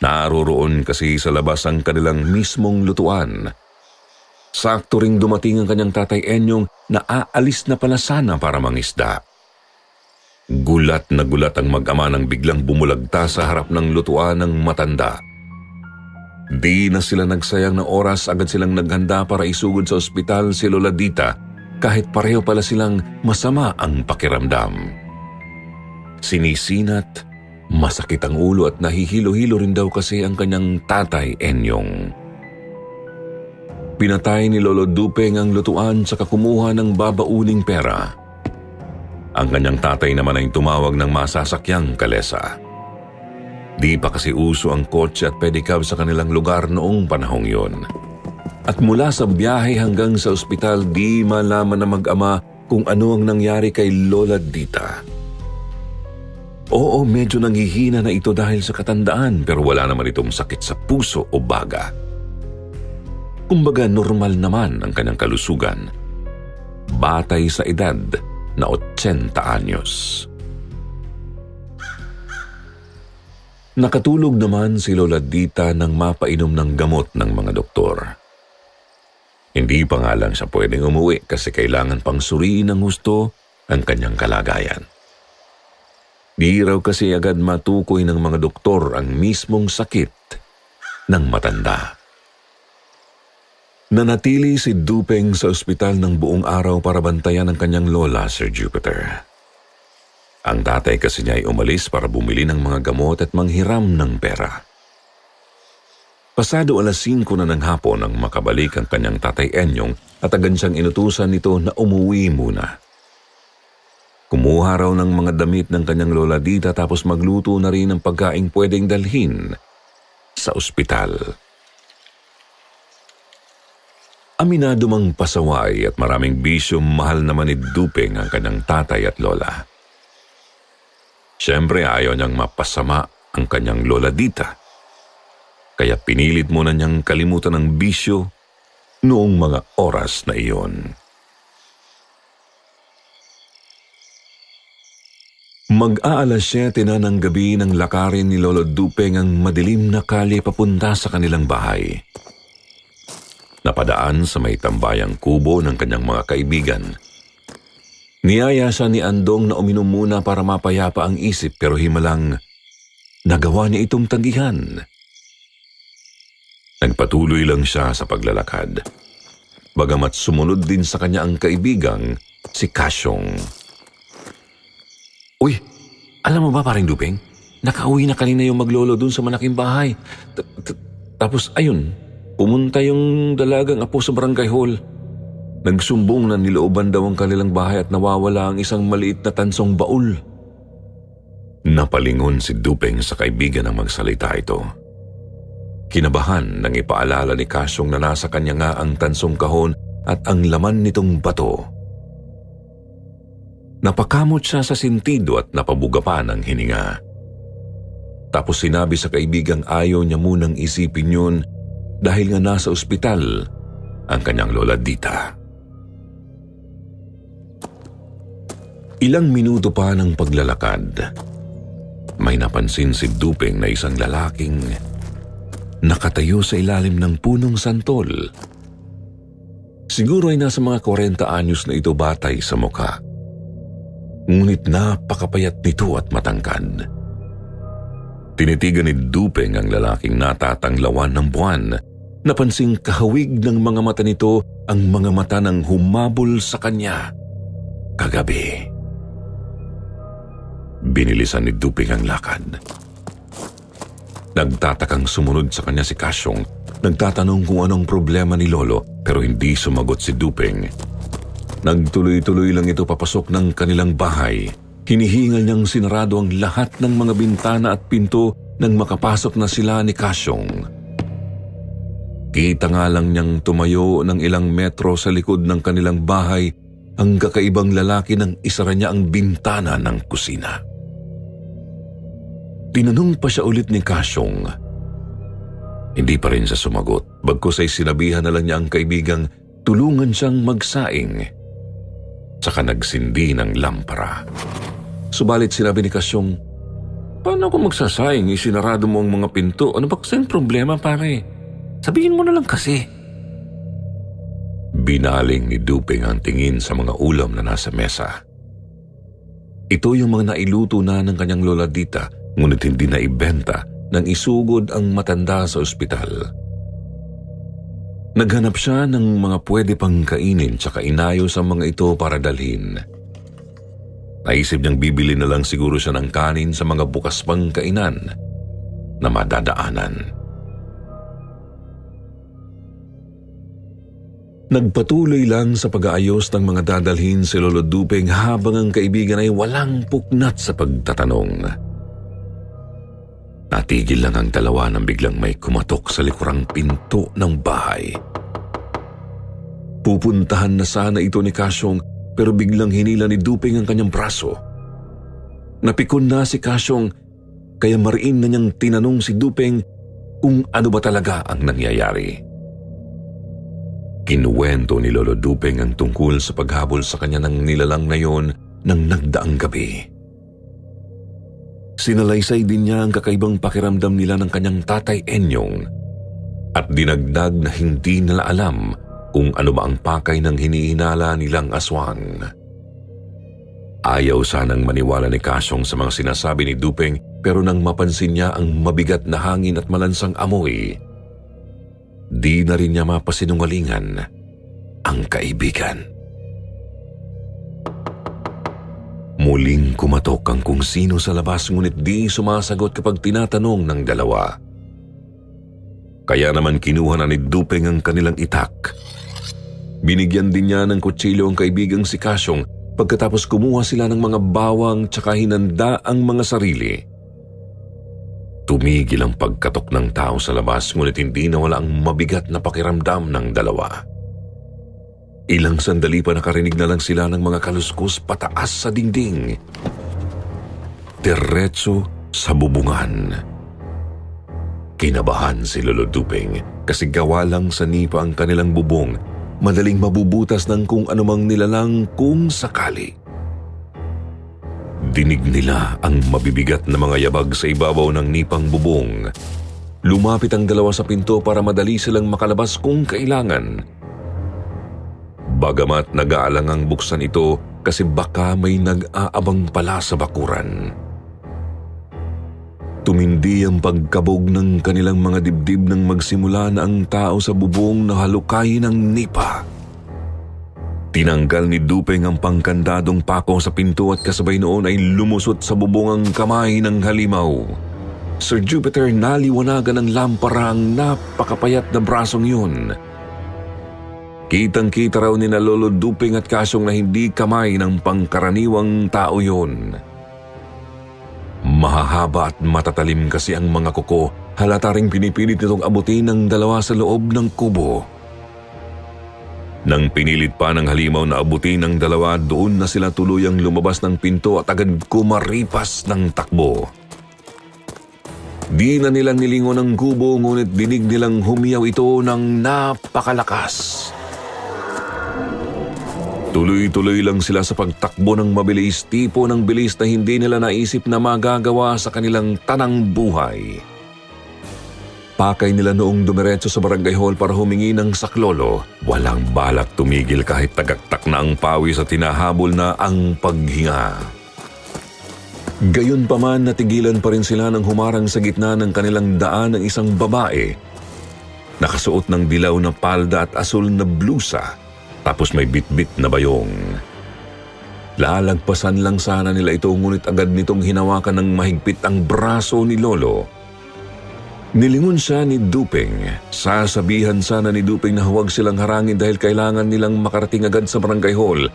Naroroon kasi sa labas ang kanilang mismong lutuan. Sakto ring dumating ang kanyang tatay Enyong na aalis na pala sana para mangisda. Gulat na gulat ang mag-ama nang biglang bumulagta sa harap ng lutuan ng matanda. Di na sila nagsayang ng oras, agad silang naghanda para isugod sa ospital si Lola Dita, kahit pareho pala silang masama ang pakiramdam. Sinisinat, masakit ang ulo at nahihilo-hilo rin daw kasi ang kanyang tatay Enyong. Pinatay ni Lolo Dupeng ang lutuan sa kumuha ng babauning pera. Ang kanyang tatay naman ay tumawag ng masasakyang kalesa. Di pa kasi uso ang kotse at pedicab sa kanilang lugar noong panahong yun. At mula sa biyahe hanggang sa ospital, di malaman na mag-ama kung ano ang nangyari kay Lola Dita. Oo, medyo nanghihina na ito dahil sa katandaan pero wala naman itong sakit sa puso o baga. Kumbaga normal naman ang kanyang kalusugan. Batay sa edad na 80 anyos. Nakatulog naman si Lola Dita nang mapainom ng gamot ng mga doktor. Hindi pa nga lang siya pwedeng umuwi kasi kailangan pang suriin ng husto ang kanyang kalagayan. Di raw kasi agad matukoy ng mga doktor ang mismong sakit ng matanda. Nanatili si Dupeng sa ospital ng buong araw para bantayan ang kanyang lola, Sir Jupiter. Ang tatay kasi niya ay umalis para bumili ng mga gamot at manghiram ng pera. Pasado 5:00 na ng hapon nang makabalik ang kanyang tatay Enyong at agad siyang inutusan nito na umuwi muna. Kumuha raw ng mga damit ng kanyang lola Dita tapos magluto na rin ng pagkaing pwedeng dalhin sa ospital. Aminado mang pasaway at maraming bisyo, mahal naman ni Dupeng ang kanyang tatay at lola. Siyempre ayaw niyang mapasama ang kanyang lola Dita. Kaya pinilit muna niyang kalimutan ang bisyo noong mga oras na iyon. Mag-aalas 7 na ng gabi nang lakarin ni Lolo Dupeng ang madilim na kalye papunta sa kanilang bahay. Napadaan sa may tambayang kubo ng kanyang mga kaibigan. Niyaya siya ni Andong na uminom muna para mapayapa ang isip pero himalang nagawa niya itong tanggihan. Nagpatuloy lang siya sa paglalakad. Bagamat sumunod din sa kanya ang kaibigang si Kasyong. Uy, alam mo ba paring Dupeng? Nakauwi na kanina yung maglolo dun sa malaking bahay. Tapos ayun, pumunta yung dalagang apo sa barangay hall. Nagsumbong na nilooban daw ang kanilang bahay at nawawala ang isang maliit na tansong baul. Napalingon si Dupeng sa kaibigan ng magsalita ito. Kinabahan nang ipaalala ni Kasyong na nasa kanya nga ang tansong kahon at ang laman nitong bato. Napakamot siya sa sentido at napabuga pa ng hininga. Tapos sinabi sa kaibigang ayaw niya munang isipin yun dahil nga nasa ospital ang kanyang lola Dita. Ilang minuto pa ng paglalakad, may napansin si Dupeng na isang lalaking nakatayo sa ilalim ng punong santol. Siguro ay nasa mga 40 anyos na ito batay sa mukha. Ngunit napakapayat nito at matangkad. Tinitigan ni Dupeng ang lalaking natatanglawan ng buwan. Napansing kahawig ng mga mata nito ang mga mata ng humabol sa kanya kagabi. Binilisan ni Dupeng ang lakad. Nagtatakang sumunod sa kanya si Kasyong. Nagtatanong kung anong problema ni Lolo pero hindi sumagot si Dupeng. Nagtuloy-tuloy lang ito papasok ng kanilang bahay. Hinihingal niyang sinarado ang lahat ng mga bintana at pinto nang makapasok na sila ni Kasyong. Kita nga lang niyang tumayo ng ilang metro sa likod ng kanilang bahay ang kakaibang lalaki nang isara niya ang bintana ng kusina. Tinanong pa siya ulit ni Kasyong. Hindi pa rin siya sumagot. Bagkus ay sinabihan na lang niya ang kaibigang tulungan siyang magsaing. Saka nagsindi ng lampara. Subalit sinabi ni Kasyong, paano ako magsasaing? Isinarado mo ang mga pinto. Ano ba kasing problema, pare? Sabihin mo na lang kasi. Binaling ni Dupeng ang tingin sa mga ulam na nasa mesa. Ito yung mga nailuto na ng kanyang lola Dita, ngunit hindi na ibenta nang isugod ang matanda sa ospital. Naghanap siya ng mga pwede pang kainin tsaka inayos ang mga ito para dalhin. Naisip niyang bibili na lang siguro siya ng kanin sa mga bukas pang kainan na madadaanan. Nagpatuloy lang sa pag-aayos ng mga dadalhin si Lolo Dupeng habang ang kaibigan ay walang puknat sa pagtatanong. Natigil lang ang dalawa nang biglang may kumatok sa likurang pinto ng bahay. Pupuntahan na sana ito ni Kasyong pero biglang hinila ni Dupeng ang kanyang braso. Napikon na si Kasyong kaya mariin na niyang tinanong si Dupeng kung ano ba talaga ang nangyayari. Kinuwento ni Lolo Dupeng ang tungkol sa paghabol sa kanya ng nilalang na yon ng nagdaang gabi. Sinalaysay din niya ang kakaibang pakiramdam nila ng kanyang tatay Enyong at dinagdag na hindi nila alam kung ano ba ang pakay ng hinihinala nilang aswang. Ayaw sanang maniwala ni Kasyong sa mga sinasabi ni Dupeng pero nang mapansin niya ang mabigat na hangin at malansang amoy, di na rin niya mapasinungalingan ang kaibigan. Muling kumatok ang kung sino sa labas ngunit di sumasagot kapag tinatanong ng dalawa. Kaya naman kinuha na ni Dupeng ang kanilang itak. Binigyan din niya ng kutsilyo ang kaibigang si Kasyong pagkatapos kumuha sila ng mga bawang tsaka hinanda ang mga sarili. Tumigil ang pagkatok ng tao sa labas ngunit hindi nawala ang mabigat na pakiramdam ng dalawa. Ilang sandali pa nakarinig na lang sila ng mga kaluskos pataas sa dingding. Diretso sa bubungan. Kinabahan si Lolo Dupeng kasi gawa lang sa nipa ang kanilang bubong. Madaling mabubutas ng kung anumang nilalang kung sakali. Dinig nila ang mabibigat na mga yabag sa ibabaw ng nipang bubong. Lumapit ang dalawa sa pinto para madali silang makalabas kung kailangan. Bagamat nag-aalangang buksan ito kasi baka may nag-aabang pala sa bakuran. Tumindi ang pagkabog ng kanilang mga dibdib nang magsimula na ang tao sa bubong na halukayin ng nipa. Tinanggal ni Dupeng ang pangkandadong pako sa pinto at kasabay noon ay lumusot sa bubong ang kamay ng halimaw. Sir Jupiter, naliwanagan ng lampara ang napakapayat na brasong yun. Kitang-kita raw ni na Lolo Dupeng at Kasyong na hindi kamay ng pangkaraniwang tao yun. Mahahaba at matatalim kasi ang mga kuko, halata ring pinipilit nitong abutin ng dalawa sa loob ng kubo. Nang pinilit pa ng halimaw na abutin ng dalawa, doon na sila tuluyang lumabas ng pinto at agad kumaripas ng takbo. Di na nila nilingon ang kubo ngunit dinig nilang humiyaw ito ng napakalakas. Tuloy-tuloy lang sila sa pagtakbo ng mabilis, tipo ng bilis na hindi nila naisip na magagawa sa kanilang tanang buhay. Pakay nila noong dumiretso sa barangay hall para humingi ng saklolo. Walang balak tumigil kahit tagaktak na ang pawis at tinahabol na ang paghinga. Gayunpaman natigilan pa rin sila nang humarang sa gitna ng kanilang daan ng isang babae. Nakasuot ng dilaw na palda at asul na blusa. Tapos may bitbit na bayong. Lalagpasan lang sana nila ito ngunit agad nitong hinawakan ng mahigpit ang braso ni Lolo. Nilingon siya ni Dupeng. Sasabihan sana ni Dupeng na huwag silang harangin dahil kailangan nilang makarating agad sa barangay hall.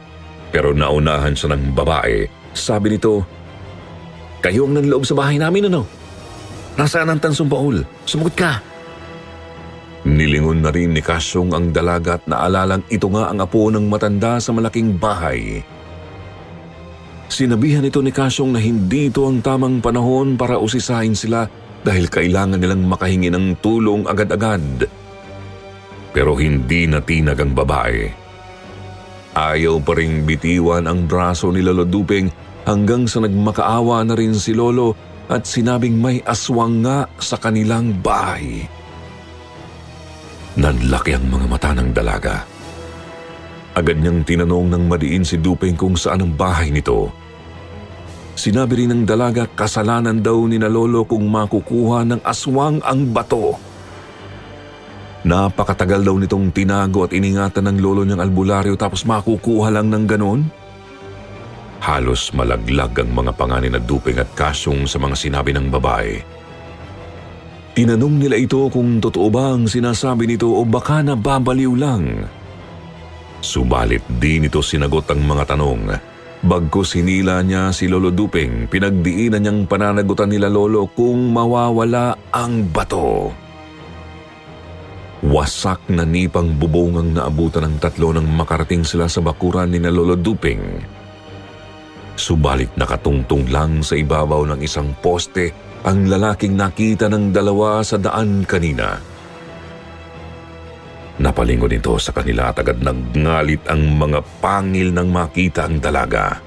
Pero naunahan siya ng babae. Sabi nito, "Kayo ang nanloob sa bahay namin, ano? Nasaan ang tansong baul? Sumagot ka!" Nilingon na rin ni Kasyong ang dalaga at naalalang ito nga ang apo ng matanda sa malaking bahay. Sinabihan ito ni Kasyong na hindi ito ang tamang panahon para usisahin sila dahil kailangan nilang makahingi ng tulong agad-agad. Pero hindi natinag ang babae. Ayaw pa ring bitiwan ang braso ni Lolo Dupeng hanggang sa nagmakaawa na rin si Lolo at sinabing may aswang nga sa kanilang bahay. Nanlaki ang mga mata ng dalaga. Agad niyang tinanong ng madiin si Dupeng kung saan ang bahay nito. Sinabi rin ng dalaga kasalanan daw ni na Lolo kung makukuha ng aswang ang bato. Napakatagal daw nitong tinago at iningatan ng lolo niyang albularyo tapos makukuha lang ng ganon? Halos malaglag ang mga panganin na Dupeng at Kasyong sa mga sinabi ng babae. Tinanong nila ito kung totoo ba ang sinasabi nito o baka nababaliw lang. Subalit di nito sinagot ang mga tanong. Bagkus hinila niya si Lolo Dupeng, pinagdiinan niyang pananagutan nila Lolo kung mawawala ang bato. Wasak na nipang bubong ang naabutan ng tatlo nang makarating sila sa bakuran ni na Lolo Dupeng. Subalit nakatungtong lang sa ibabaw ng isang poste ang lalaking nakita ng dalawa sa daan kanina. Napalingon ito sa kanila at agad nagngalit ang mga pangil nang makita ang dalaga.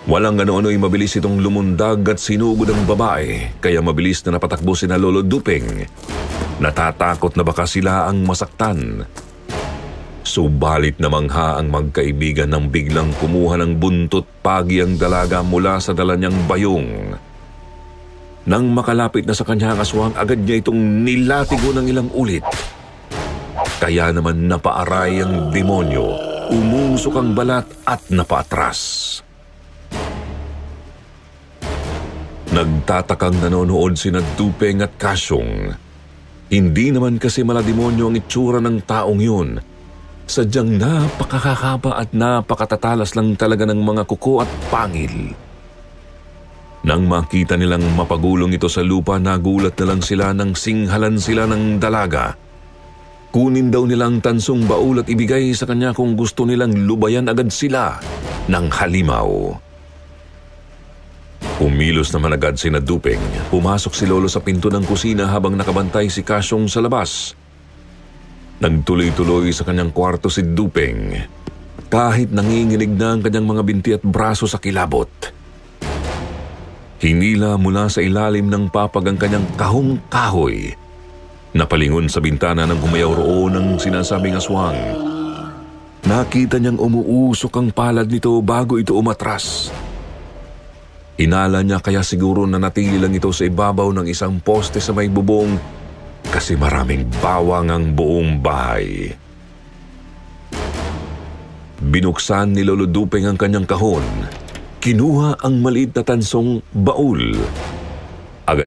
Walang ano-ano'y mabilis itong lumundag at sinugod ang babae, kaya mabilis na napatakbo sina Lolo Duping. Natatakot na baka sila ang masaktan. Subalit namangha ang magkaibigan nang biglang kumuha ng buntot pagi ang dalaga mula sa dala niyang bayong. Nang makalapit na sa kanya ang aswang, agad niya itong nilatigo ng ilang ulit. Kaya naman napaaray ang demonyo, umusok ang balat at napaatras. Nagtatakang nanonood sina Dupeng at Kasyong. Hindi naman kasi malademonyo ang itsura ng taong yun. Sadyang napakakahaba at napakatatalas lang talaga ng mga kuko at pangil. Nang makita nilang mapagulong ito sa lupa, nagulat na lang sila nang singhalan sila ng dalaga. Kunin daw nilang tansong baul at ibigay sa kanya kung gusto nilang lubayan agad sila ng halimaw. Umilos naman agad sina Dupeng. Pumasok si Lolo sa pinto ng kusina habang nakabantay si Kasyong sa labas. Nagtuloy-tuloy sa kanyang kwarto si Dupeng. Kahit nanginginig na ang kanyang mga binti at braso sa kilabot. Hinila mula sa ilalim ng papag ang kanyang kahong kahoy. Napalingon sa bintana nang humayaw roon ang sinasabing aswang. Nakita niyang umuusok ang palad nito bago ito umatras. Hinala niya kaya siguro na natili lang ito sa ibabaw ng isang poste sa may bubong kasi maraming bawang ang buong bahay. Binuksan ni Lolo Dupeng ang kanyang kahon. Kinuha ang maliit na tansong baul